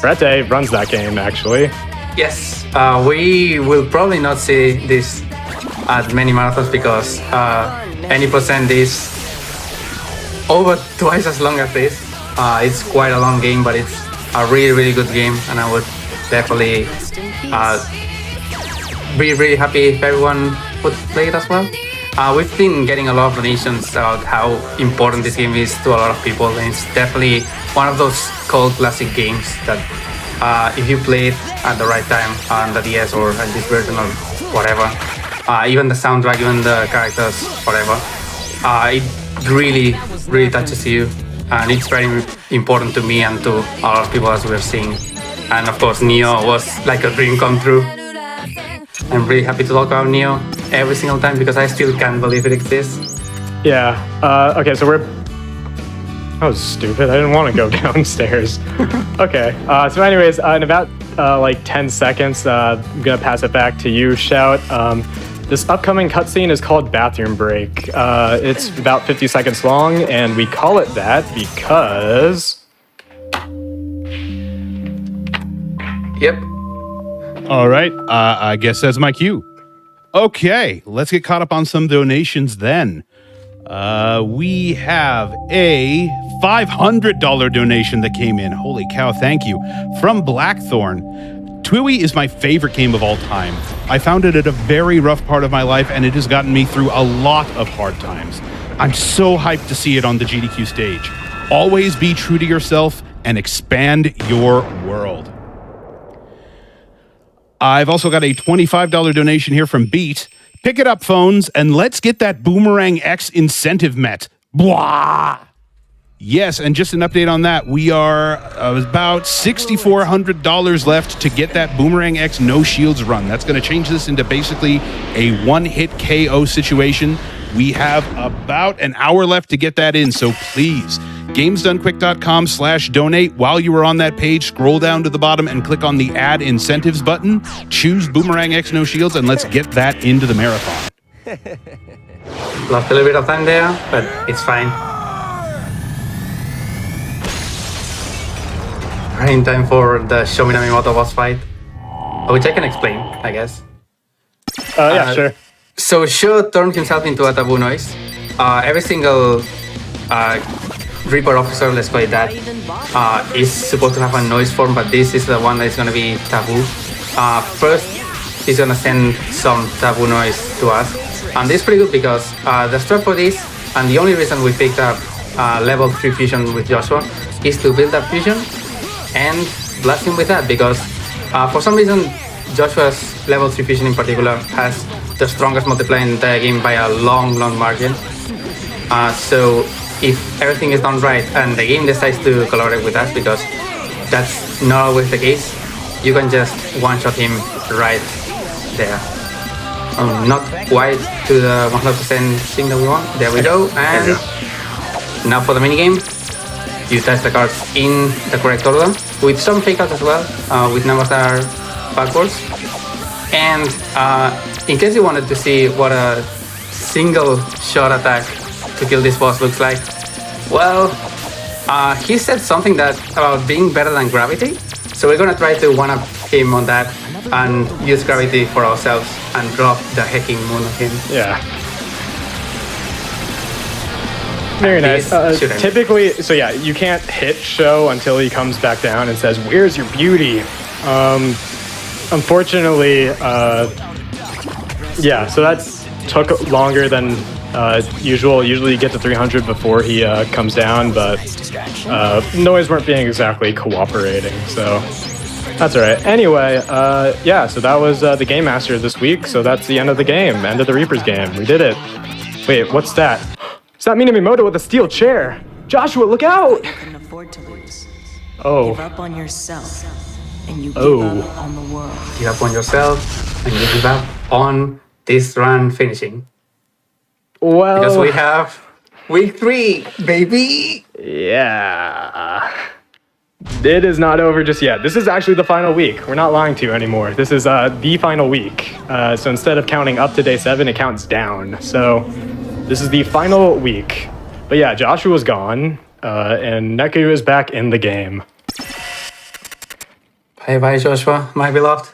Herrete runs that game, actually. Yes, we will probably not see this at many marathons because any percent is over twice as long as this. It's quite a long game, but it's a really, really good game, and I would definitely be really happy if everyone would play it as well. We've been getting a lot of donations about how important this game is to a lot of people, and it's definitely one of those cult classic games that if you play it at the right time on the DS or at this version or whatever, even the soundtrack, even the characters, whatever, it really, really touches you, and it's very important to me and to a lot of people as we're seeing. And of course, Neo was like a dream come true. I'm really happy to talk about Neo every single time because I still can't believe it exists. Yeah. Okay, so we're... That was stupid. I didn't want to go downstairs. Okay. So anyways, in about like 10 seconds, I'm going to pass it back to you, Shout. This upcoming cutscene is called Bathroom Break. It's about 50 seconds long, and we call it that because... Yep. All right. I guess that's my cue. Okay, let's get caught up on some donations then. We have a $500 donation that came in. Holy cow, thank you. From Blackthorn. Twiwi is my favorite game of all time. I found it at a very rough part of my life, and it has gotten me through a lot of hard times. I'm so hyped to see it on the GDQ stage. Always be true to yourself and expand your world. I've also got a $25 donation here from Beat. Pick it up, phones, and let's get that Boomerang X incentive met. Blah! Yes, and just an update on that. We are about $6,400 left to get that Boomerang X no shields run. That's going to change this into basically a one-hit KO situation. We have about an hour left to get that in, so please, gamesdonequick.com/donate. While you are on that page, scroll down to the bottom and click on the Add Incentives button. Choose Boomerang X No Shields, and let's get that into the marathon. Lost a little bit of time there, but it's fine. right in time for the Show Me Namimoto boss fight, which I can explain, I guess. Yeah, sure. So Sho turned himself into a taboo noise. Every single Reaper officer, let's call it that, is supposed to have a noise form, but this is the one that's going to be taboo. First, he's going to send some taboo noise to us. And this is pretty good because the strat for this, and the only reason we picked up level 3 fusion with Joshua, is to build up fusion and blast him with that, because for some reason Joshua's level 3 fusion in particular has the strongest multiplier in the game by a long margin. So if everything is done right and the game decides to collaborate with us, because that's not always the case, you can just one-shot him right there. Not quite to the 100% thing that we want. There we go. And now for the minigame. You touch the cards in the correct order, with some fake outs as well, with numbers that are backwards. And in case you wanted to see what a single shot attack to kill this boss looks like, well, he said something that about being better than gravity. So we're gonna try to one-up him on that and use gravity for ourselves and drop the hacking moon on him. Yeah. Very nice. Typically, so yeah, you can't hit Sho until he comes back down and says, "Where's your beauty?" Unfortunately, yeah, so that took longer than usual. Usually you get to 300 before he comes down, but Noise weren't being exactly cooperating, so that's all right. Anyway, yeah, so that was the Game Master this week, so that's the end of the game, end of the Reaper's game. We did it. Wait, what's that? Is that Minamimoto with a steel chair? Joshua, look out! You can afford to lose. Oh. Give up on yourself, and you give up on the world. Give up on yourself, and you give up on this run finishing. Well, Because we have week 3, baby! yeah. It is not over just yet. This is actually the final week. We're not lying to you anymore. This is the final week. So instead of counting up to day 7, it counts down. So this is the final week. But yeah, Joshua's gone, and Neku is back in the game. Bye-bye, Joshua, my beloved.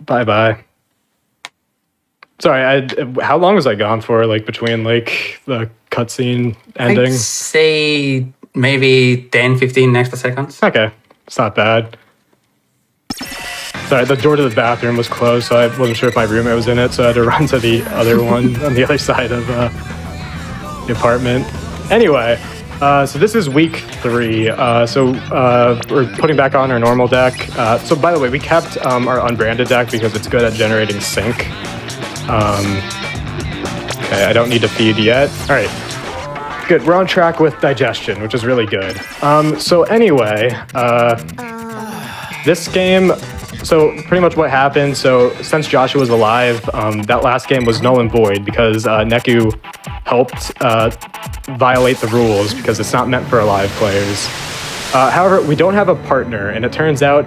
Bye-bye. Sorry, how long was I gone for, like, between, like, the cutscene ending? I'd say maybe 10-15 extra seconds. Okay, it's not bad. Sorry, the door to the bathroom was closed, so I wasn't sure if my roommate was in it, so I had to run to the other one on the other side of the apartment. Anyway, so this is week 3. So we're putting back on our normal deck. So by the way, we kept our unbranded deck because it's good at generating sync. Okay, I don't need to feed yet. All right. Good, we're on track with digestion, which is really good. So anyway, this game, so pretty much what happened, so since Joshua was alive, that last game was null and void because Neku helped violate the rules because it's not meant for alive players. However, we don't have a partner, and it turns out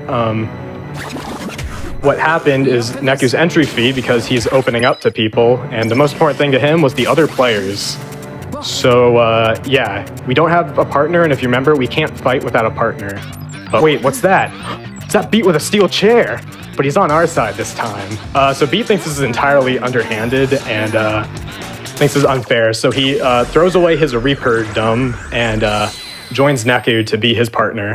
what happened is Neku's entry fee because he's opening up to people, and the most important thing to him was the other players. So, yeah, we don't have a partner, and if you remember, we can't fight without a partner. But wait, what's that? It's that Beat with a steel chair, but he's on our side this time. So Beat thinks this is entirely underhanded and thinks this is unfair, so he throws away his Reaper-dom and joins Neku to be his partner.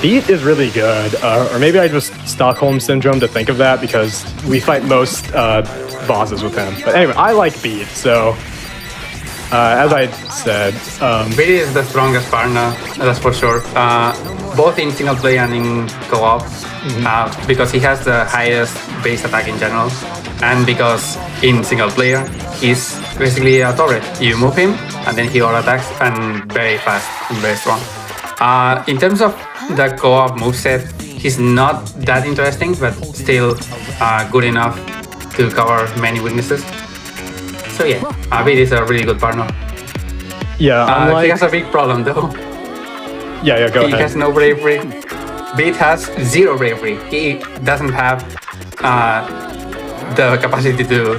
Beat is really good, or maybe I just Stockholm Syndrome to think of that because we fight most bosses with him. But anyway, I like Beat, so as I said... Beat is the strongest partner, that's for sure. Both in single player and in co-op, because he has the highest base attack in general, and because in single player, he's basically a turret. You move him, and then he auto-attacks, and very fast and very strong. In terms of the co-op moveset, he's not that interesting, but still good enough to cover many weaknesses. So yeah, Beat is a really good partner. Yeah, he has a big problem though. Yeah, go ahead. He has no bravery. Beat has 0 bravery. He doesn't have the capacity to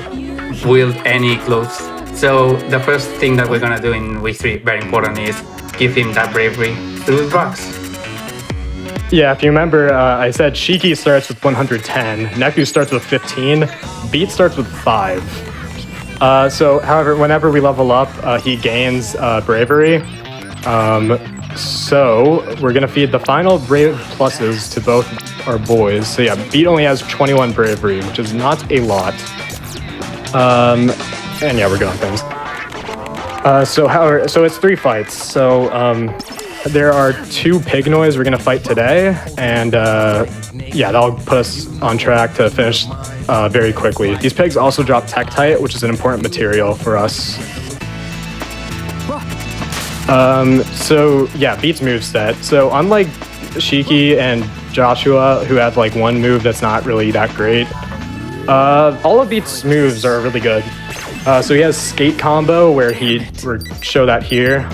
wield any clothes. So the first thing that we're gonna do in week 3, very important, is give him that bravery to do drugs. Yeah, if you remember, I said Shiki starts with 110, Neku starts with 15, Beat starts with 5. So, however, whenever we level up, he gains bravery. So, we're gonna feed the final brave pluses to both our boys. So yeah, Beat only has 21 bravery, which is not a lot. And yeah, we're going things. So it's 3 fights. So there are 2 pig noise we're gonna fight today, and yeah, that'll put us on track to finish very quickly. These pigs also drop Tektite, which is an important material for us. So yeah, Beat's moveset. So unlike Shiki and Joshua, who have like one move that's not really that great, all of Beat's moves are really good. So he has skate combo where we'll show that here.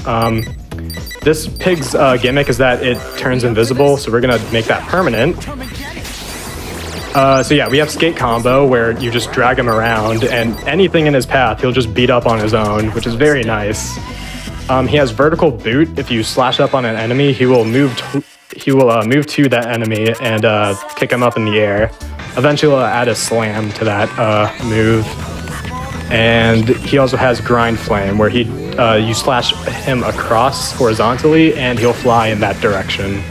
This pig's gimmick is that it turns invisible, so we're gonna make that permanent. So yeah, we have skate combo where you just drag him around, and anything in his path he'll just beat up on his own, which is very nice. He has vertical boot. If you slash up on an enemy, he will move to that enemy and kick him up in the air. Eventually, he'll add a slam to that move. And he also has grind flame, where you slash him across horizontally, and he'll fly in that direction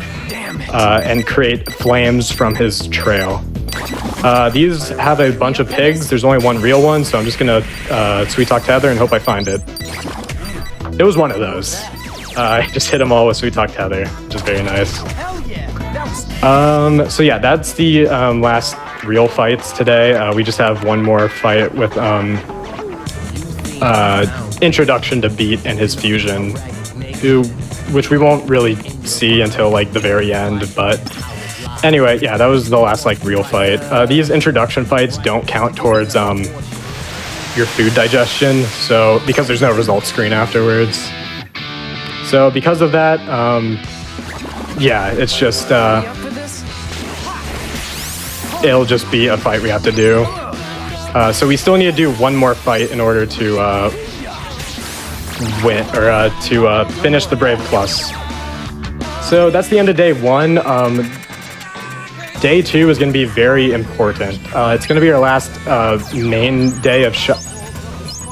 and create flames from his trail. These have a bunch of pigs. There's only one real one, so I'm just gonna Sweet Talk Tether and hope I find it. It was one of those. I just hit them all with Sweet Talk Tether, which is very nice. So yeah, that's the last real fights today. We just have one more fight with introduction to Beat and his fusion, which we won't really see until like the very end. But anyway, yeah, that was the last like real fight. These introduction fights don't count towards your food digestion, so because there's no result screen afterwards. So because of that, yeah, it's just it'll just be a fight we have to do. So we still need to do one more fight in order to win, or to finish the Brave Plus. So that's the end of day 1. Day 2 is going to be very important. It's going to be our last main day of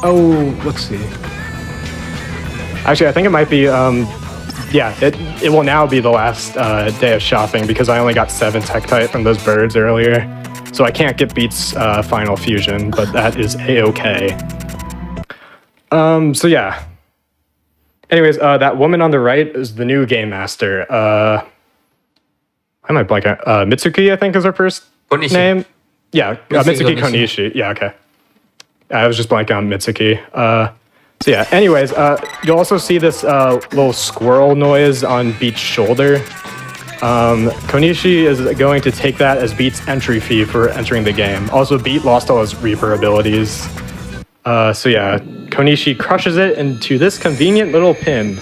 Oh, let's see. Actually, I think it might be, yeah, it will now be the last day of shopping because I only got 7 Tektite from those birds earlier. So I can't get Beat's final fusion, but that is a-okay. So yeah. Anyways, that woman on the right is the new game master. I might blank out. Mitsuki, I think, is her first name. Yeah, Mitsuki Konishi. Yeah, okay. I was just blanking on Mitsuki. So yeah, anyways, you'll also see this little squirrel noise on Beat's shoulder. Konishi is going to take that as Beat's entry fee for entering the game. Also, Beat lost all his Reaper abilities. So yeah, Konishi crushes it into this convenient little pin,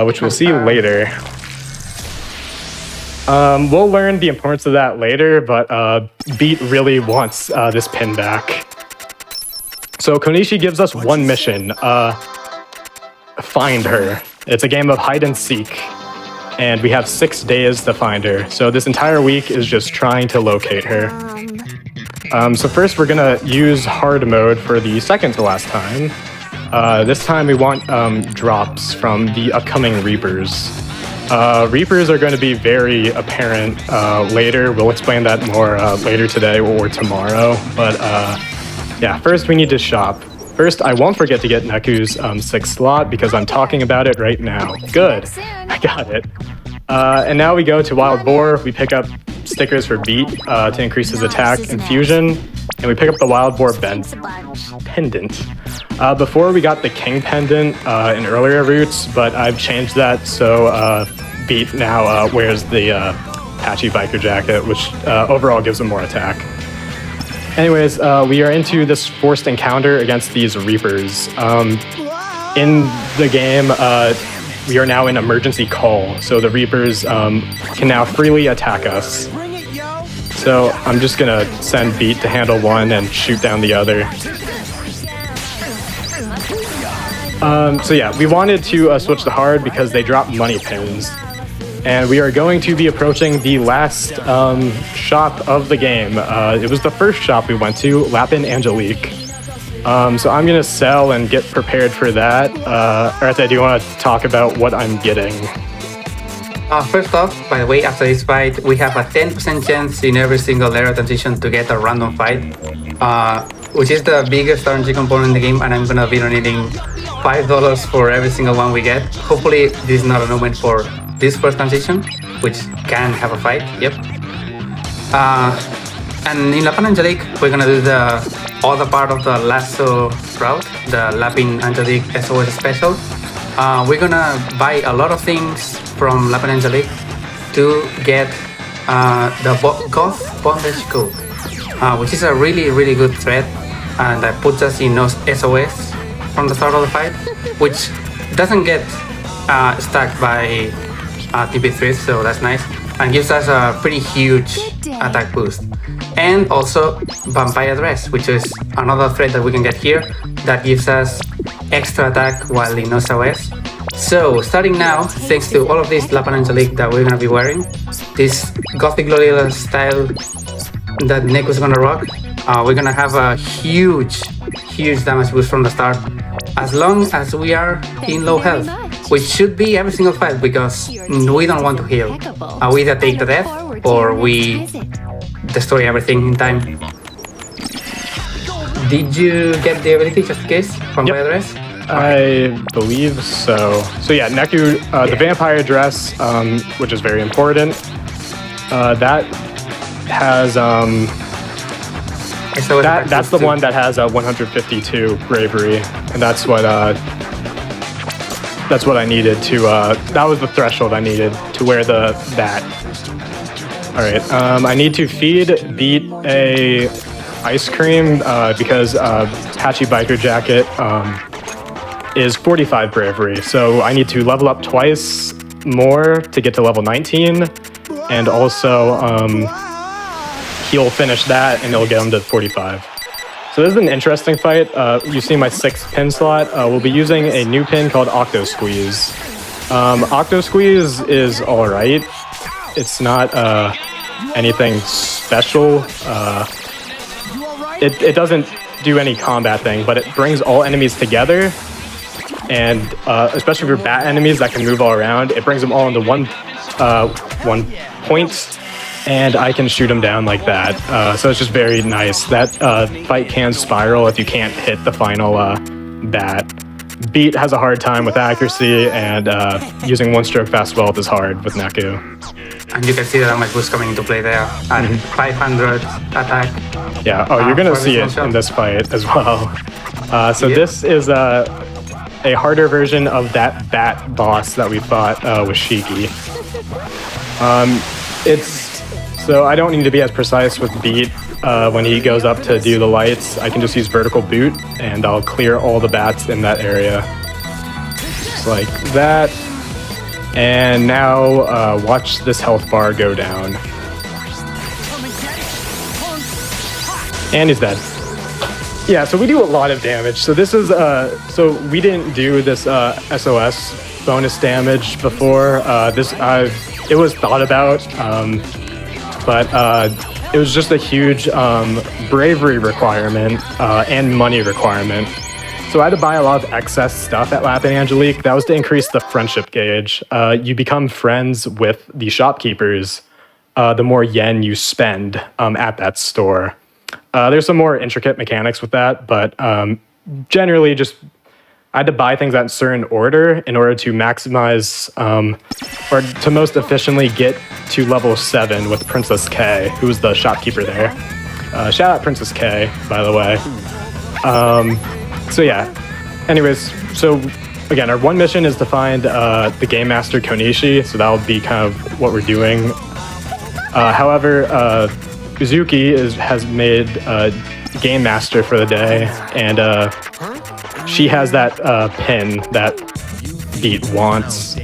which we'll see later. We'll learn the importance of that later, but Beat really wants this pin back. So Konishi gives us one mission, find her. It's a game of hide and seek, and we have 6 days to find her. So this entire week is just trying to locate her. So first we're gonna use hard mode for the second to last time. This time we want drops from the upcoming Reapers. Reapers are going to be very apparent later. We'll explain that more later today or tomorrow. But yeah, first we need to shop. First, I won't forget to get Neku's 6th slot because I'm talking about it right now. Good, I got it. And now we go to Wild Boar. We pick up stickers for Beat to increase his attack and fusion. And we pick up the Wild Boar pendant. Before we got the King pendant in earlier routes, but I've changed that so Beat now wears the patchy biker jacket, which overall gives him more attack. Anyways, we are into this forced encounter against these Reapers. In the game, we are now in emergency call, so the Reapers can now freely attack us. So I'm just gonna send Beat to handle one and shoot down the other. So yeah, we wanted to switch to hard because they drop money pins. And we are going to be approaching the last shop of the game. It was the first shop we went to, Lapin Angelique. So I'm going to sell and get prepared for that. Herrete, do you want to talk about what I'm getting? First off, by the way, after this fight, we have a 10% chance in every single era transition to get a random fight, which is the biggest RNG component in the game, and I'm gonna be donating $5 for every single one we get. Hopefully, this is not an omen for this first transition, which can have a fight. Yep. And in Lapin Angelique, we're gonna do the other part of the lasso route, the Lapin Angelique SOS special. We're gonna buy a lot of things from Lapin Angelique to get the Goth Bondage Code, which is a really good threat, and that puts us in SOS from the start of the fight, which doesn't get stacked by TP3, so that's nice, and gives us a pretty huge attack boost. And also Vampire Dress, which is another threat that we can get here that gives us extra attack while in SOS. So, starting now, thanks to all of this Lapin Angelique that we're gonna be wearing, this Gothic Glorilla style that Neku's gonna rock, we're gonna have a huge damage boost from the start, as long as we are in low health, which should be every single fight because we don't want to heal. We either take the death or we destroy everything in time. Did you get the ability just in case from Vampire Dress? I believe so. So yeah, Neku, the Vampire Dress, which is very important. That has that's the one that has 152 bravery, and that's what I needed to. That was the threshold I needed to wear that. All right, I need to feed Beat a ice cream because Patchy Biker Jacket is 45 bravery, so I need to level up twice more to get to level 19, and also he'll finish that and it'll get him to 45. So this is an interesting fight. You see my 6th pin slot. We'll be using a new pin called Octo Squeeze. Octo Squeeze is alright. It's not anything special. It doesn't do any combat thing, but it brings all enemies together. And especially for bat enemies that can move all around, it brings them all into one point, and I can shoot them down like that. So it's just very nice. That fight can spiral if you can't hit the final bat. Beat has a hard time with accuracy, and using one-stroke fast wealth is hard with Neku. And you can see that how much boost coming into play there. And 500 attack. Yeah, you're going to see it in this fight as well. This is a harder version of that bat boss that we fought with Shiki. So I don't need to be as precise with Beat when he goes up to do the lights. I can just use vertical boot and I'll clear all the bats in that area. Just like that. And now watch this health bar go down. And he's dead. Yeah, so we do a lot of damage. So this is, so we didn't do this SOS bonus damage before. It was thought about, but it was just a huge bravery requirement and money requirement. So I had to buy a lot of excess stuff at Lapin Angelique. That was to increase the friendship gauge. You become friends with the shopkeepers the more yen you spend at that store. There's some more intricate mechanics with that, but generally just I had to buy things at a certain order in order to maximize or to most efficiently get to level 7 with Princess K, who was the shopkeeper there. Shout out Princess K, by the way. So yeah, anyways, so again, our one mission is to find the Game Master Konishi, so that'll be kind of what we're doing. However, Uzuki has made Game Master for the day, and she has that pin that Beat wants.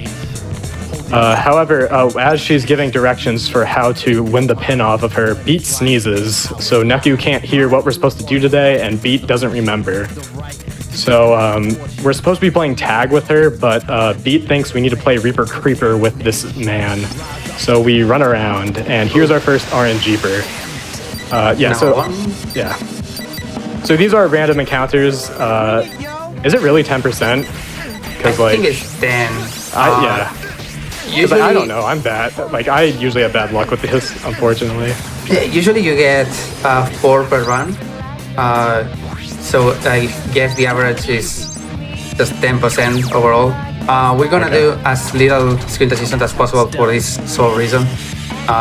However, as she's giving directions for how to win the pin off of her, Beat sneezes, so Neku can't hear what we're supposed to do today, and Beat doesn't remember. So we're supposed to be playing tag with her, but Beat thinks we need to play Reaper Creeper with this man. So we run around, and here's our first RNGeeper. Yeah. So these are random encounters. Is it really 10%? Because I think it's 10. yeah. Usually, I don't know. I'm bad. Like I usually have bad luck with this, unfortunately. yeah, usually you get 4 per run. So I guess the average is just 10% overall. We're gonna do as little screen transitions as possible for this sole reason.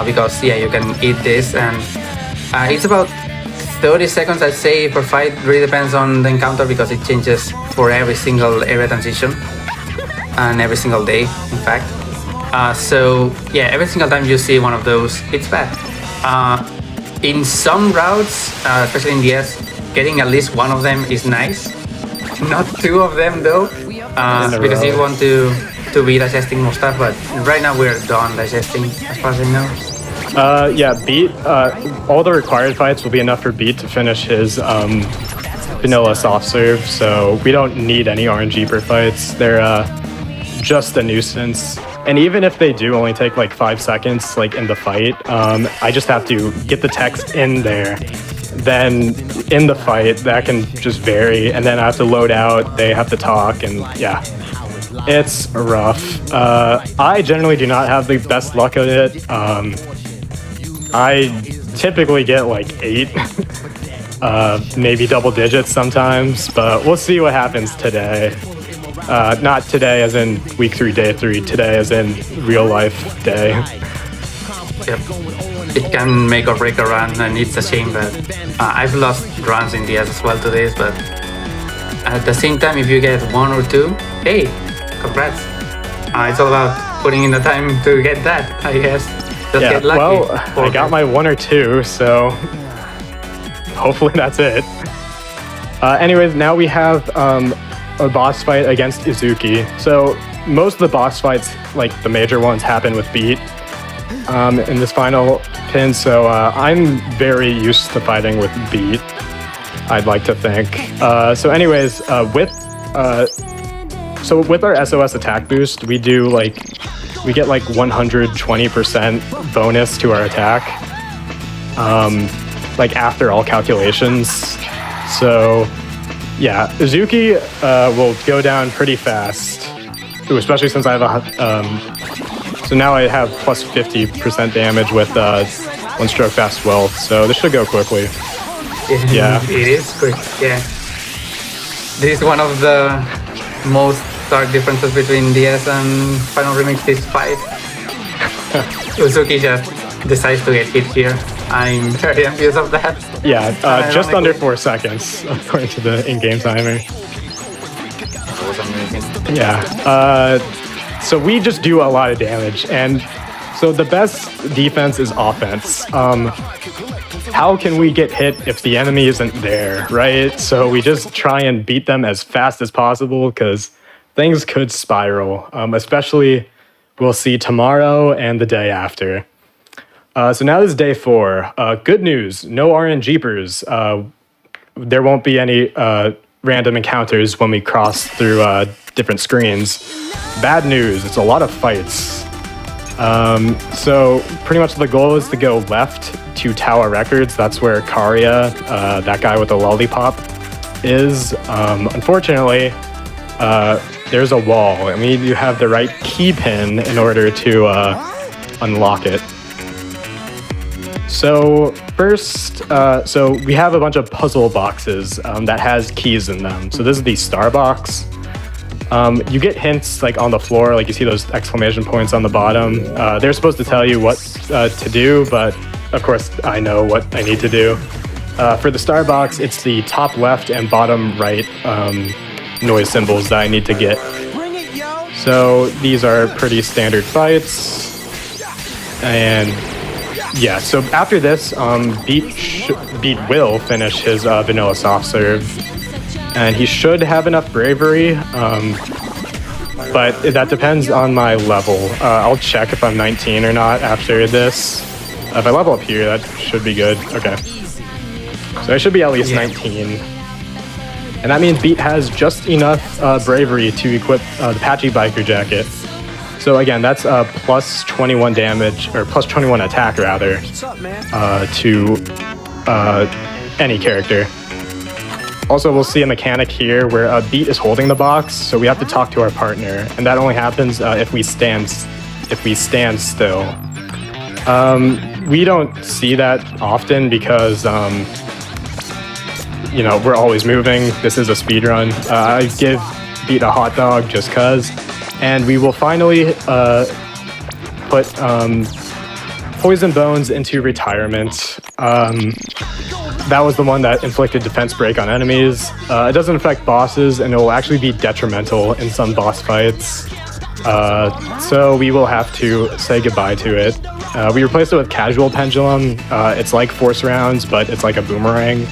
Because yeah, you can eat this, and it's about 30 seconds, I'd say, per fight. Really depends on the encounter because it changes for every single area transition and every single day, in fact. So yeah, every single time you see one of those, it's bad. In some routes, especially in DS, getting at least one of them is nice. Not 2 of them though, because you want to be digesting more stuff. But right now we're done digesting, as far as I know. Yeah, Beat. All the required fights will be enough for Beat to finish his vanilla soft serve. So we don't need any RNGeeper fights. They're just a nuisance. And even if they do only take like 5 seconds, like in the fight, I just have to get the text in there. Then in the fight, that can just vary, and then I have to load out. They have to talk, and yeah, it's rough. I generally do not have the best luck at it. I typically get like 8, maybe double digits sometimes, but we'll see what happens today. Not today as in week 3, day 3, today as in real life day. Yep. It can make or break a run, and it's a shame that I've lost runs in DS as well to this, but at the same time, if you get 1 or 2, hey, congrats. It's all about putting in the time to get that, I guess. Just get lucky. Well, I got my 1 or 2, so hopefully that's it. Anyways, now we have a boss fight against Izuki. So most of the boss fights, like the major ones, happen with Beat in this final pin. So I'm very used to fighting with Beat, I'd like to think. So anyways, with our SOS attack boost, we get like 120% bonus to our attack, like after all calculations. So yeah, Izuki will go down pretty fast. Ooh, especially since I have so now I have plus 50% damage with 1 stroke fast wealth. So this should go quickly. Yeah. It is quick, yeah. This is one of the most stark differences between DS and Final Remix this fight. Izuki just decides to get hit here. I'm very envious of that. Yeah, just under 4 seconds, according to the in-game timer. That was amazing. Yeah, so we just do a lot of damage, and so the best defense is offense. How can we get hit if the enemy isn't there, right? So we just try and beat them as fast as possible, because things could spiral, especially we'll see tomorrow and the day after. So now this is day 4. Good news, no RNGeepers. There won't be any random encounters when we cross through different screens. Bad news, it's a lot of fights. So pretty much the goal is to go left to Tower Records. That's where Karia, that guy with the lollipop, is. Unfortunately, there's a wall, and we need to have the right key pin in order to unlock it. So first, so we have a bunch of puzzle boxes that has keys in them. So this is the star box. You get hints like on the floor, like you see those exclamation points on the bottom. They're supposed to tell you what to do, but of course I know what I need to do. For the star box, it's the top left and bottom right noise symbols that I need to get. So these are pretty standard fights. And yeah, so after this, Beat will finish his vanilla soft serve, and he should have enough bravery, but that depends on my level. I'll check if I'm 19 or not after this. If I level up here, that should be good. Okay, so I should be at least 19. And that means Beat has just enough bravery to equip the Patchy Biker Jacket. So again, that's plus 21 damage, or plus 21 attack rather, to any character. Also, we'll see a mechanic here where Beat is holding the box, so we have to talk to our partner, and that only happens if we stand still. We don't see that often because we're always moving. This is a speed run. I give Beat a hot dog just cause, and we will finally put Poison Bones into retirement. That was the one that inflicted defense break on enemies. It doesn't affect bosses, and it will actually be detrimental in some boss fights. So we will have to say goodbye to it. We replaced it with Casual Pendulum. It's like Force Rounds, but it's like a boomerang.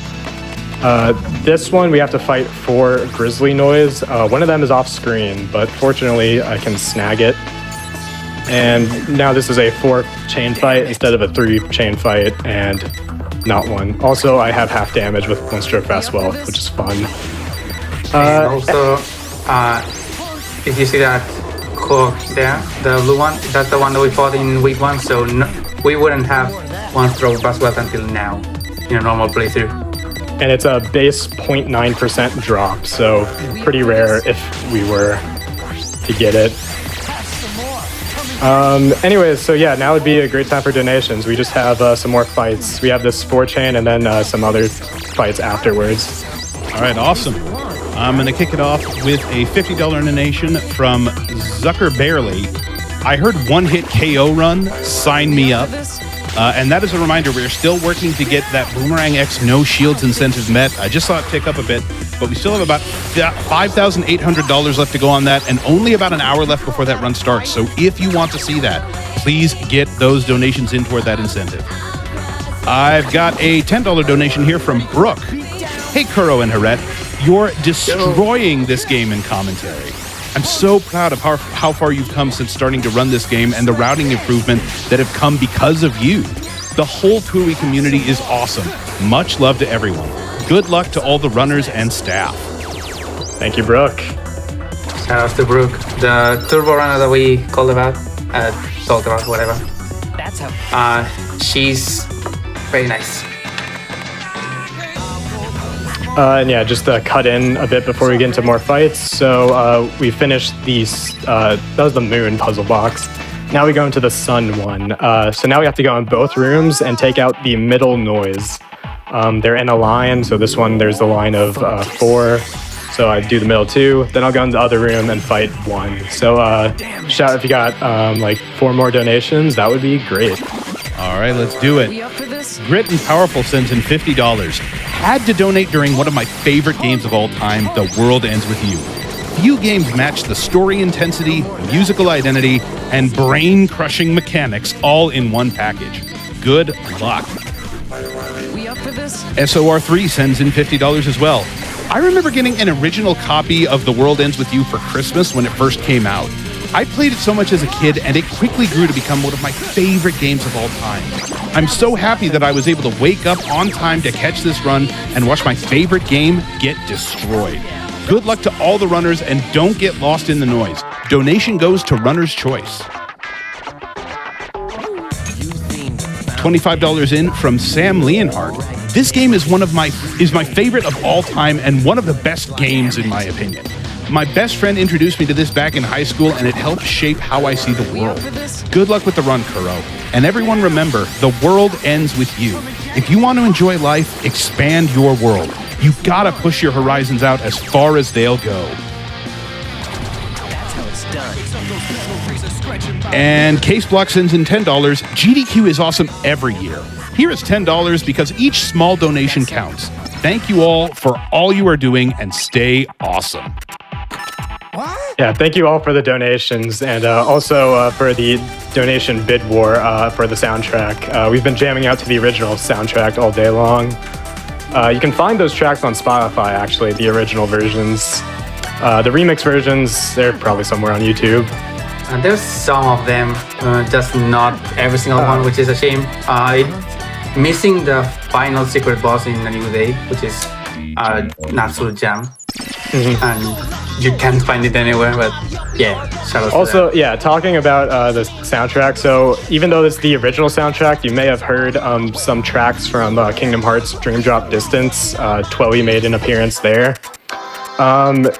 This one we have to fight 4 Grizzly Noise. One of them is off screen, but fortunately I can snag it. And now this is a 4 chain fight instead of a 3 chain fight, and not 1. Also, I have half damage with 1 stroke fast well, which is fun. And also, if you see that hook there, the blue one, that's the one that we fought in week 1, so we wouldn't have 1 stroke fast well until now in a normal playthrough. And it's a base 0.9% drop, so pretty rare if we were to get it. Anyways, so yeah, now would be a great time for donations. We just have some more fights. We have this 4 chain and then some other fights afterwards. All right, awesome. I'm going to kick it off with a $50 donation from Zucker Barely. I heard One Hit KO run. Sign me up. And that is a reminder, we're still working to get that Boomerang X no shields incentive met. I just saw it tick up a bit, but we still have about $5,800 left to go on that, and only about an hour left before that run starts. So if you want to see that, please get those donations in toward that incentive. I've got a $10 donation here from Brooke. Hey, Kuro and Herret, you're destroying this game in commentary. I'm so proud of how far you've come since starting to run this game and the routing improvement that have come because of you. The whole Tui community is awesome. Much love to everyone. Good luck to all the runners and staff. Thank you, Brooke. Shout out to Brooke, the turbo runner that we talked about, whatever. That's how. She's very nice. And yeah, just cut in a bit before we get into more fights. So we finished these, that was the moon puzzle box. Now we go into the sun one. So now we have to go in both rooms and take out the middle noise. They're in a line, so this one there's a line of 4. So I do the middle 2, then I'll go into the other room and fight 1. So shout if you got like 4 more donations, that would be great. All right, let's do it. We up for this? Grit and Powerful sends in $50. Had to donate during one of my favorite games of all time, The World Ends With You. Few games match the story intensity, musical identity, and brain-crushing mechanics all in one package. Good luck. We up for this? SOR3 sends in $50 as well. I remember getting an original copy of The World Ends With You for Christmas when it first came out. I played it so much as a kid, and it quickly grew to become one of my favorite games of all time. I'm so happy that I was able to wake up on time to catch this run and watch my favorite game get destroyed. Good luck to all the runners, and don't get lost in the noise. Donation goes to Runner's Choice. $25 in from Sam Leonhardt. This game is my favorite of all time and one of the best games in my opinion. My best friend introduced me to this back in high school, and it helped shape how I see the world. Good luck with the run, Kuro. And everyone remember, the world ends with you. If you want to enjoy life, expand your world. You gotta push your horizons out as far as they'll go. That's how it's done. And Case Block sends in $10. GDQ is awesome every year. Here is $10 because each small donation counts. Thank you all for all you are doing, and stay awesome. Yeah, thank you all for the donations, and also for the donation bid war for the soundtrack. We've been jamming out to the original soundtrack all day long. You can find those tracks on Spotify, actually, the original versions. The remix versions, they're probably somewhere on YouTube. And there's some of them, just not every single one, which is a shame. Missing the final secret boss in A New Day, which is are an absolute jam. And you can't find it anywhere, but yeah, shout out to Also, them. yeah, talking about the soundtrack. So even though this is the original soundtrack, you may have heard some tracks from Kingdom Hearts Dream Drop Distance. Twelly made an appearance there.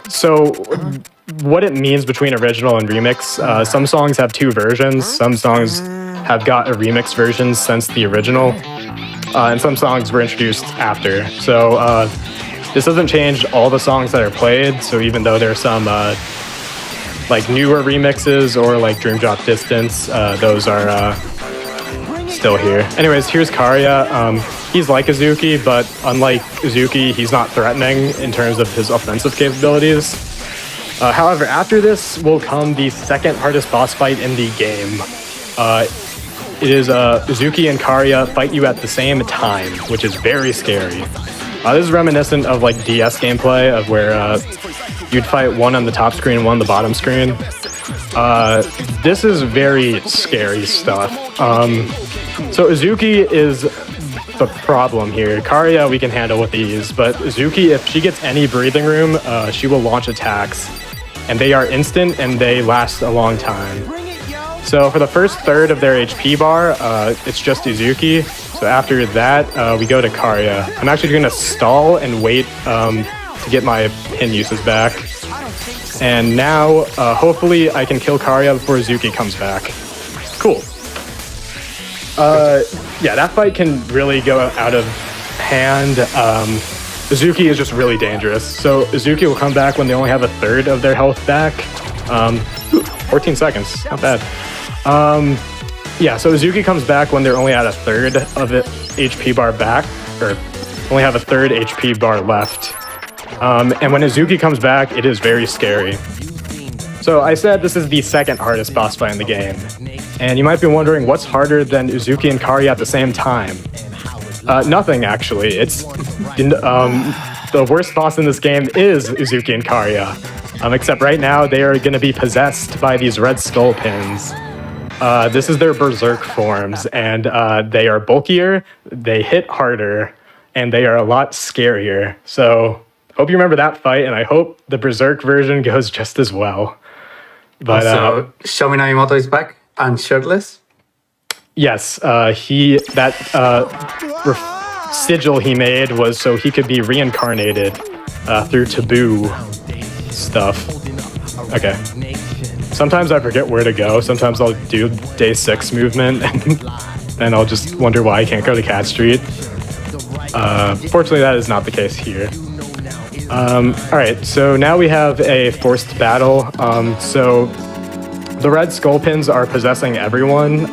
So what it means between original and remix, some songs have two versions. Some songs have got a remix version since the original. And some songs were introduced after. So this doesn't change all the songs that are played. So even though there's some like newer remixes or like Dream Drop Distance, those are still here. Anyways, here's Karya. He's like Izuki, but unlike Izuki, he's not threatening in terms of his offensive capabilities. However, after this will come the second hardest boss fight in the game. It is Izuki and Karya fight you at the same time, which is very scary. This is reminiscent of like DS gameplay, of where you'd fight one on the top screen, one on the bottom screen. This is very scary stuff. So Izuki is the problem here. Karya we can handle with ease, but Izuki, if she gets any breathing room, she will launch attacks. And they are instant and they last a long time. So for the first third of their HP bar, it's just Izuki. So after that, we go to Karya. I'm actually going to stall and wait to get my pin uses back. And now, hopefully, I can kill Karya before Izuki comes back. Cool. Yeah, that fight can really go out of hand. Izuki is just really dangerous. So Izuki will come back when they only have a third of their health back. 14 seconds, not bad. Yeah, so Izuki comes back when they're only at a third of it HP bar back, or only have a third HP bar left. And when Izuki comes back, it is very scary. So I said this is the second hardest boss fight in the game. And you might be wondering what's harder than Izuki and Karya at the same time. Nothing, actually. It's the worst boss in this game is Izuki and Karya. Except right now, they are going to be possessed by these red skull pins. This is their berserk forms, and they are bulkier, they hit harder, and they are a lot scarier. So, hope you remember that fight, and I hope the berserk version goes just as well. But So Shomi Nagimoto is back and shirtless. yes, sigil he made was so he could be reincarnated through taboo stuff. Okay. Sometimes I forget where to go. Sometimes I'll do day 6 movement, and then I'll just wonder why I can't go to Cat Street. Fortunately, that is not the case here. Alright, so now we have a forced battle. So the red skull pins are possessing everyone.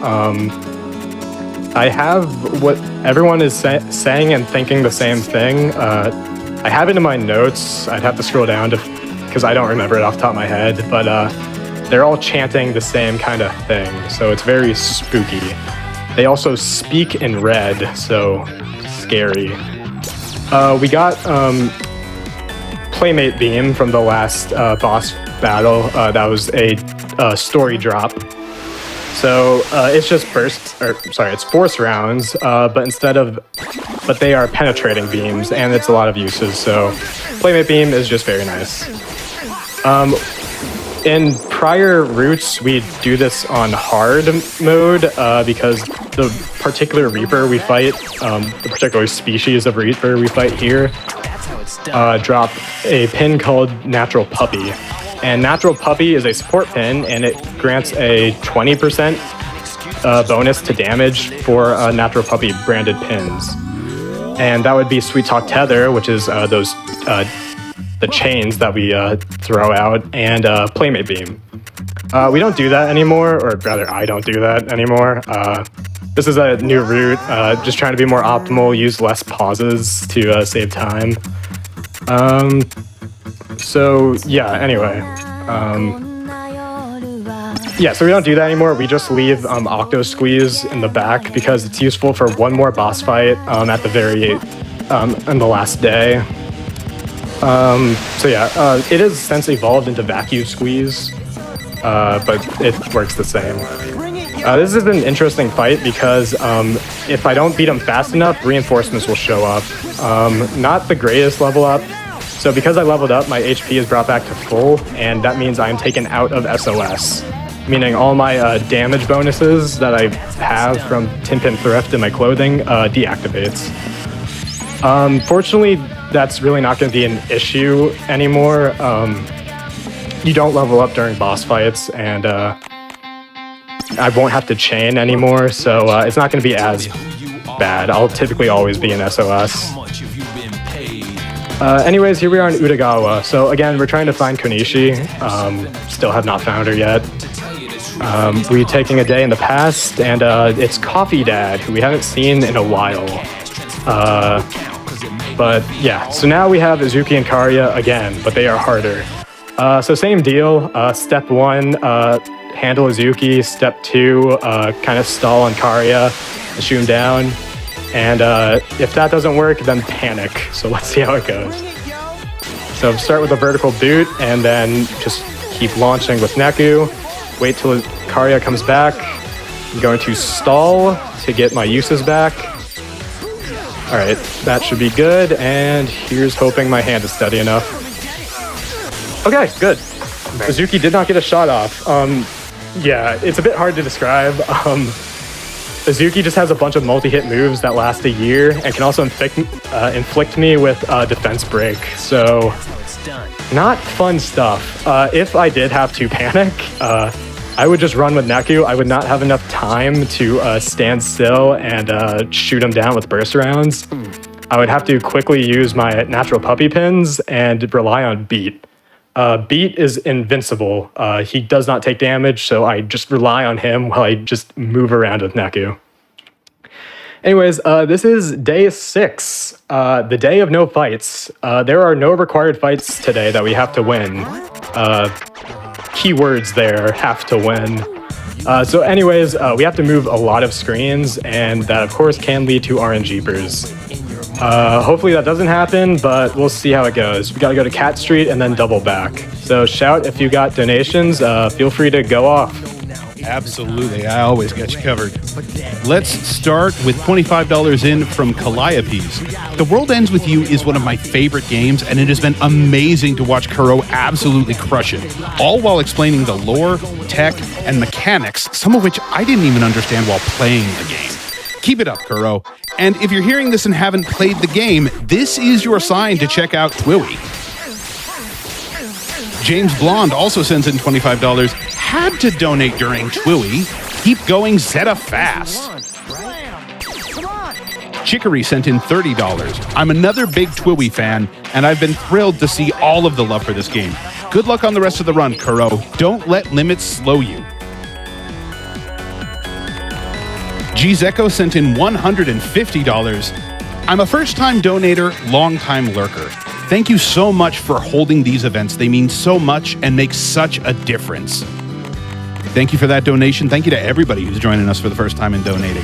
I have what everyone is saying and thinking the same thing. I have it in my notes. I'd have to scroll down because I don't remember it off the top of my head, but they're all chanting the same kind of thing, so it's very spooky. They also speak in red, so scary. We got Playmate Beam from the last boss battle. That was a story drop. So it's just it's force rounds, but they are penetrating beams, and it's a lot of uses. So Playmate Beam is just very nice. In prior routes, we do this on hard mode because the particular Reaper we fight, the particular species of Reaper we fight here, drop a pin called Natural Puppy. And Natural Puppy is a support pin, and it grants a 20% bonus to damage for Natural Puppy branded pins. And that would be Sweet Talk Tether, which is those the chains that we throw out, and Playmate Beam. We don't do that anymore, or rather, I don't do that anymore. This is a new route, just trying to be more optimal, use less pauses to save time. So yeah, anyway. Yeah, so we don't do that anymore. We just leave Octo Squeeze in the back because it's useful for one more boss fight at the very on the last day. So yeah, it has since evolved into Vacuum Squeeze, but it works the same. This is an interesting fight because if I don't beat him fast enough, reinforcements will show up. Not the greatest level up. So because I leveled up, my HP is brought back to full, and that means I am taken out of SOS. Meaning all my damage bonuses that I have from Tinpin Thrift in my clothing deactivates. Fortunately, that's really not going to be an issue anymore. You don't level up during boss fights, and I won't have to chain anymore, so it's not going to be as bad. I'll typically always be in SOS. Anyways, here we are in Utagawa. So again, we're trying to find Konishi. Still have not found her yet. We're taking a day in the past, and it's Coffee Dad, who we haven't seen in a while. But yeah, so now we have Izuki and Karya again, but they are harder. So same deal. Step 1, handle Izuki. Step 2, kind of stall on Karya, shoot him down. And if that doesn't work, then panic. So let's see how it goes. So start with a vertical boot, and then just keep launching with Neku. Wait till Karya comes back. I'm going to stall to get my uses back. All right, that should be good. And here's hoping my hand is steady enough. Okay, good. Izuki did not get a shot off. Yeah, it's a bit hard to describe. Izuki just has a bunch of multi-hit moves that last a year and can also inflict me with defense break. So, not fun stuff. If I did have to panic, I would just run with Neku. I would not have enough time to stand still and shoot him down with burst rounds. I would have to quickly use my natural puppy pins and rely on Beat. Beat is invincible. He does not take damage, so I just rely on him while I just move around with Neku. Anyways, this is day 6, the day of no fights. There are no required fights today that we have to win. Keywords there, have to win. So anyways, we have to move a lot of screens, and that of course can lead to RNGpers. Hopefully that doesn't happen, but we'll see how it goes. We gotta go to Cat Street and then double back. So shout if you got donations, feel free to go off. Absolutely, I always got you covered. Let's start with $25 in from Calliope's. The World Ends With You is one of my favorite games, and it has been amazing to watch Kuro absolutely crush it, all while explaining the lore, tech, and mechanics, some of which I didn't even understand while playing the game. Keep it up, Kuro. And if you're hearing this and haven't played the game, this is your sign to check out Twiwi. James Blonde also sends in $25. Had to donate during Twiwi. Keep going, Zeta fast. Chicory sent in $30. I'm another big Twiwi fan, and I've been thrilled to see all of the love for this game. Good luck on the rest of the run, Kuro. Don't let limits slow you. Gzeko sent in $150. I'm a first-time donator, long-time lurker. Thank you so much for holding these events. They mean so much and make such a difference. Thank you for that donation. Thank you to everybody who's joining us for the first time and donating.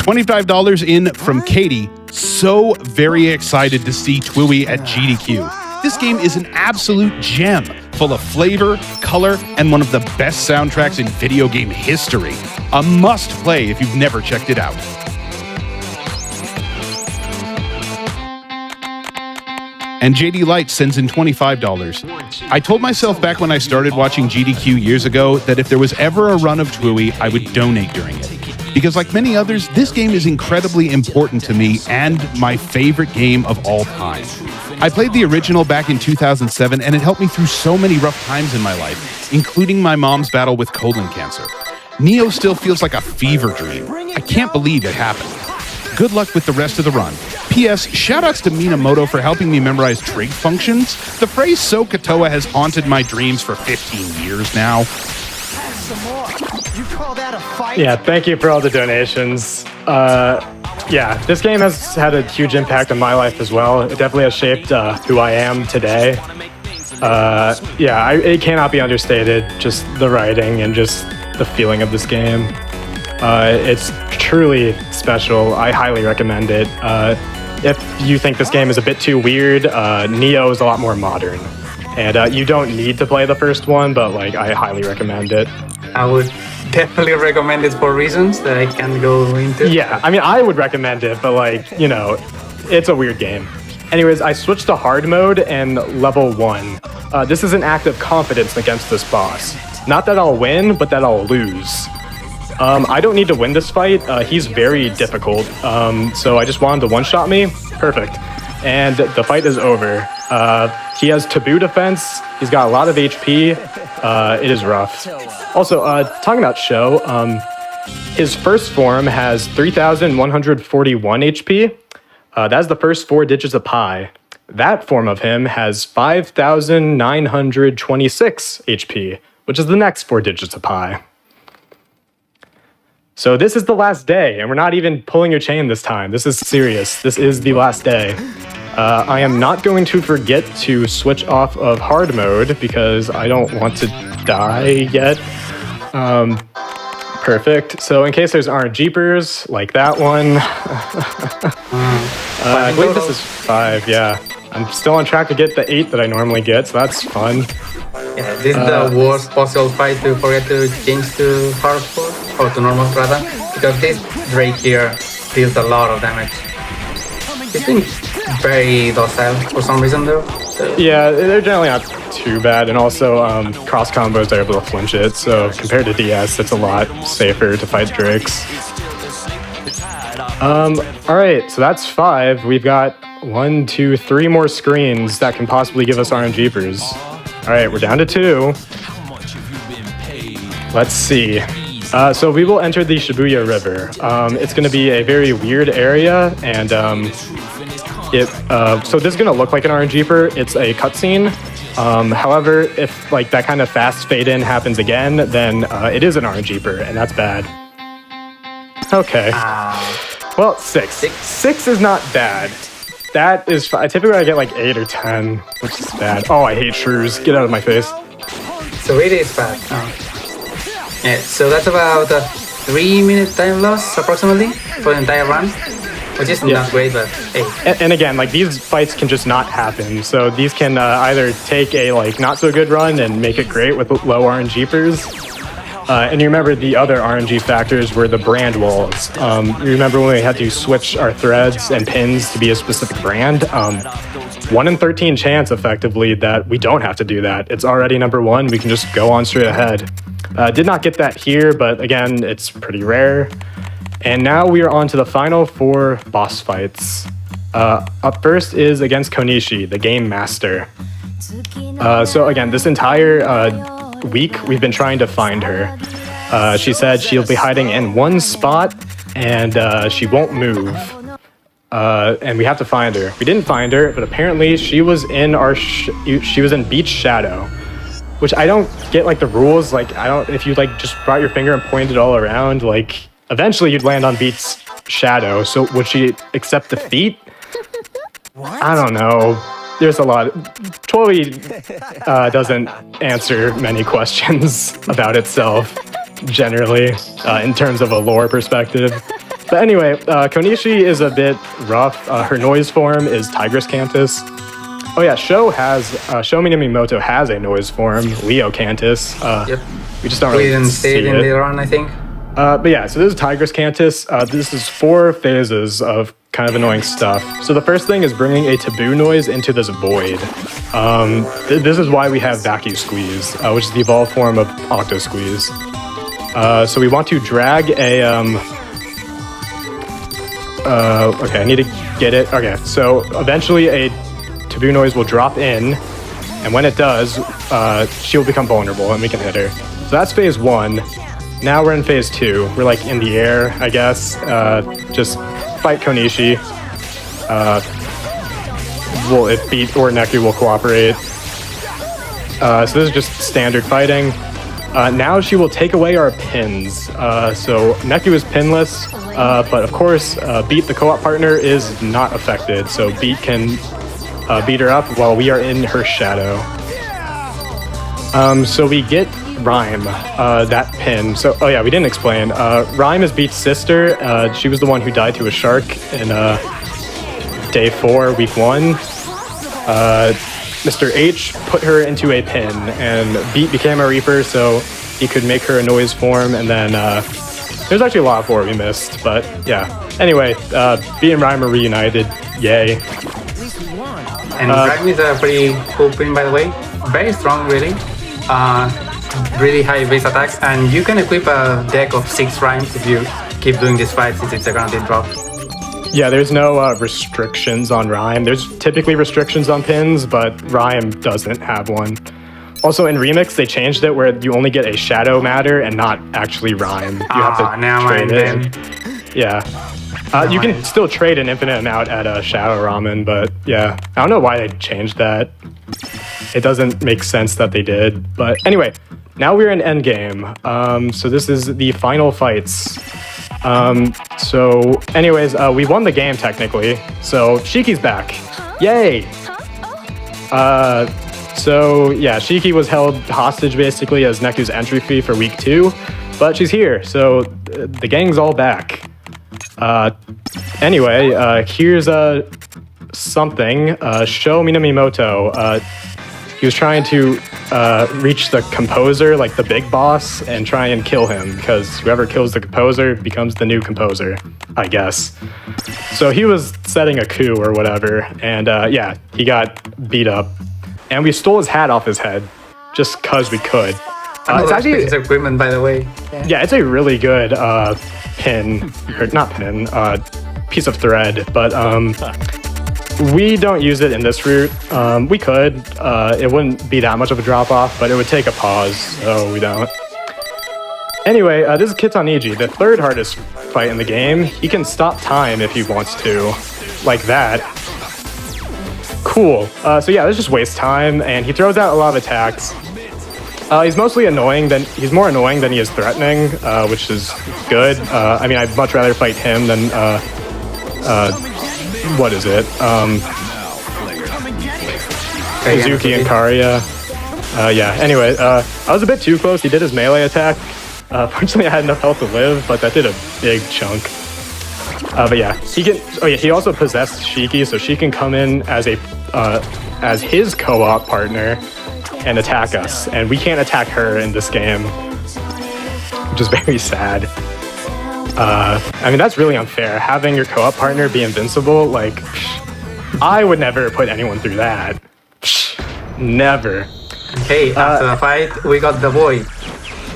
$25 in from Katie. So very excited to see Twiwi at GDQ. This game is an absolute gem, full of flavor, color, and one of the best soundtracks in video game history. A must play if you've never checked it out. And JD Light sends in $25. I told myself back when I started watching GDQ years ago that if there was ever a run of Twiwi, I would donate during it. Because like many others, this game is incredibly important to me and my favorite game of all time. I played the original back in 2007, and it helped me through so many rough times in my life, including my mom's battle with colon cancer. Neo still feels like a fever dream. I can't believe it happened. Good luck with the rest of the run. P.S. Shoutouts to Minamoto for helping me memorize trig functions. The phrase "So Katoa" has haunted my dreams for 15 years now. Yeah, thank you for all the donations. Yeah, this game has had a huge impact on my life as well. It definitely has shaped who I am today. Yeah, it cannot be understated, just the writing and just the feeling of this game. It's truly special. I highly recommend it. If you think this game is a bit too weird, Neo is a lot more modern. And you don't need to play the first one, but like I highly recommend it. I would definitely recommend it for reasons that I can't go into. Yeah, I mean, I would recommend it, but like, you know, it's a weird game. Anyways, I switched to hard mode and level 1. This is an act of confidence against this boss. Not that I'll win, but that I'll lose. I don't need to win this fight. He's very difficult. So I just wanted to one-shot me. Perfect. And the fight is over. He has taboo defense. He's got a lot of HP. It is rough. Also, talking about Sho, his first form has 3,141 HP. That's the first 4 digits of pi. That form of him has 5,926 HP, which is the next 4 digits of pi. So this is the last day, and we're not even pulling your chain this time. This is serious. This is the last day. I am not going to forget to switch off of hard mode because I don't want to die yet. Perfect. So in case there's RNGpers, like that one. I believe this is 5, yeah. I'm still on track to get the 8 that I normally get, so that's fun. Yeah, this is the worst possible fight to forget to change to hardcore, or to normal rather, because this Drake here deals a lot of damage. He's been very docile for some reason though. So. Yeah, they're generally not too bad, and also cross combos are able to flinch it, so compared to DS, it's a lot safer to fight Drakes. Alright, so that's 5. We've got 1, 2, 3 more screens that can possibly give us RNGpers. Alright, we're down to 2. Let's see. So we will enter the Shibuya River. It's going to be a very weird area, and so this is going to look like an RNGper. It's a cutscene. However, if like that kind of fast fade in happens again, then it is an RNGper, and that's bad. Okay. Well, 6. 6 is not bad. That is fine. Typically I get like 8 or 10, which is bad. Oh, I hate shrews. Get out of my face. So it is bad. Yeah, so that's about a 3-minute time loss approximately for the entire run, which is not great, but hey. And again, like these fights can just not happen. So these can either take a like not so good run and make it great with low RNGpers. And you remember the other RNG factors were the brand walls. You remember when we had to switch our threads and pins to be a specific brand? 1 in 13 chance, effectively, that we don't have to do that. It's already number 1. We can just go on straight ahead. Did not get that here, but again, it's pretty rare. And now we are on to the final 4 boss fights. Up first is against Konishi, the Game Master. So again, this entire week we've been trying to find her. She said she'll be hiding in one spot and she won't move. And we have to find her. We didn't find her, but apparently she was in she was in Beach Shadow, which I don't get like the rules. Like if you like just brought your finger and pointed all around, like eventually you'd land on Beach Shadow. So would she accept defeat? What? I don't know. There's a lot. 12e doesn't answer many questions about itself, generally, in terms of a lore perspective. But anyway, Konishi is a bit rough. Her noise form is Tigress Cantus. Oh yeah, Sho Minamimoto has a noise form, Leo Cantus. Yep. We just don't We really didn't see save in it. later on, I think. But yeah, so this is Tigress Cantus. This is 4 phases of kind of annoying stuff. So the first thing is bringing a taboo noise into this void. This is why we have Vacuum Squeeze, which is the evolved form of Octo Squeeze. So we want to drag a... okay, I need to get it. Okay, so eventually a taboo noise will drop in, and when it does, she'll become vulnerable and we can hit her. So that's phase 1. Now we're in phase 2. We're like in the air, I guess. Just fight Konishi. If Beat or Neku will cooperate. So this is just standard fighting. Now she will take away our pins. So Neku is pinless, but of course Beat, the co-op partner, is not affected. So Beat can beat her up while we are in her shadow. So we get Rhyme, that pin. So, oh yeah, we didn't explain. Rhyme is Beat's sister. She was the one who died to a shark in day 4, week 1. Mr. H put her into a pin, and Beat became a Reaper, so he could make her a noise form, and then there's actually a lot more we missed, but yeah. Anyway, B and Rhyme are reunited. Yay. And Rhyme is a pretty cool pin, by the way. Very strong, really. Really high base attacks, and you can equip a deck of 6 Rhymes if you keep doing this fight, since it's a guaranteed drop. Yeah, there's no restrictions on Rhyme. There's typically restrictions on pins, but Rhyme doesn't have one. Also, in Remix, they changed it where you only get a Shadow Matter and not actually Rhyme. You have to trade it. Yeah. You can still trade an infinite amount at Shadow Ramen, but yeah. I don't know why they changed that. It doesn't make sense that they did. But anyway, now we're in Endgame. So this is the final fights. So anyways, we won the game technically. So Shiki's back. Yay! So yeah, Shiki was held hostage basically as Neku's entry fee for week 2, but she's here, so the gang's all back. Anyway, here's something. Sho Minamimoto. He was trying to reach the composer, like the big boss, and try and kill him, because whoever kills the composer becomes the new composer, I guess. So he was setting a coup or whatever, and yeah, he got beat up. And we stole his hat off his head, just cause we could. It's actually his equipment, by the way. Yeah, it's a really good pin, or not pin, piece of thread, but we don't use it in this route. We could. It wouldn't be that much of a drop off, but it would take a pause, so we don't. Anyway, this is Kitaniji, the 3rd hardest fight in the game. He can stop time if he wants to, like that. Cool. So yeah, let's just waste time, and he throws out a lot of attacks. He's mostly annoying he's more annoying than he is threatening, which is good. I mean, I'd much rather fight him than what is it? Suzuki and Karya. Yeah. Anyway, I was a bit too close. He did his melee attack. Fortunately, I had enough health to live, but that did a big chunk. But yeah, he can. Oh yeah, he also possessed Shiki, so she can come in as as his co-op partner and attack us, and we can't attack her in this game, which is very sad. I mean, that's really unfair. Having your co-op partner be invincible, like, I would never put anyone through that. Never. Okay, after the fight, we got the boy.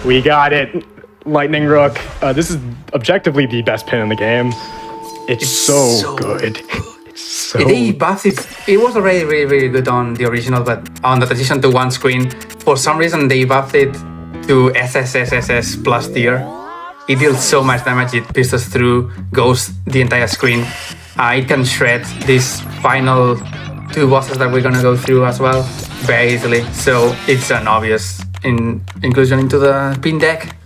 We got it. Lightning Rook. This is objectively the best pin in the game. It's so good. They buffed it. It was already really, really good on the original, but on the transition to one screen, for some reason they buffed it to SSSSS plus tier. It deals so much damage, it pierces through, goes the entire screen. It can shred these final 2 bosses that we're gonna go through as well very easily. So it's an obvious inclusion into the pin deck.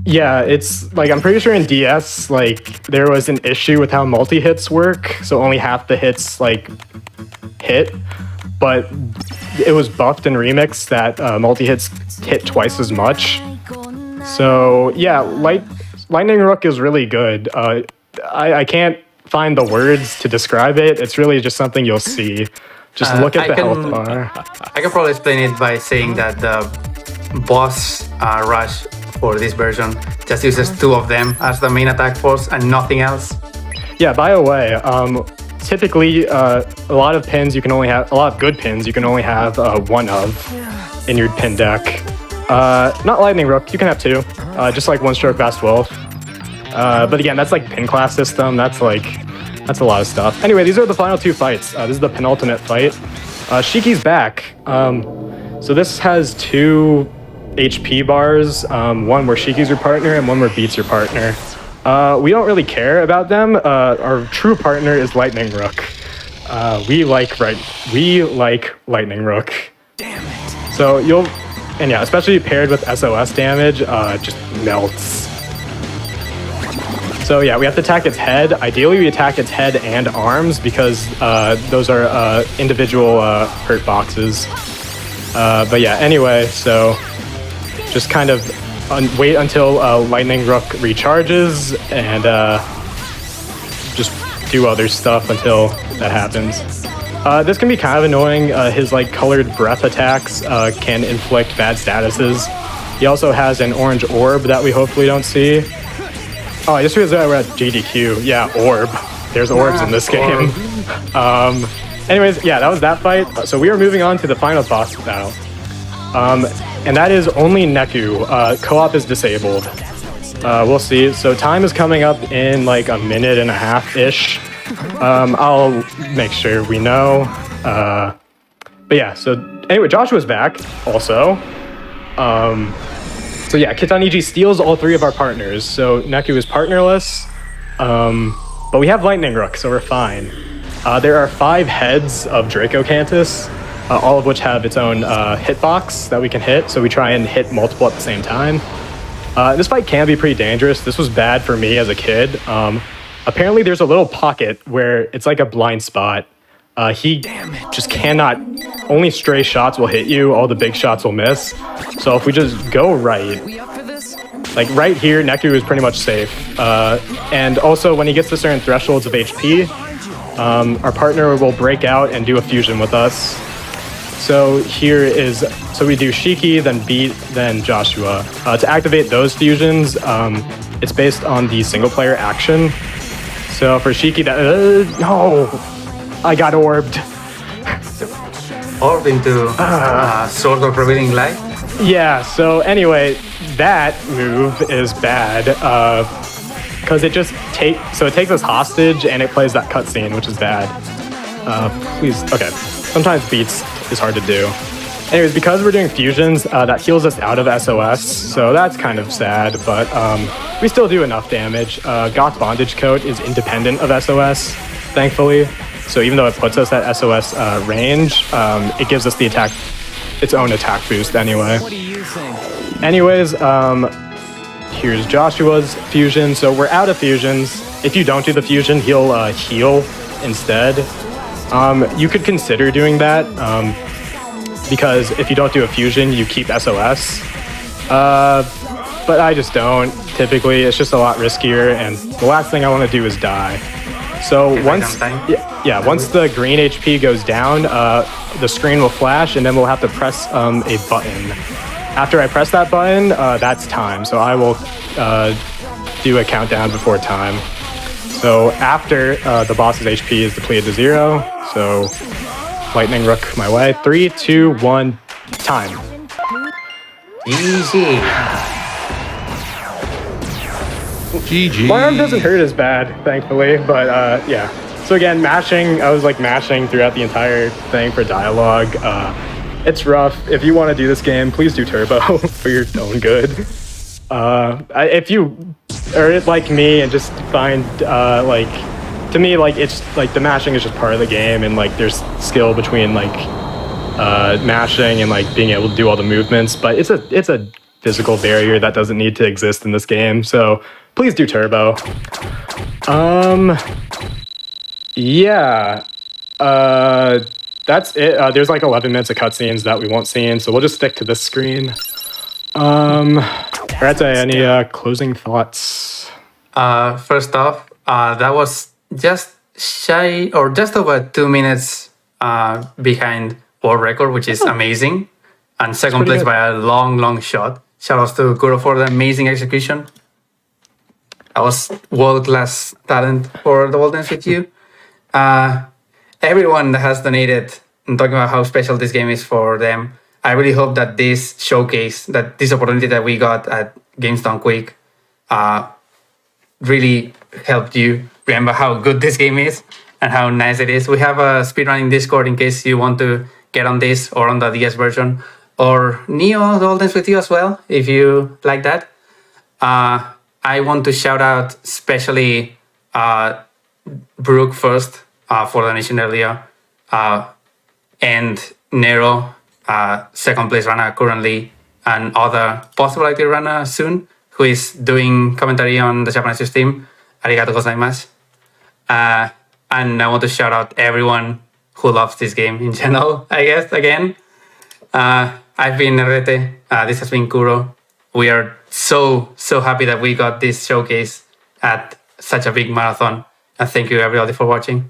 Yeah, it's like, I'm pretty sure in DS, like, there was an issue with how multi-hits work, so only half the hits, like, hit, but it was buffed in Remix that multi-hits hit twice as much. So, yeah, Lightning Rook is really good. I can't find the words to describe it. It's really just something you'll see. Just look at the health bar. I can probably explain it by saying that the boss rush for this version just uses 2 of them as the main attack force and nothing else. Yeah, by the way, typically a lot of pins you can only have, a lot of good pins you can only have 1 of in your pin deck. Not Lightning Rook, you can have 2, just like One Stroke Vast Wolf. But again, that's like pin class system, that's a lot of stuff. Anyway, these are the final 2 fights. This is the penultimate fight. Shiki's back. So this has 2 HP bars, one where Shiki's your partner and one where Beat's your partner. We don't really care about them. Our true partner is Lightning Rook. We like Lightning Rook. Damn it. So and yeah, especially paired with SOS damage, just melts. So yeah, we have to attack its head. Ideally, we attack its head and arms because those are individual hurt boxes. But yeah, anyway, so just kind of wait until Lightning Rook recharges and just do other stuff until that happens. This can be kind of annoying. His like colored breath attacks can inflict bad statuses. He also has an orange orb that we hopefully don't see. Oh, I just realized that we're at GDQ. Yeah, orb. There's orbs in this game. Anyways, yeah, that was that fight. So we are moving on to the final boss battle. And that is only Neku. Co-op is disabled. We'll see. So time is coming up in like a minute and a half-ish. I'll make sure we know. But yeah, so anyway, Joshua's back also. So yeah, Kitaniji steals all three of our partners. So Neku is partnerless. But we have Lightning Rook, so we're fine. There are 5 heads of Draco Cantus, all of which have its own hitbox that we can hit. So we try and hit multiple at the same time. This fight can be pretty dangerous. This was bad for me as a kid. Apparently there's a little pocket where it's like a blind spot. He just cannot, only stray shots will hit you, all the big shots will miss. So if we just go right, like right here, Neku is pretty much safe. And also when he gets to certain thresholds of HP, our partner will break out and do a fusion with us. So here is, so we do Shiki, then Beat, then Joshua. To activate those fusions, it's based on the single player action. So for Shiki, no, I got orbed. Orb into Sword of Revealing Light. Yeah, so anyway, that move is bad because it just it takes us hostage and it plays that cutscene, which is bad. Please, okay. Sometimes beats is hard to do. Anyways, because we're doing fusions, that heals us out of SOS, so that's kind of sad, but we still do enough damage. Goth Bondage Coat is independent of SOS, thankfully. So even though it puts us at SOS range, it gives us its own attack boost anyway. What do you think? Anyways, here's Joshua's fusion. So we're out of fusions. If you don't do the fusion, he'll heal instead. You could consider doing that, because if you don't do a fusion, you keep SOS. But I just don't. Typically, it's just a lot riskier, and the last thing I want to do is die. So once the green HP goes down, the screen will flash, and then we'll have to press a button. After I press that button, that's time. So I will do a countdown before time. So after the boss's HP is depleted to 0, so Lightning Rook my way. 3, 2, 1, time. Easy. GG. My arm doesn't hurt as bad, thankfully, but yeah. So again, mashing, I was like mashing throughout the entire thing for dialogue. It's rough. If you want to do this game, please do turbo for your own good. If you are like me and just find like, to me, like it's like the mashing is just part of the game, and like there's skill between like mashing and like being able to do all the movements, but it's a physical barrier that doesn't need to exist in this game. So please do turbo. Yeah. That's it. There's like 11 minutes of cutscenes that we won't see in, so we'll just stick to this screen. Herrete, any closing thoughts? First off, that was just shy or just over 2 minutes behind world record, which is amazing. And second place by a long shot. Shout outs to Kuro for the amazing execution. That was world-class talent for the World Dance with you. Everyone that has donated and talking about how special this game is for them. I really hope that this showcase, that this opportunity that we got at Games Done Quick really helped you remember how good this game is and how nice it is. We have a speedrunning Discord in case you want to get on this or on the DS version, or Neo, the All Dance with you as well, if you like that. I want to shout out especially Brooke first for the donation earlier, and Nero, second place runner currently, and other possibility runner soon, who is doing commentary on the Japanese stream. Arigato gozaimasu. And I want to shout out everyone who loves this game in general, I guess, again. I've been Herrete, this has been Kuro. We are so happy that we got this showcase at such a big marathon. And thank you everybody for watching.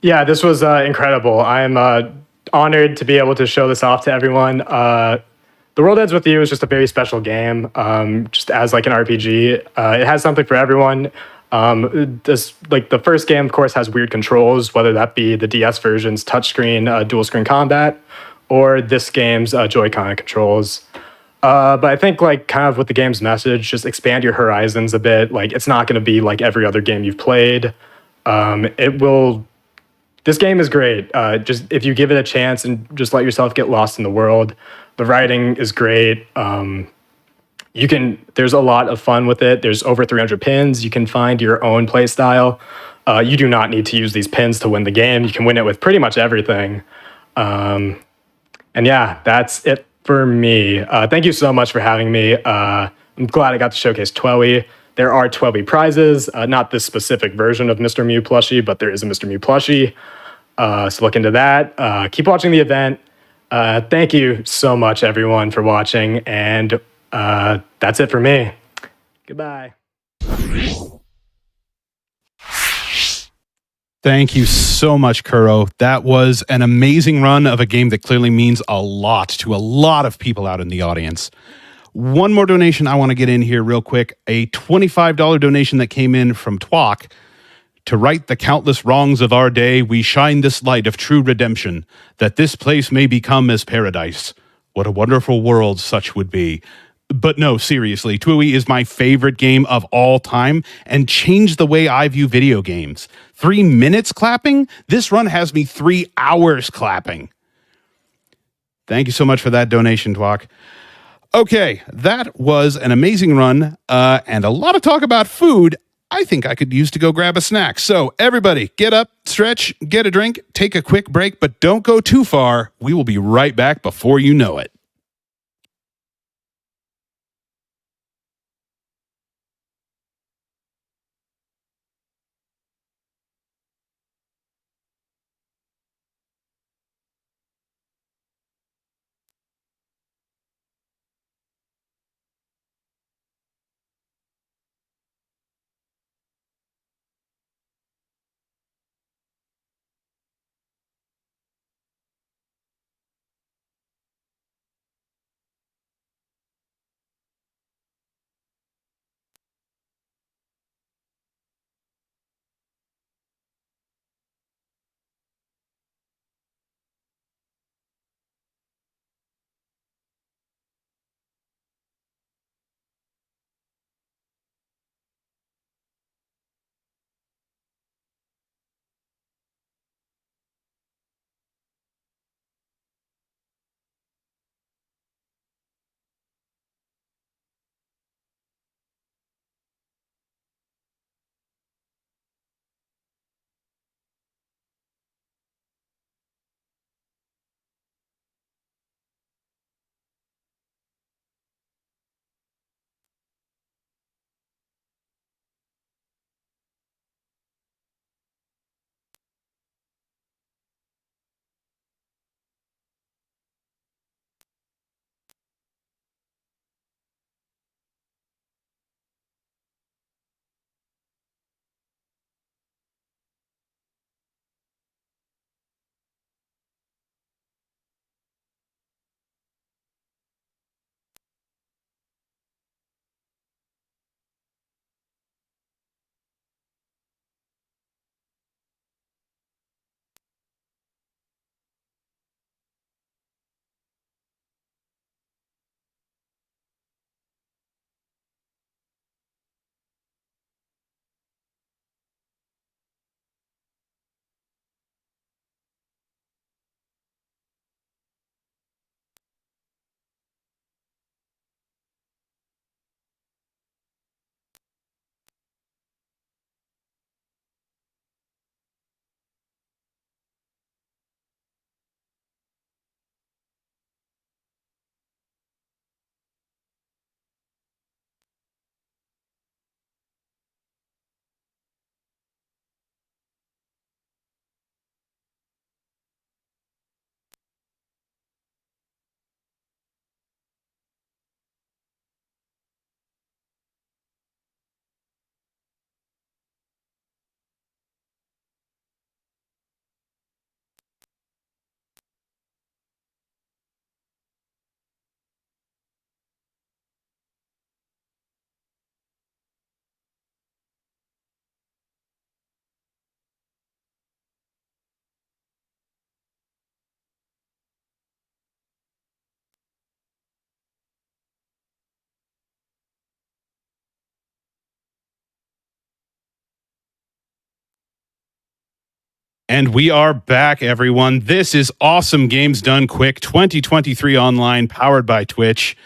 Yeah, this was incredible. I'm honored to be able to show this off to everyone. The World Ends With You is just a very special game, just as like an RPG. It has something for everyone. This like the first game, of course, has weird controls, whether that be the DS version's touchscreen dual screen combat, or this game's Joy-Con controls. But I think like kind of with the game's message, just expand your horizons a bit. Like it's not going to be like every other game you've played. It will. This game is great. Just if you give it a chance and just let yourself get lost in the world. The writing is great. There's a lot of fun with it. There's over 300 pins. You can find your own play style. You do not need to use these pins to win the game. You can win it with pretty much everything. And yeah, that's it for me. Thank you so much for having me. I'm glad I got to showcase Twelly. There are Twelly prizes, not this specific version of Mr. Mew plushie, but there is a Mr. Mew plushie. So look into that. Keep watching the event. Thank you so much, everyone, for watching. And that's it for me. Goodbye. Thank you so much, Kuro. That was an amazing run of a game that clearly means a lot to a lot of people out in the audience. One more donation I want to get in here real quick. A $25 donation that came in from Twok. To right the countless wrongs of our day, we shine this light of true redemption, that this place may become as paradise. What a wonderful world such would be. But no, seriously, Twooey is my favorite game of all time and changed the way I view video games. 3 minutes clapping? This run has me 3 hours clapping. Thank you so much for that donation, Twok. Okay, that was an amazing run and a lot of talk about food. I think I could use to go grab a snack. So everybody, get up, stretch, get a drink, take a quick break, but don't go too far. We will be right back before you know it. And we are back, everyone. This is Awesome Games Done Quick 2023 online, powered by Twitch.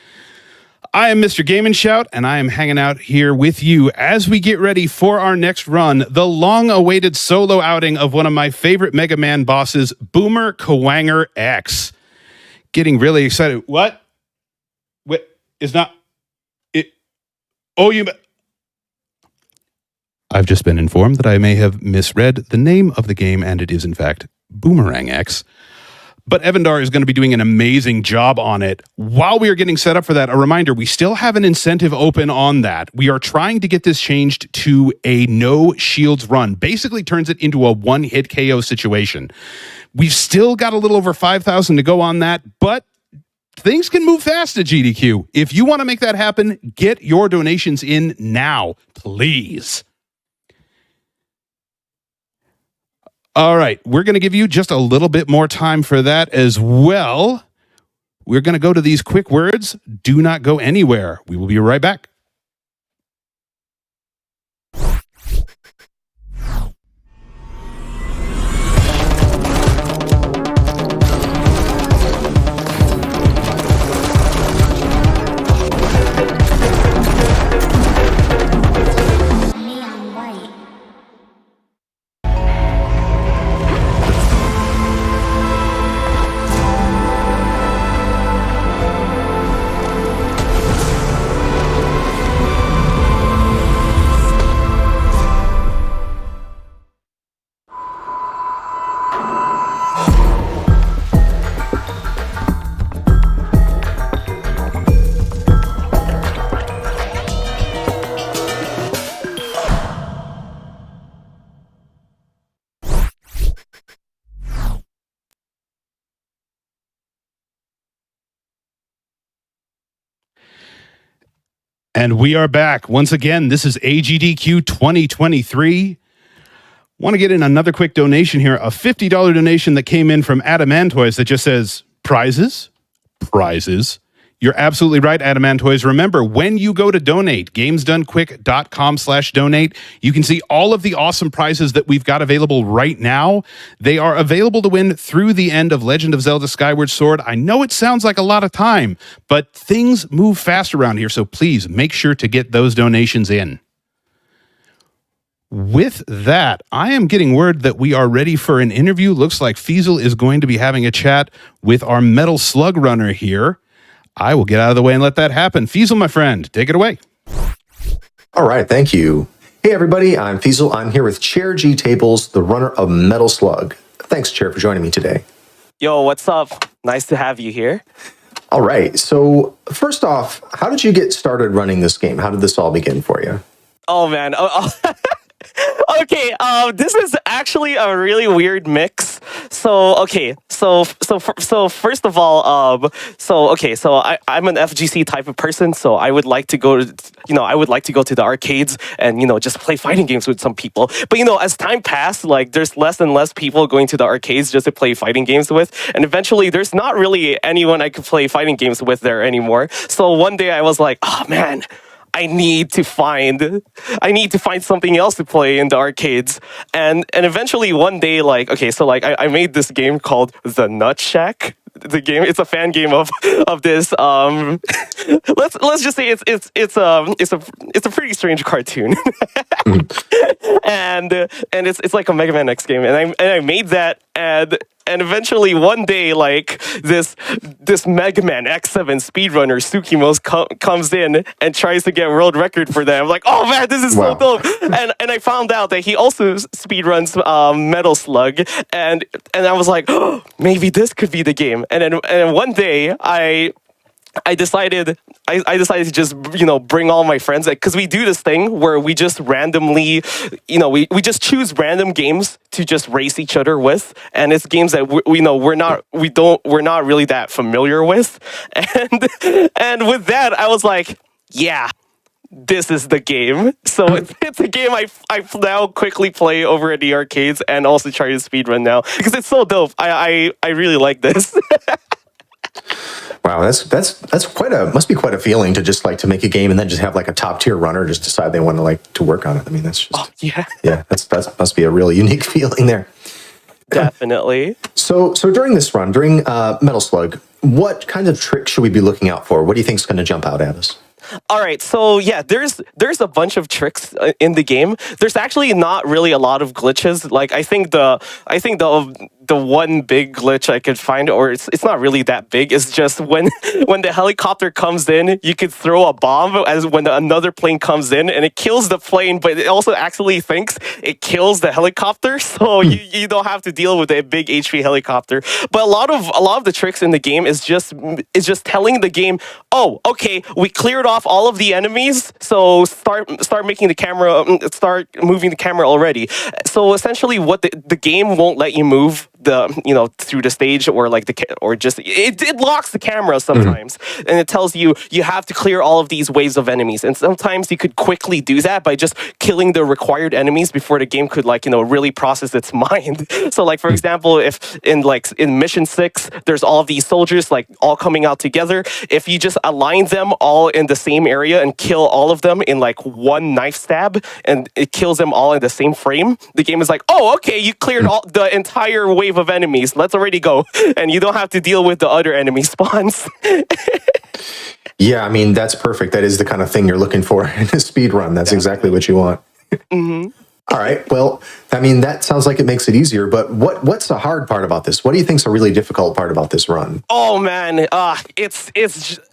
I am Mr. Game and Shout, and I am hanging out here with you as we get ready for our next run, the long-awaited solo outing of one of my favorite Mega Man bosses, Boomer Kawanger X. Getting really excited. What? Wait, is not... It? Oh, you... I've just been informed that I may have misread the name of the game, and it is, in fact, Boomerang X. But Evandar is going to be doing an amazing job on it. While we are getting set up for that, a reminder, we still have an incentive open on that. We are trying to get this changed to a no shields run. Basically turns it into a one-hit KO situation. We've still got a little over 5,000 to go on that, but things can move fast at GDQ. If you want to make that happen, get your donations in now, please. All right, we're going to give you just a little bit more time for that as well. We're going to go to these quick words. Do not go anywhere. We will be right back. Neon white. And we are back. Once again, this is AGDQ 2023. Want to get in another quick donation here. A $50 donation that came in from Adamantoys that just says, prizes? Prizes. You're absolutely right, Adamantoys. Remember, when you go to donate, gamesdonequick.com/donate, you can see all of the awesome prizes that we've got available right now. They are available to win through the end of Legend of Zelda Skyward Sword. I know it sounds like a lot of time, but things move fast around here, so please make sure to get those donations in. With that, I am getting word that we are ready for an interview. Looks like Feasel is going to be having a chat with our Metal Slug runner here. I will get out of the way and let that happen. Feasel, my friend, take it away. All right, thank you. Hey, everybody, I'm Feasel. I'm here with ChairGTables, the runner of Metal Slug. Thanks, Chair, for joining me today. Yo, what's up? Nice to have you here. All right, so first off, how did you get started running this game? How did this all begin for you? Oh, man. Okay, this is actually a really weird mix. So first of all, I'm an FGC type of person, so I would like to go to, the arcades and, just play fighting games with some people. But, as time passed, like, there's less and less people going to the arcades just to play fighting games with, and eventually there's not really anyone I could play fighting games with there anymore. So one day I was like, oh, man, I need to find something else to play in the arcades. And eventually one day, I made this game called The Nut Shack. The game, it's a fan game of this let's just say it's a pretty strange cartoon. and it's like a Mega Man X game, and I made that, and eventually one day, like, this Mega Man X7 speedrunner Tsukimos comes in and tries to get world record for them. I'm like, oh man, this is so dope. And I found out that he also speedruns Metal Slug, and I was like, oh, maybe this could be the game. And then one day I decided to just, bring all my friends, because we do this thing where we just randomly, we just choose random games to just race each other with, and it's games that we're not really that familiar with, and with that I was like, yeah, this is the game. So it's a game I now quickly play over at the arcades and also try to speedrun now because it's so dope. I really like this. Wow, that's must be quite a feeling to just like to make a game and then just have like a top tier runner just decide they want to work on it. I mean, that's just yeah, that must be a really unique feeling there. Definitely. So during this run, during Metal Slug, what kind of tricks should we be looking out for? What do you think is going to jump out at us? All right, so yeah, there's a bunch of tricks in the game. There's actually not really a lot of glitches. Like I think the one big glitch I could find, or it's not really that big, is just when the helicopter comes in, you could throw a bomb as when another plane comes in, and it kills the plane, but it also actually thinks it kills the helicopter, so you don't have to deal with a big HP helicopter. But a lot of the tricks in the game is just telling the game, oh, okay, we cleared off all of the enemies, so start moving the camera already. So essentially, what the game won't let you move through the stage, or like it locks the camera sometimes, and it tells you have to clear all of these waves of enemies, and sometimes you could quickly do that by just killing the required enemies before the game could really process its mind. So like for example, if in mission 6 there's all of these soldiers all coming out together, if you just align them all in the same area and kill all of them in one knife stab, and it kills them all in the same frame, the game is like, oh, okay, you cleared all the entire wave of enemies, let's already go, and you don't have to deal with the other enemy spawns. Yeah, I mean, that's perfect. That is the kind of thing you're looking for in a speed run. That's exactly what you want. All right. Well, I mean, that sounds like it makes it easier, but what's the hard part about this? What do you think's a really difficult part about this run? Oh man, it's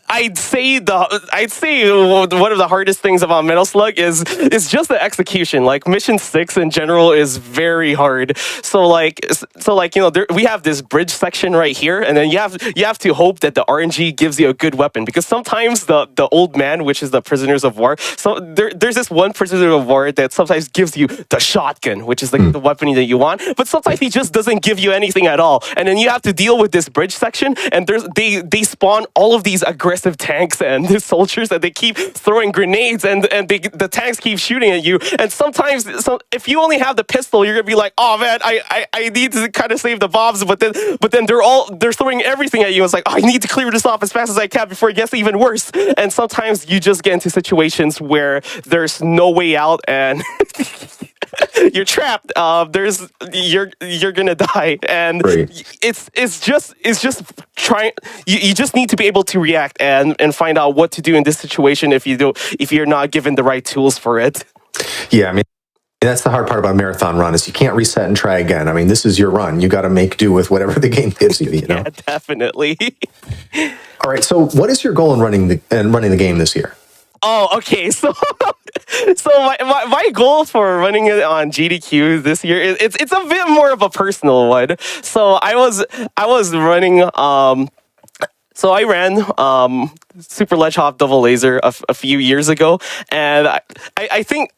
I'd say one of the hardest things about Metal Slug is just the execution. Like mission 6 in general is very hard. So we have this bridge section right here, and then you have to hope that the RNG gives you a good weapon, because sometimes the old man, which is the prisoners of war, so there's this one prisoner of war that sometimes gives you the shotgun, which is the weapon that you want, but sometimes he just doesn't give you anything at all, and then you have to deal with this bridge section, and they spawn all of these aggressive tanks and the soldiers, and they keep throwing grenades, and the tanks keep shooting at you, and sometimes if you only have the pistol, you're gonna be like, oh man, I need to kind of save the bombs, but then they're throwing everything at you. It's like, oh, I need to clear this off as fast as I can before it gets even worse. And sometimes you just get into situations where there's no way out, and you're trapped. You're gonna die, and it's just trying. You just need to be able to react and find out what to do in this situation if you're not given the right tools for it. Yeah, I mean, that's the hard part about a marathon run, is you can't reset and try again. I mean, this is your run. You got to make do with whatever the game gives you. You know? Yeah, definitely. All right. So, what is your goal in running the game this year? Oh, okay. So my goal for running it on GDQ this year is it's a bit more of a personal one. So I was running. So I ran Super Ledge Hop Double Laser a few years ago, and I think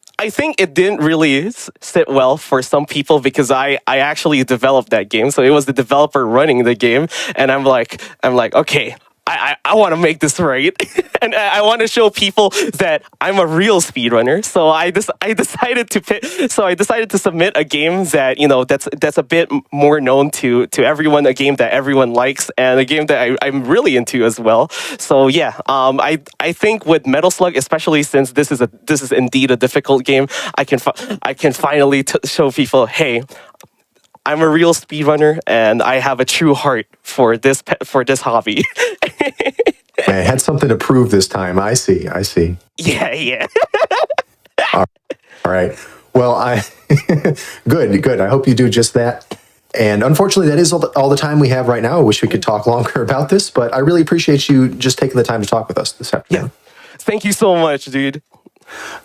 it didn't really sit well for some people, because I actually developed that game. So it was the developer running the game, and I'm like, okay, I want to make this right, and I want to show people that I'm a real speedrunner. So I decided to submit a game that that's a bit more known to everyone, a game that everyone likes, and a game that I'm really into as well. So yeah, I think with Metal Slug, especially since this is indeed a difficult game, I can finally show people, hey, I'm a real speedrunner, and I have a true heart for this hobby. I had something to prove this time. I see. Yeah. All right. Well, good. I hope you do just that. And unfortunately, that is all the time we have right now. I wish we could talk longer about this, but I really appreciate you just taking the time to talk with us this afternoon. Yeah. Thank you so much, dude.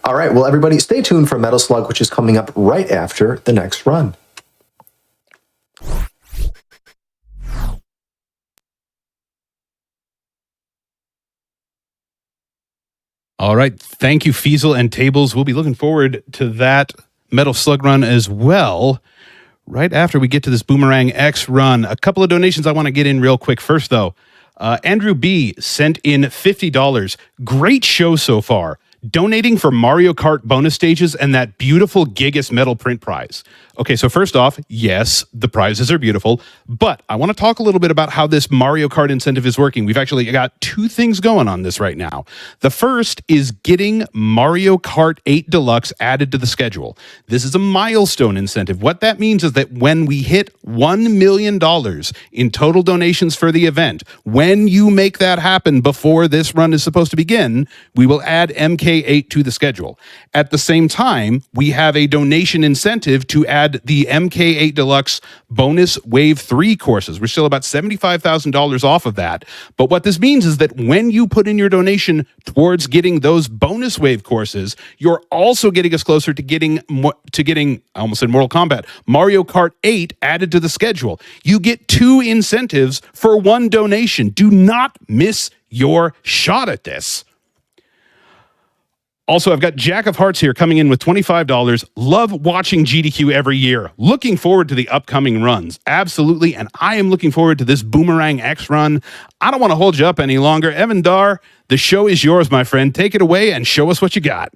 All right. Well, everybody, stay tuned for Metal Slug, which is coming up right after the next run. All right. Thank you, Feasel and Tables. We'll be looking forward to that Metal Slug run as well, right after we get to this Boomerang X run. A couple of donations I want to get in real quick. First, though, Andrew B. sent in $50. Great show so far. Donating for Mario Kart bonus stages and that beautiful Gigas metal print prize. Okay, so first off, yes, the prizes are beautiful, but I want to talk a little bit about how this Mario Kart incentive is working. We've actually got two things going on this right now. The first is getting Mario Kart 8 Deluxe added to the schedule. This is a milestone incentive. What that means is that when we hit $1 million in total donations for the event, when you make that happen before this run is supposed to begin, we will add MK8 to the schedule. At the same time, we have a donation incentive to add the MK8 Deluxe bonus Wave 3 courses. We're still about $75,000 off of that. But what this means is that when you put in your donation towards getting those bonus Wave courses, you're also getting us closer to getting, I almost said Mortal Kombat, Mario Kart 8 added to the schedule. You get 2 incentives for 1 donation. Do not miss your shot at this. Also, I've got Jack of Hearts here coming in with $25. Love watching GDQ every year. Looking forward to the upcoming runs. Absolutely. And I am looking forward to this Boomerang X run. I don't want to hold you up any longer. Evan Dar, the show is yours, my friend. Take it away and show us what you got.